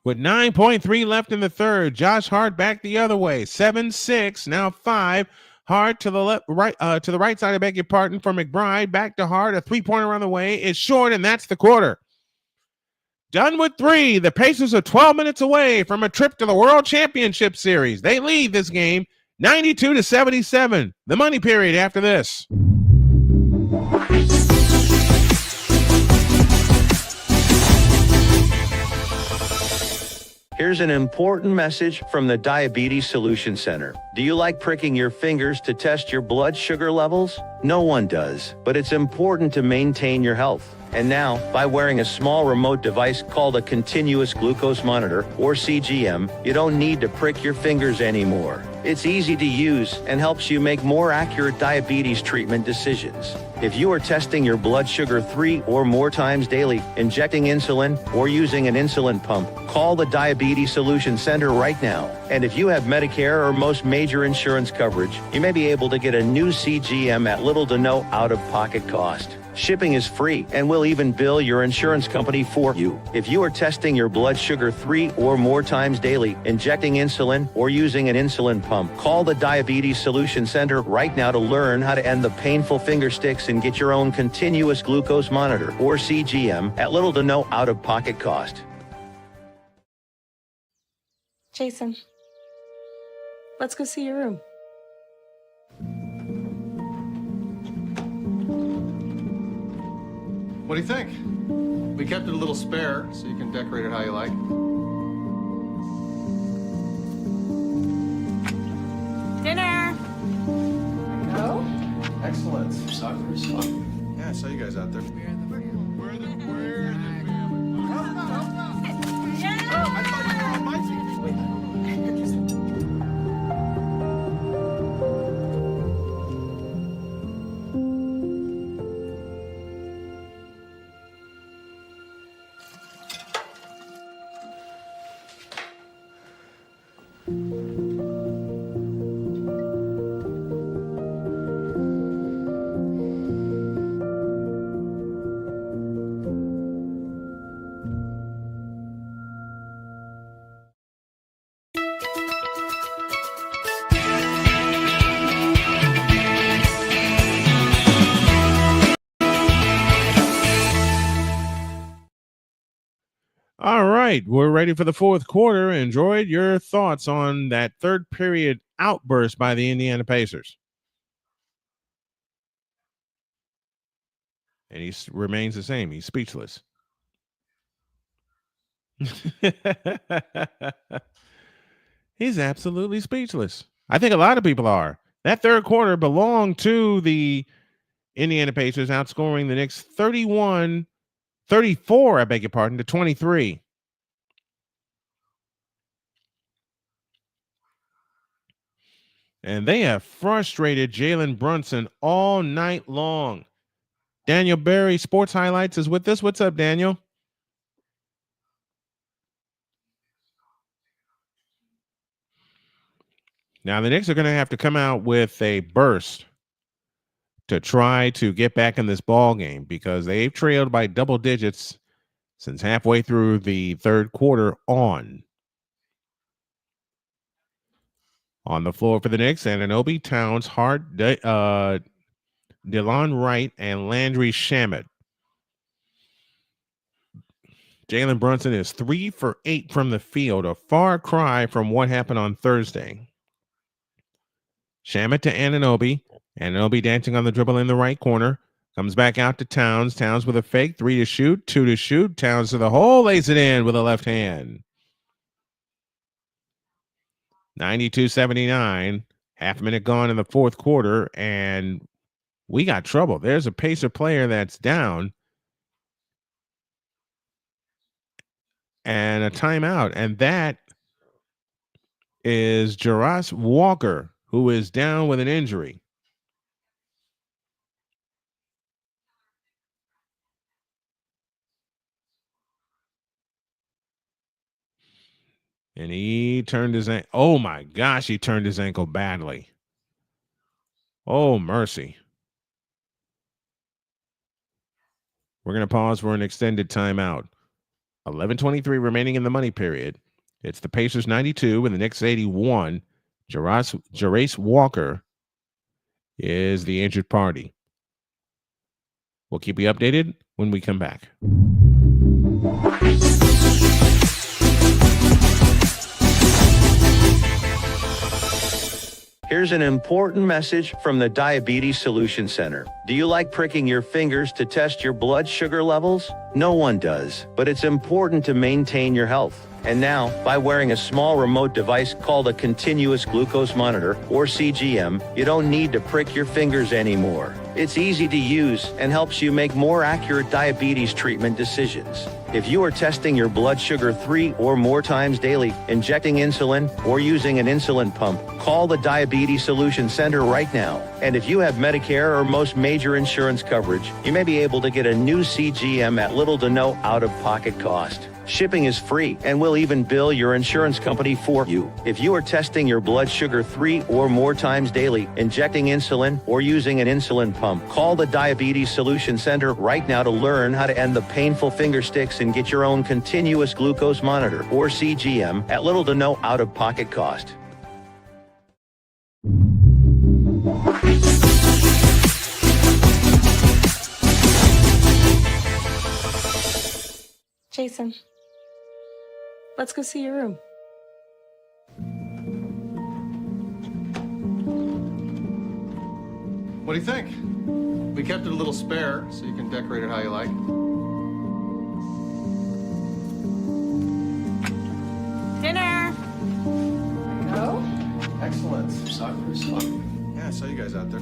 With 9.3 left in the third, Josh Hart back the other way. 7-6, now 5. Hart to the left, right, to the right side. I beg your pardon, for McBride. Back to Hart. A three-pointer on the way. It's short, and that's the quarter. Done with 3. The Pacers are 12 minutes away from a trip to the World Championship Series. They lead this game 92-77. The money period after this. Here's an important message from the Diabetes Solution Center. Do you like pricking your fingers to test your blood sugar levels? No one does, but it's important to maintain your health. And now, by wearing a small remote device called a continuous glucose monitor, or CGM, you don't need to prick your fingers anymore. It's easy to use and helps you make more accurate diabetes treatment decisions. If you are testing your blood sugar 3 or more times daily, injecting insulin, or using an insulin pump, call the Diabetes Solution Center right now. And if you have Medicare or most major insurance coverage, you may be able to get a new CGM at little to no out-of-pocket cost. Shipping is free, and we'll even bill your insurance company for you. If you are testing your blood sugar 3 or more times daily, injecting insulin, or using an insulin pump, call the Diabetes Solution Center right now to learn how to end the painful finger sticks and get your own continuous glucose monitor, or CGM, at little to no out-of-pocket cost. Jason, let's go see your room. What do you think? We kept it a little spare, so you can decorate it how you like. Dinner! Go? Excellent. Soccer's fun. Yeah, I saw you guys out there. All right, we're ready for the fourth quarter. Enjoyed your thoughts on that third period outburst by the Indiana Pacers. And he remains the same. He's speechless. He's absolutely speechless. I think a lot of people are. That third quarter belonged to the Indiana Pacers, outscoring the Knicks 34, I beg your pardon, to 23. And they have frustrated Jalen Brunson all night long. Daniel Berry, Sports Highlights, is with us. What's up, Daniel? Now, the Knicks are going to have to come out with a burst to try to get back in this ball game, because they've trailed by double digits since halfway through the third quarter on. On the floor for the Knicks, Anunoby, Towns, Hart, DeLon Wright, and Landry Shamet. Jalen Brunson is 3 for 8 from the field, a far cry from what happened on Thursday. Shamet to Anunoby. Anunoby dancing on the dribble in the right corner. Comes back out to Towns. Towns with a fake. 3 to shoot. 2 to shoot. Towns to the hole. Lays it in with a left hand. 92-79. Half a minute gone in the fourth quarter, and we got trouble. There's a Pacer player that's down. And a timeout. And that is Tyrese Walker, who is down with an injury. And he turned his ankle. Oh my gosh, he turned his ankle badly. Oh, mercy. We're going to pause for an extended timeout. 11:23 remaining in the money period. It's the Pacers 92 and the Knicks 81. Tyrese Walker is the injured party. We'll keep you updated when we come back. Here's an important message from the Diabetes Solution Center. Do you like pricking your fingers to test your blood sugar levels? No one does, but it's important to maintain your health. And now, by wearing a small remote device called a continuous glucose monitor, or CGM, you don't need to prick your fingers anymore. It's easy to use and helps you make more accurate diabetes treatment decisions. If you are testing your blood sugar 3 or more times daily, injecting insulin, or using an insulin pump, call the Diabetes Solution Center right now. And if you have Medicare or most major insurance coverage, you may be able to get a new CGM at little to no out-of-pocket cost. Shipping is free, and we'll even bill your insurance company for you. If you are testing your blood sugar 3 or more times daily, injecting insulin, or using an insulin pump, call the Diabetes Solution Center right now to learn how to end the painful finger sticks and get your own continuous glucose monitor, or CGM, at little to no out-of-pocket cost. Jason, let's go see your room. What do you think? We kept it a little spare, so you can decorate it how you like. Dinner! Go? Excellent. Yeah, I saw you guys out there.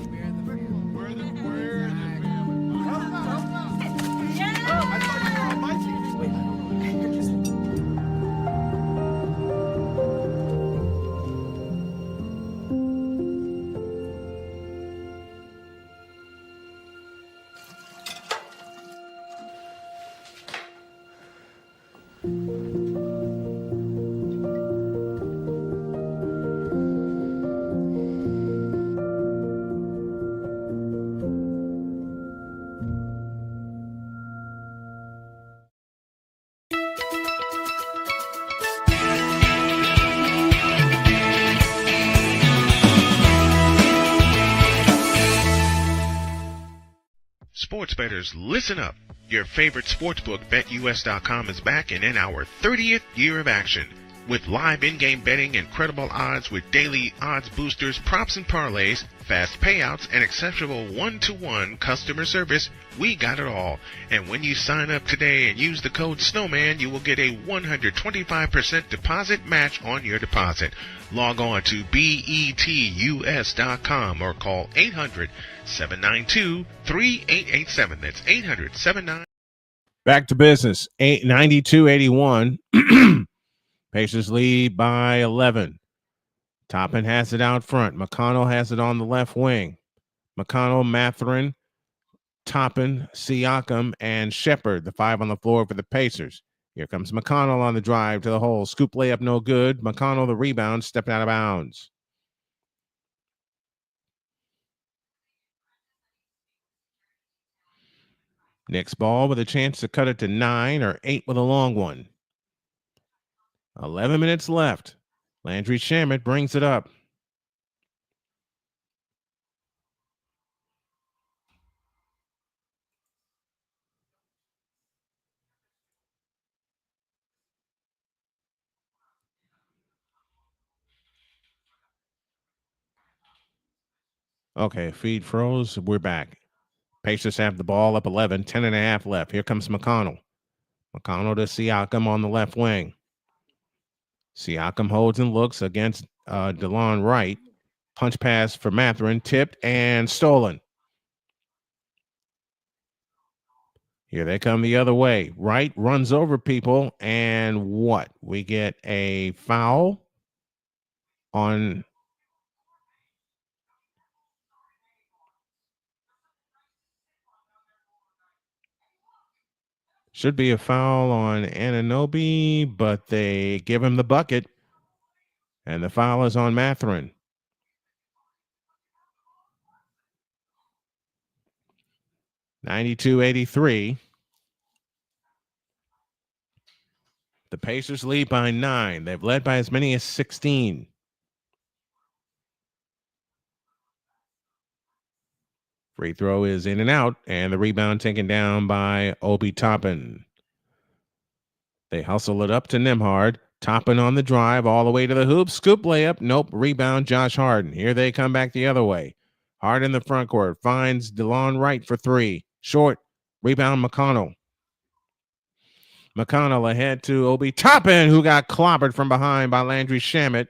Sports bettors, listen up. Your favorite sportsbook, BetUS.com, is back and in our 30th year of action. With live in-game betting, incredible odds with daily odds boosters, props and parlays, fast payouts, and exceptional one-to-one customer service, we got it all. And when you sign up today and use the code SNOWMAN, you will get a 125% deposit match on your deposit. Log on to betus.com or call 800-792-3887. That's 800-79. Back to business. 92-81. Pacers lead by 11. Toppin has it out front. McConnell has it on the left wing. McConnell, Mathurin, Toppin, Siakam, and Shepard, the 5 on the floor for the Pacers. Here comes McConnell on the drive to the hole. Scoop layup, no good. McConnell, the rebound, stepped out of bounds. Knicks ball with a chance to cut it to 9 or 8 with a long one. 11 minutes left. Landry Shamet brings it up. Okay, feed froze. We're back. Pacers have the ball up 11, 10.5 left. Here comes McConnell. McConnell to Siakam on the left wing. Siakam holds and looks against DeLon Wright. Punch pass for Mathurin, tipped and stolen. Here they come the other way. Wright runs over people, and what? We get a foul on... Should be a foul on Anunoby, but they give him the bucket, and the foul is on Mathurin. (92-83). The Pacers lead by 9. They've led by as many as 16. Free throw is in and out, and the rebound taken down by Obi Toppin. They hustle it up to Nembhard. Toppin on the drive all the way to the hoop. Scoop layup. Nope. Rebound, Josh Harden. Here they come back the other way. Harden in the front court. Finds DeLon Wright for 3. Short. Rebound, McConnell. McConnell ahead to Obi Toppin, who got clobbered from behind by Landry Shamet.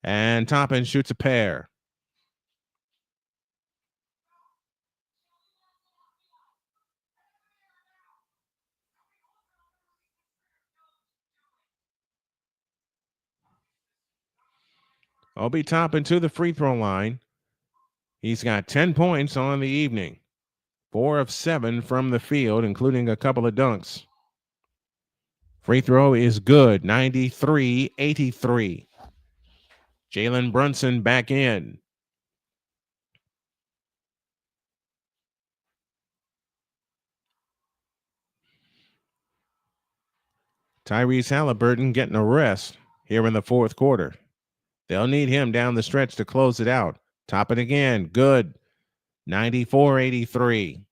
And Toppin shoots a pair. Obi Toppin to the free throw line. He's got 10 points on the evening. 4 of 7 from the field, including a couple of dunks. Free throw is good. 93-83. Jalen Brunson back in. Tyrese Haliburton getting a rest here in the fourth quarter. They'll need him down the stretch to close it out. Top it again. Good. 94-83.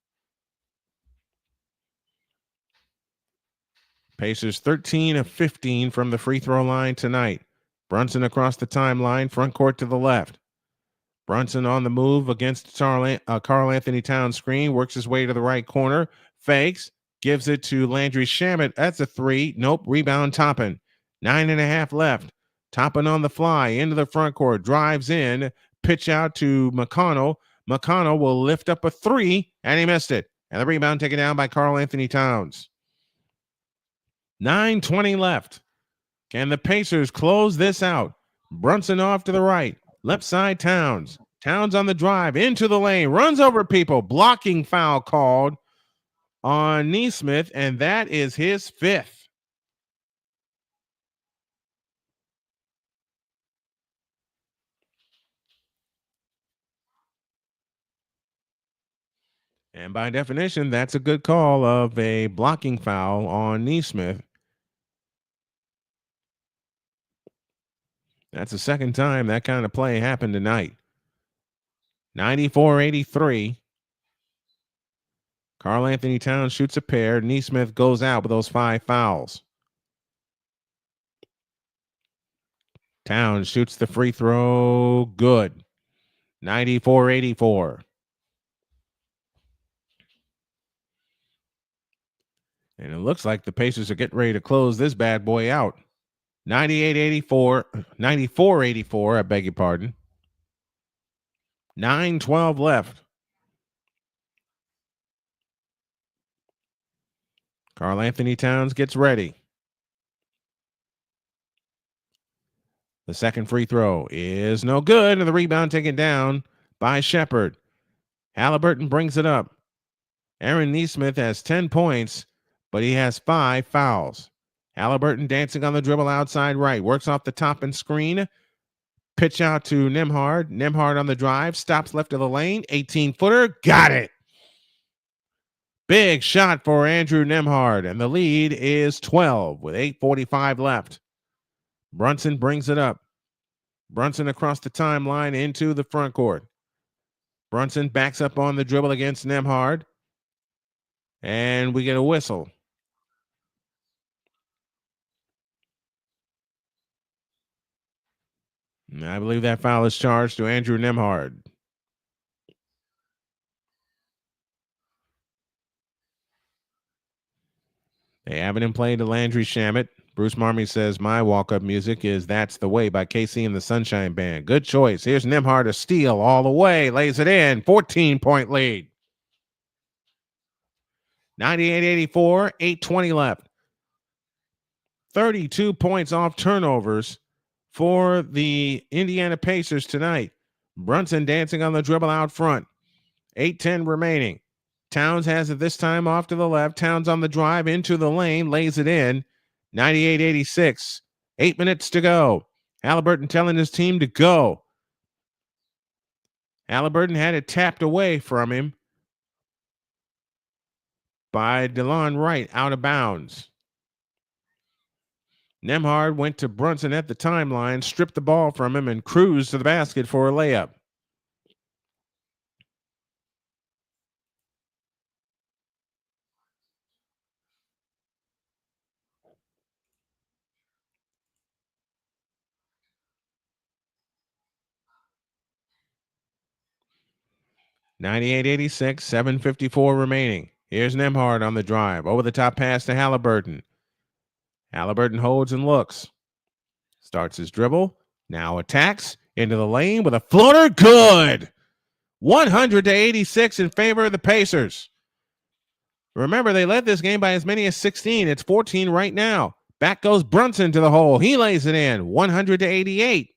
Pacers 13 of 15 from the free throw line tonight. Brunson across the timeline, front court to the left. Brunson on the move against Karl Anthony Towns screen, works his way to the right corner, fakes, gives it to Landry Shamet. That's a 3. Nope. Rebound Toppin. 9.5 left. Toppin on the fly into the front court, drives in, pitch out to McConnell. McConnell will lift up a 3, and he missed it. And the rebound taken down by Karl Anthony Towns. 9:20 left. Can the Pacers close this out? Brunson off to the right. Left side Towns. Towns on the drive into the lane. Runs over people. Blocking foul called on Nesmith, and that is his 5th. And by definition, that's a good call of a blocking foul on Nesmith. That's the second time that kind of play happened tonight. 94-83. Karl Anthony Towns shoots a pair. Nesmith goes out with those 5 fouls. Towns shoots the free throw. Good. 94-84. And it looks like the Pacers are getting ready to close this bad boy out. 94-84, I beg your pardon. 9:12 left. Karl Anthony Towns gets ready. The second free throw is no good, and the rebound taken down by Shepherd. Haliburton brings it up. Aaron Nesmith has 10 points, but he has 5 fouls. Haliburton dancing on the dribble outside right. Works off the top and screen. Pitch out to Nembhard. Nembhard on the drive. Stops left of the lane. 18-footer. Got it. Big shot for Andrew Nembhard. And the lead is 12 with 8:45 left. Brunson brings it up. Brunson across the timeline into the front court. Brunson backs up on the dribble against Nembhard. And we get a whistle. I believe that foul is charged to Andrew Nembhard. They haven't in play to Landry Shamet. Bruce Marmee says my walk-up music is That's the Way by KC and the Sunshine Band. Good choice. Here's Nembhard to steal all the way. Lays it in. 14-point lead. 98-84, 8:20 left. 32 points off turnovers for the Indiana Pacers tonight. Brunson dancing on the dribble out front. 8:10 remaining. Towns has it this time off to the left. Towns on the drive into the lane, lays it in. 98-86. 8 minutes to go. Haliburton telling his team to go. Haliburton had it tapped away from him by DeLon Wright, out of bounds. Nembhard went to Brunson at the timeline, stripped the ball from him, and cruised to the basket for a layup. (98-86), 7:54 remaining. Here's Nembhard on the drive. Over the top pass to Haliburton. Haliburton holds and looks. Starts his dribble. Now attacks into the lane with a floater. Good. 100-86 in favor of the Pacers. Remember, they led this game by as many as 16. It's 14 right now. Back goes Brunson to the hole. He lays it in. 100-88.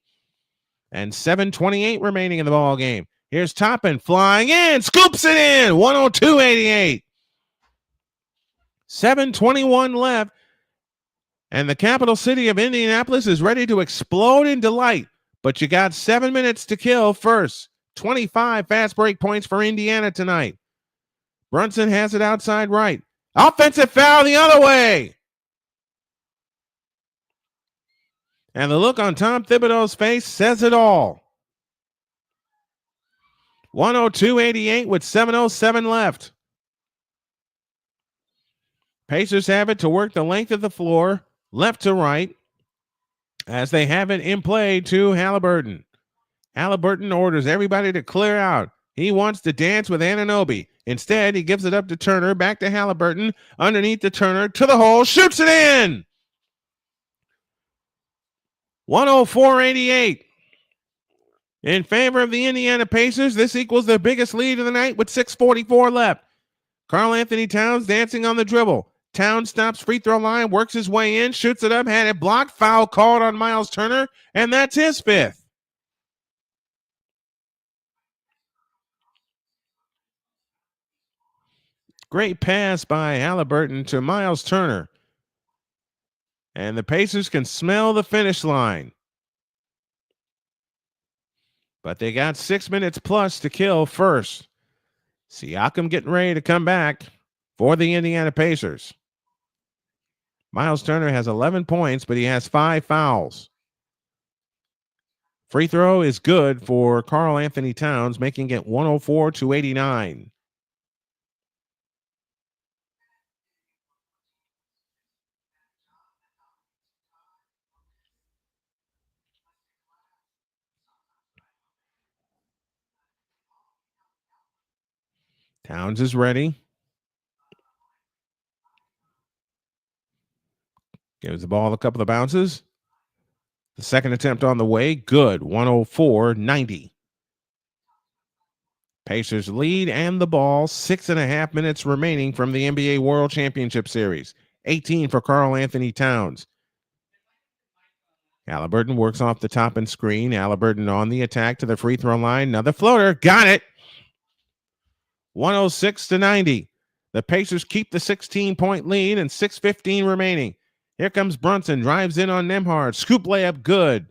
And 7:28 remaining in the ball game. Here's Toppin flying in. Scoops it in. 102-88. 7:21 left. And the capital city of Indianapolis is ready to explode in delight. But you got 7 minutes to kill first. 25 fast break points for Indiana tonight. Brunson has it outside right. Offensive foul the other way. And the look on Tom Thibodeau's face says it all. 102-88 with 7:07 left. Pacers have it to work the length of the floor, left to right, as they have it in play to Haliburton. Haliburton orders everybody to clear out. He wants to dance with Anunoby. Instead, he gives it up to Turner, back to Haliburton, underneath the Turner, to the hole, shoots it in! 104-88. In favor of the Indiana Pacers, this equals their biggest lead of the night with 6:44 left. Karl Anthony Towns dancing on the dribble. Towns stops free throw line, works his way in, shoots it up, had it blocked, foul called on Miles Turner, and that's his fifth. Great pass by Haliburton to Miles Turner. And the Pacers can smell the finish line. But they got 6 minutes plus to kill first. Siakam getting ready to come back for the Indiana Pacers. Miles Turner has 11 points, but he has 5 fouls. Free throw is good for Karl Anthony Towns, making it 104-89. Towns is ready. Gives the ball a couple of bounces. The second attempt on the way, good. 104-90. Pacers lead and the ball. 6.5 minutes remaining from the NBA World Championship Series. 18 for Karl Anthony Towns. Haliburton works off the top and screen. Haliburton on the attack to the free throw line. Another floater. Got it. 106-90. The Pacers keep the 16-point lead and 6:15 remaining. Here comes Brunson. Drives in on Nembhard. Scoop layup good.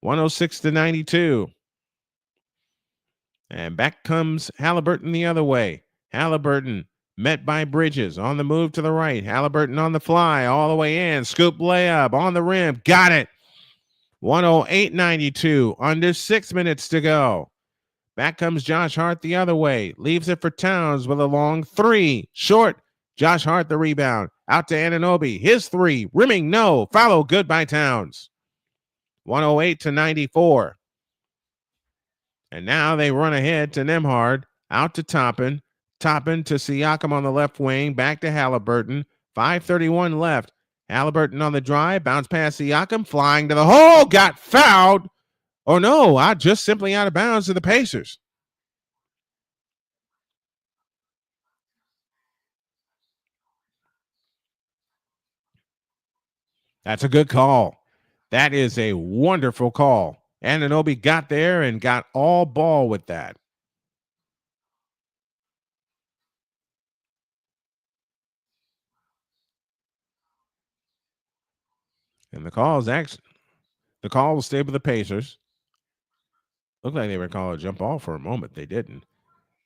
106-92. And back comes Haliburton the other way. Haliburton met by Bridges on the move to the right. Haliburton on the fly all the way in. Scoop layup on the rim. Got it. 108-92. Under 6 minutes to go. Back comes Josh Hart the other way. Leaves it for Towns with a long three. Short. Josh Hart the rebound. Out to Anunoby. His three. Rimming no. Follow good by Towns. 108-94. And now they run ahead to Nembhard. Out to Toppin. Toppin to Siakam on the left wing. Back to Haliburton. 5:31 left. Haliburton on the drive, bounce past Siakam, flying to the hole, got fouled. Oh no, just simply out of bounds to the Pacers. That's a good call. That is a wonderful call. Anunoby got there and got all ball with that. And the call will stay with the Pacers. Looked like they were calling a jump ball for a moment. They didn't.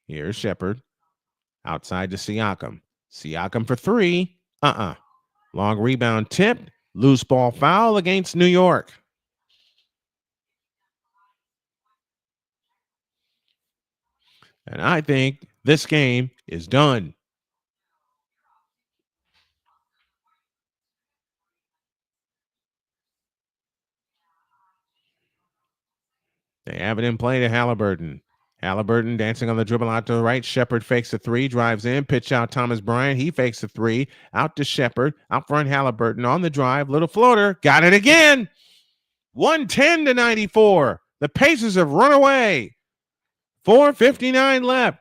Here's Shepherd. Outside to Siakam. Siakam for three. Long rebound tipped. Loose ball foul against New York. And I think this game is done. They have it in play to Haliburton. Haliburton dancing on the dribble out to the right. Shepherd fakes a three, drives in, pitch out Thomas Bryant. He fakes a three, out to Shepherd, out front Haliburton on the drive, little floater, got it again. 110-94. The Pacers have run away. 4:59 left.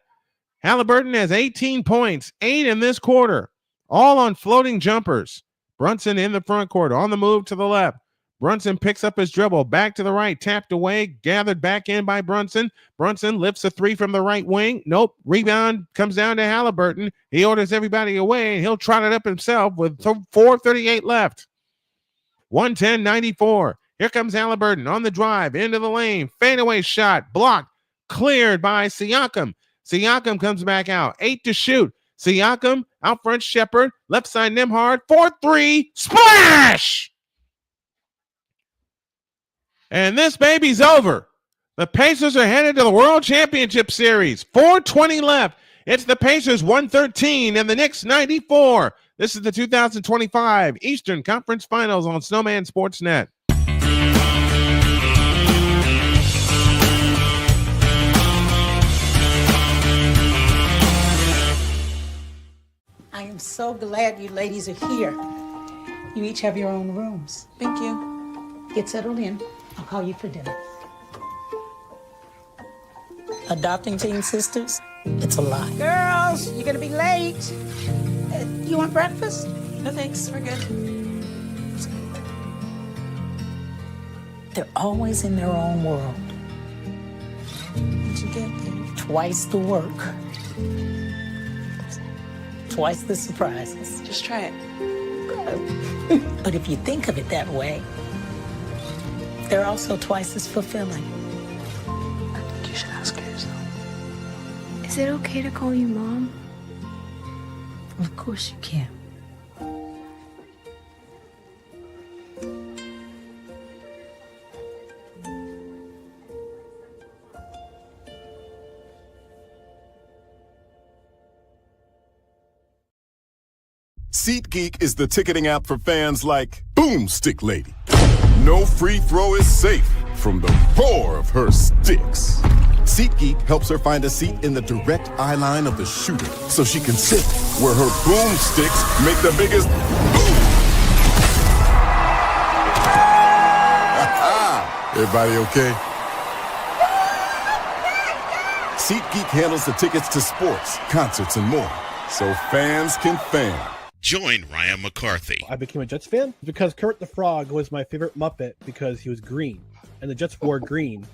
Haliburton has 18 points, 8 in this quarter, all on floating jumpers. Brunson in the front court, on the move to the left. Brunson picks up his dribble, back to the right, tapped away, gathered back in by Brunson. Brunson lifts a three from the right wing. Nope. Rebound comes down to Haliburton. He orders everybody away, and he'll trot it up himself with 4:38 left. 110-94. Here comes Haliburton on the drive, into the lane. Fadeaway shot, blocked, cleared by Siakam. Siakam comes back out. 8 to shoot. Siakam, out front Shepherd, left side Nembhard, 4-3, splash! And this baby's over. The Pacers are headed to the World Championship Series. 4:20 left. It's the Pacers 113 and the Knicks 94. This is the 2025 Eastern Conference Finals on Snowman Sportsnet. I am so glad you ladies are here. You each have your own rooms. Thank you. Get settled in. I'll call you for dinner. Adopting teen sisters, it's a lot. Girls, you're gonna be late. You want breakfast? No thanks, we're good. They're always in their own world. What'd you get there? Twice the work. Twice the surprises. Just try it. Good. But if you think of it that way, they're also twice as fulfilling. I think you should ask her yourself. Is it okay to call you Mom? Of course you can. SeatGeek is the ticketing app for fans like Boomstick Lady. No free throw is safe from the roar of her sticks. SeatGeek helps her find a seat in the direct eye line of the shooter so she can sit where her boomsticks make the biggest boom. Everybody okay? SeatGeek handles the tickets to sports, concerts, and more, so fans can fan. Join Ryan McCarthy. I became a Jets fan because Kurt the Frog was my favorite Muppet because he was green, and the Jets wore green.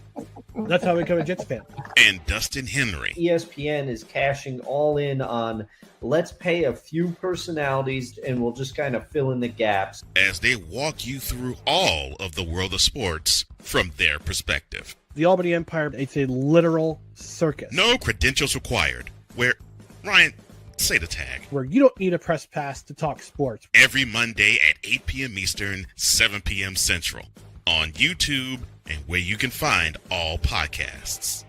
That's how I became a Jets fan. And Dustin Henry. ESPN is cashing all in on let's pay a few personalities and we'll just kind of fill in the gaps. As they walk you through all of the world of sports from their perspective. The Albany Empire, it's a literal circus. No credentials required. Where, Ryan, say the tag. Where you don't need a press pass to talk sports. Every Monday at 8 p.m. Eastern, 7 p.m. Central. On YouTube and where you can find all podcasts.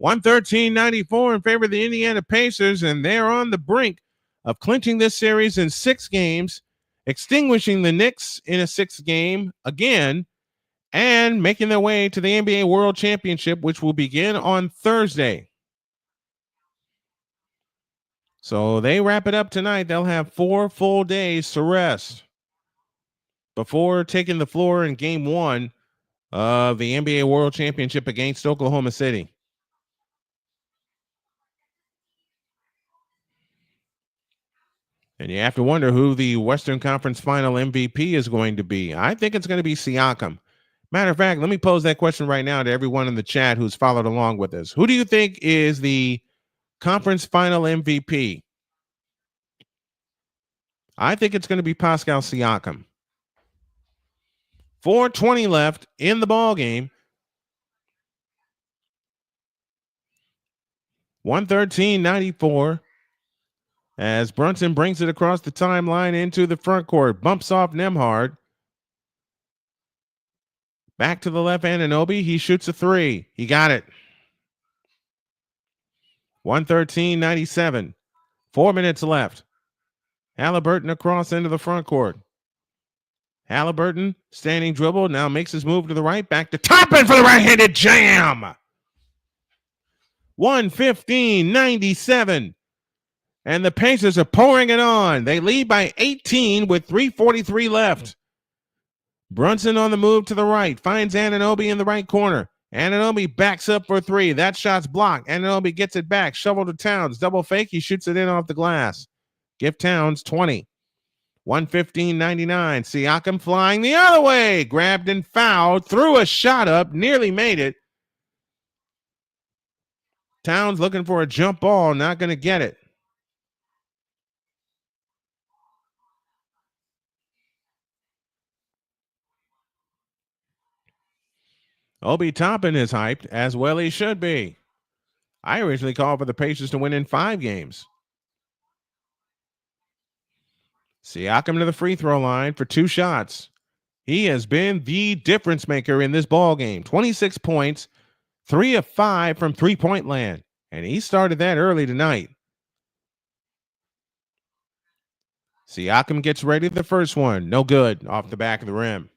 $113.94 in favor of the Indiana Pacers, and they're on the brink of clinching this series in 6 games, extinguishing the Knicks in a 6th game again, and making their way to the NBA World Championship, which will begin on Thursday. So they wrap it up tonight. They'll have 4 full days to rest before taking the floor in Game 1 of the NBA World Championship against Oklahoma City. And you have to wonder who the Western Conference Final MVP is going to be. I think it's going to be Siakam. Matter of fact, let me pose that question right now to everyone in the chat who's followed along with us. Who do you think is the Conference Final MVP? I think it's going to be Pascal Siakam. 4:20 left in the ball game. 113-94 as Brunson brings it across the timeline into the front court. Bumps off Nembhard. Back to the left, Anunoby. He shoots a 3. He got it. 113-97. 4 minutes left. Haliburton across into the front court. Haliburton, standing dribble, now makes his move to the right. Back to Toppin for the right-handed jam. 115-97. And the Pacers are pouring it on. They lead by 18 with 3:43 left. Brunson on the move to the right. Finds Anunoby in the right corner. Anunoby backs up for 3. That shot's blocked. Anunoby gets it back. Shovel to Towns. Double fake. He shoots it in off the glass. Give Towns 20. 115-99. Siakam flying the other way. Grabbed and fouled. Threw a shot up. Nearly made it. Towns looking for a jump ball. Not going to get it. Obi Toppin is hyped, as well he should be. I originally called for the Pacers to win in 5 games. Siakam to the free throw line for 2 shots. He has been the difference maker in this ball game. 26 points, 3 of 5 from three-point land, and he started that early tonight. Siakam gets ready the first one. No good, off the back of the rim.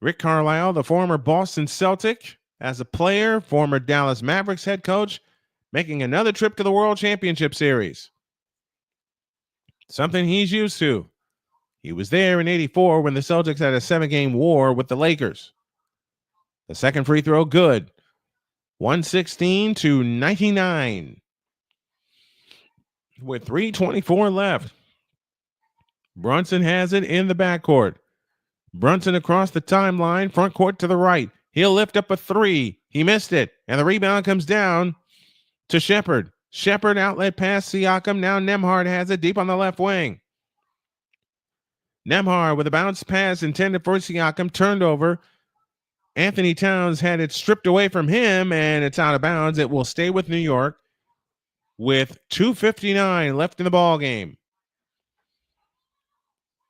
Rick Carlisle, the former Boston Celtic, as a player, former Dallas Mavericks head coach, making another trip to the World Championship Series. Something he's used to. He was there in '84 when the Celtics had a 7-game war with the Lakers. The second free throw, good. 116-99. With 3:24 left. Brunson has it in the backcourt. Brunson across the timeline, front court to the right. He'll lift up a 3. He missed it, and the rebound comes down to Shepherd. Shepherd outlet pass Siakam. Now Nembhard has it deep on the left wing. Nembhard with a bounce pass intended for Siakam, turned over. Anthony Towns had it stripped away from him, and it's out of bounds. It will stay with New York with 2:59 left in the ball game.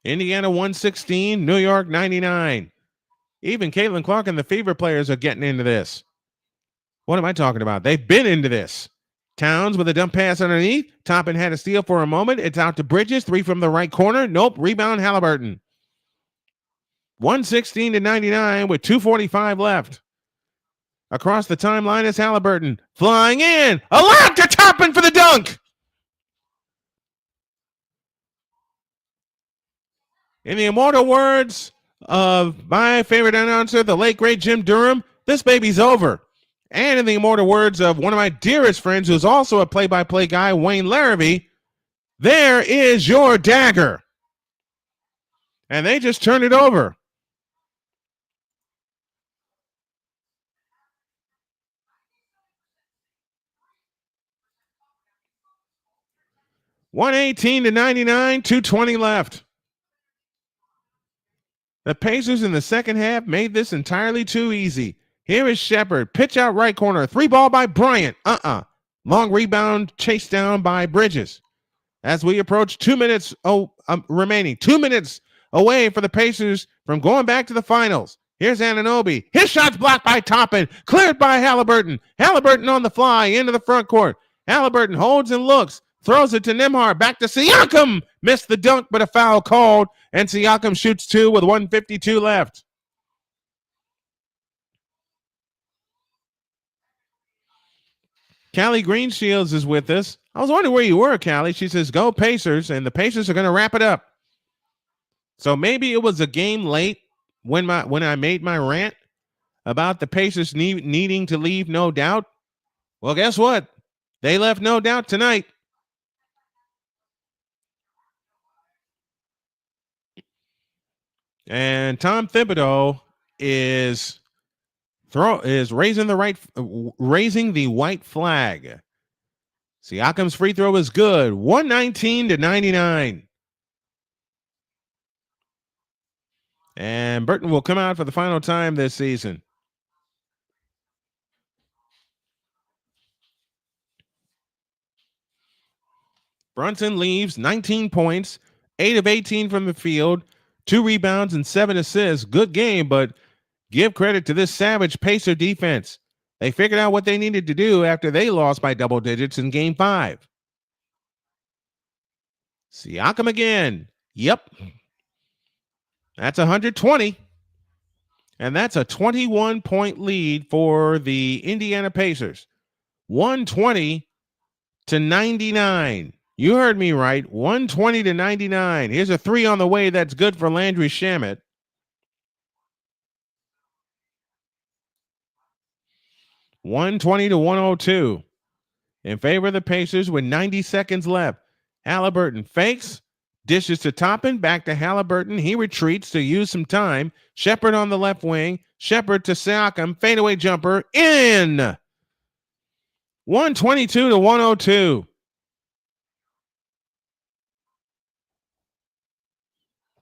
Indiana 116, New York 99. Even Caitlin Clark and the Fever players are getting into this. What am I talking about? They've been into this. Towns with a dump pass underneath. Toppin had a steal for a moment. It's out to Bridges. 3 from the right corner. Nope. Rebound Haliburton. 116-99 with 2:45 left. Across the timeline is Haliburton. Flying in. Allowed to Toppin for the dunk. In the immortal words of my favorite announcer, the late, great Jim Durham, this baby's over. And in the immortal words of one of my dearest friends, who's also a play-by-play guy, Wayne Larrabee, there is your dagger. And they just turned it over. $118-99, 2:20 left. The Pacers in the second half made this entirely too easy. Here is Shepherd. Pitch out right corner. 3 ball by Bryant. Long rebound chased down by Bridges. As we approach 2 minutes remaining. 2 minutes away for the Pacers from going back to the finals. Here's Anunoby. His shot's blocked by Toppin. Cleared by Haliburton. Haliburton on the fly into the front court. Haliburton holds and looks. throws it to Nembhard. Back to Siakam. Missed the dunk, but a foul called. And Siakam shoots 2 with 1:52 left. Callie Greenshields is with us. I was wondering where you were, Callie. She says, go Pacers, and the Pacers are going to wrap it up. So maybe it was a game late when I made my rant about the Pacers needing to leave No Doubt. Well, guess what? They left No Doubt tonight. And Tom Thibodeau is raising the white flag. Siakam's free throw is good. 119-99. And Burton will come out for the final time this season. Brunson leaves 19 points, 8 of 18 from the field, 2 rebounds and 7 assists. Good game, but give credit to this savage Pacer defense. They figured out what they needed to do after they lost by double digits in Game 5. Siakam again. Yep. That's 120. And that's a 21-point lead for the Indiana Pacers. 120-99. You heard me right. 120-99. Here's a 3 on the way. That's good for Landry Shamet. (120-102) in favor of the Pacers with 90 seconds left. Haliburton fakes, dishes to Toppin, back to Haliburton. He retreats to use some time. Shepherd on the left wing. Shepherd to Siakam. Fadeaway jumper in. 122-102.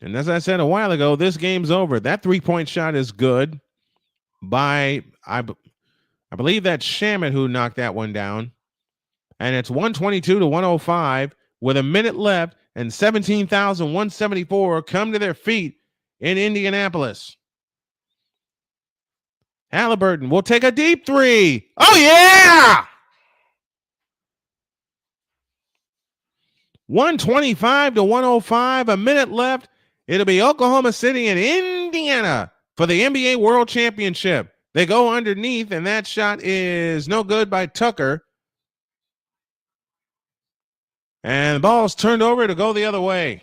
And as I said a while ago, this game's over. That 3-point shot is good by, I believe that's Shamet who knocked that one down. And it's 122-105 with a minute left and 17,174 come to their feet in Indianapolis. Haliburton will take a deep 3. Oh, yeah! 125-105, a minute left. It'll be Oklahoma City and Indiana for the NBA World Championship. They go underneath, and that shot is no good by Tucker. And the ball's turned over to go the other way.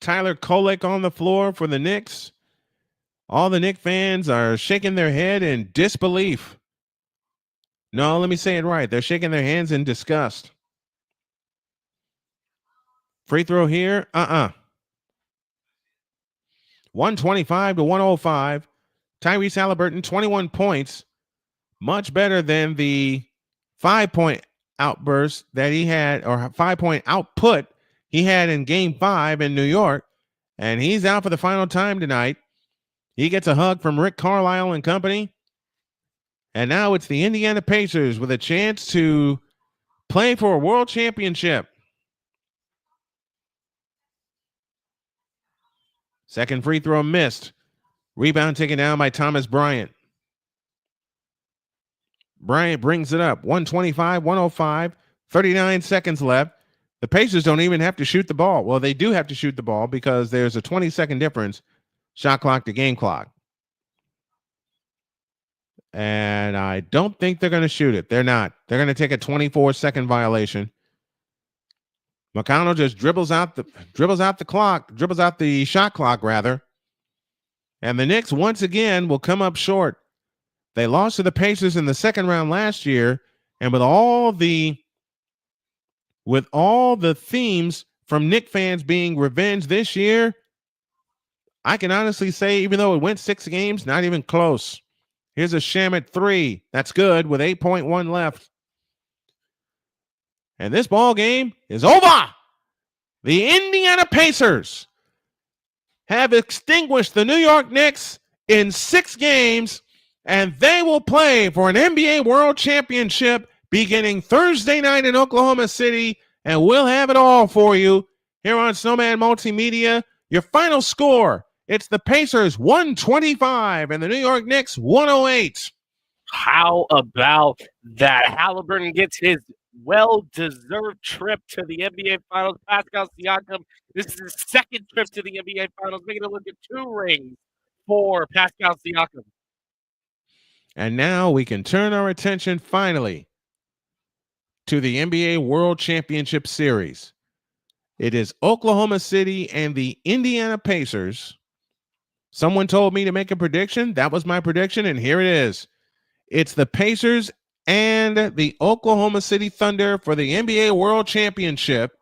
Tyler Kolek on the floor for the Knicks. All the Knicks fans are shaking their head in disbelief. No, let me say it right. They're shaking their hands in disgust. Free throw here. 125-105. Tyrese Haliburton, 21 points. Much better than the 5-point outburst that he had, or 5-point output he had in Game 5 in New York. And he's out for the final time tonight. He gets a hug from Rick Carlisle and company. And now it's the Indiana Pacers with a chance to play for a world championship. Second free throw missed. Rebound taken down by Thomas Bryant. Bryant brings it up. 125-105. 39 seconds left. The Pacers don't even have to shoot the ball. Well, they do have to shoot the ball because there's a 20-second difference. Shot clock to game clock. And I don't think they're going to shoot it. They're not. They're going to take a 24-second violation. McConnell just dribbles out the shot clock rather. And the Knicks once again will come up short. They lost to the Pacers in the second round last year, and with all the themes from Knicks fans being revenge this year, I can honestly say, even though it went 6 games, not even close. Here's a Shamet 3. That's good with 8.1 left. And this ball game is over. The Indiana Pacers have extinguished the New York Knicks in 6 games, and they will play for an NBA World Championship beginning Thursday night in Oklahoma City, and we'll have it all for you here on Snowman Multimedia. Your final score It's the Pacers 125 and the New York Knicks 108. How about that? Haliburton gets his well-deserved trip to the NBA Finals. Pascal Siakam, this is his second trip to the NBA Finals, making it look at 2 rings for Pascal Siakam. And now we can turn our attention finally to the NBA World Championship Series. It is Oklahoma City and the Indiana Pacers. Someone told me to make a prediction. That was my prediction, and here it is. It's the Pacers and the Oklahoma City Thunder for the NBA World Championship.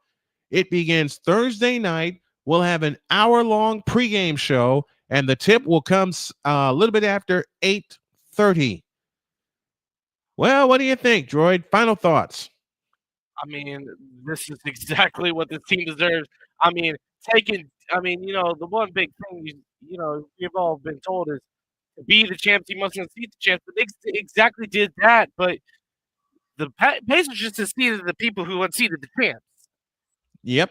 It begins Thursday night. We'll have an hour-long pregame show, and the tip will come a little bit after 8:30. Well, what do you think, Droid? Final thoughts. I mean, this is exactly what this team deserves. I mean, the one big thing, you've all been told is to be the champs, you must unseat the champs. But they exactly did that. But the Pacers just unseated the people who unseated the champs. Yep.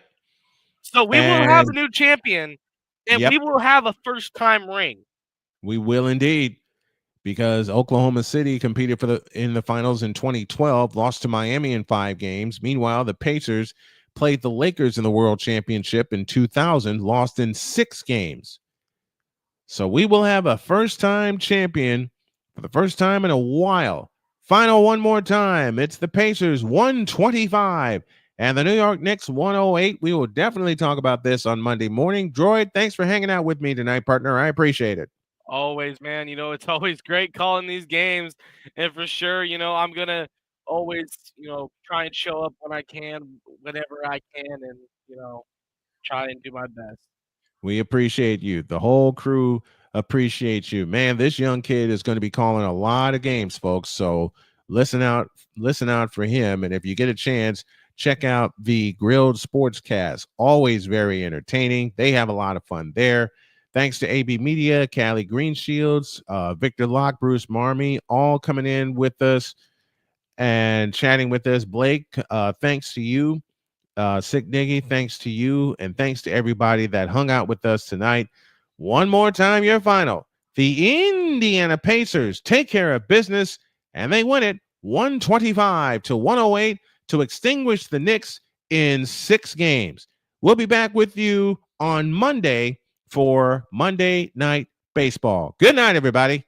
So we will have a new champion, and Yep. we will have a first-time ring. We will indeed, because Oklahoma City competed in the finals in 2012, lost to Miami in 5 games. Meanwhile, the Pacers played the Lakers in the World Championship in 2000, lost in 6 games. So we will have a first-time champion for the first time in a while. Final one more time. It's the Pacers 125 and the New York Knicks 108. We will definitely talk about this on Monday morning. Droid, thanks for hanging out with me tonight, partner. I appreciate it. Always, man. It's always great calling these games. And for sure, I'm going to always, try and show up when I can, whenever I can, and, try and do my best. We appreciate you. The whole crew appreciates you. Man, this young kid is going to be calling a lot of games, folks. So listen out for him. And if you get a chance, check out the Grilled Sportscast. Always very entertaining. They have a lot of fun there. Thanks to AB Media, Callie Greenshields, Victor Locke, Bruce Marmy, all coming in with us and chatting with us. Blake, thanks to you. Sick Diggy, thanks to you. And thanks to everybody that hung out with us tonight. One more time, your final. The Indiana Pacers take care of business, and they win it 125-108 to extinguish the Knicks in 6 games. We'll be back with you on Monday for Monday Night Baseball. Good night, everybody.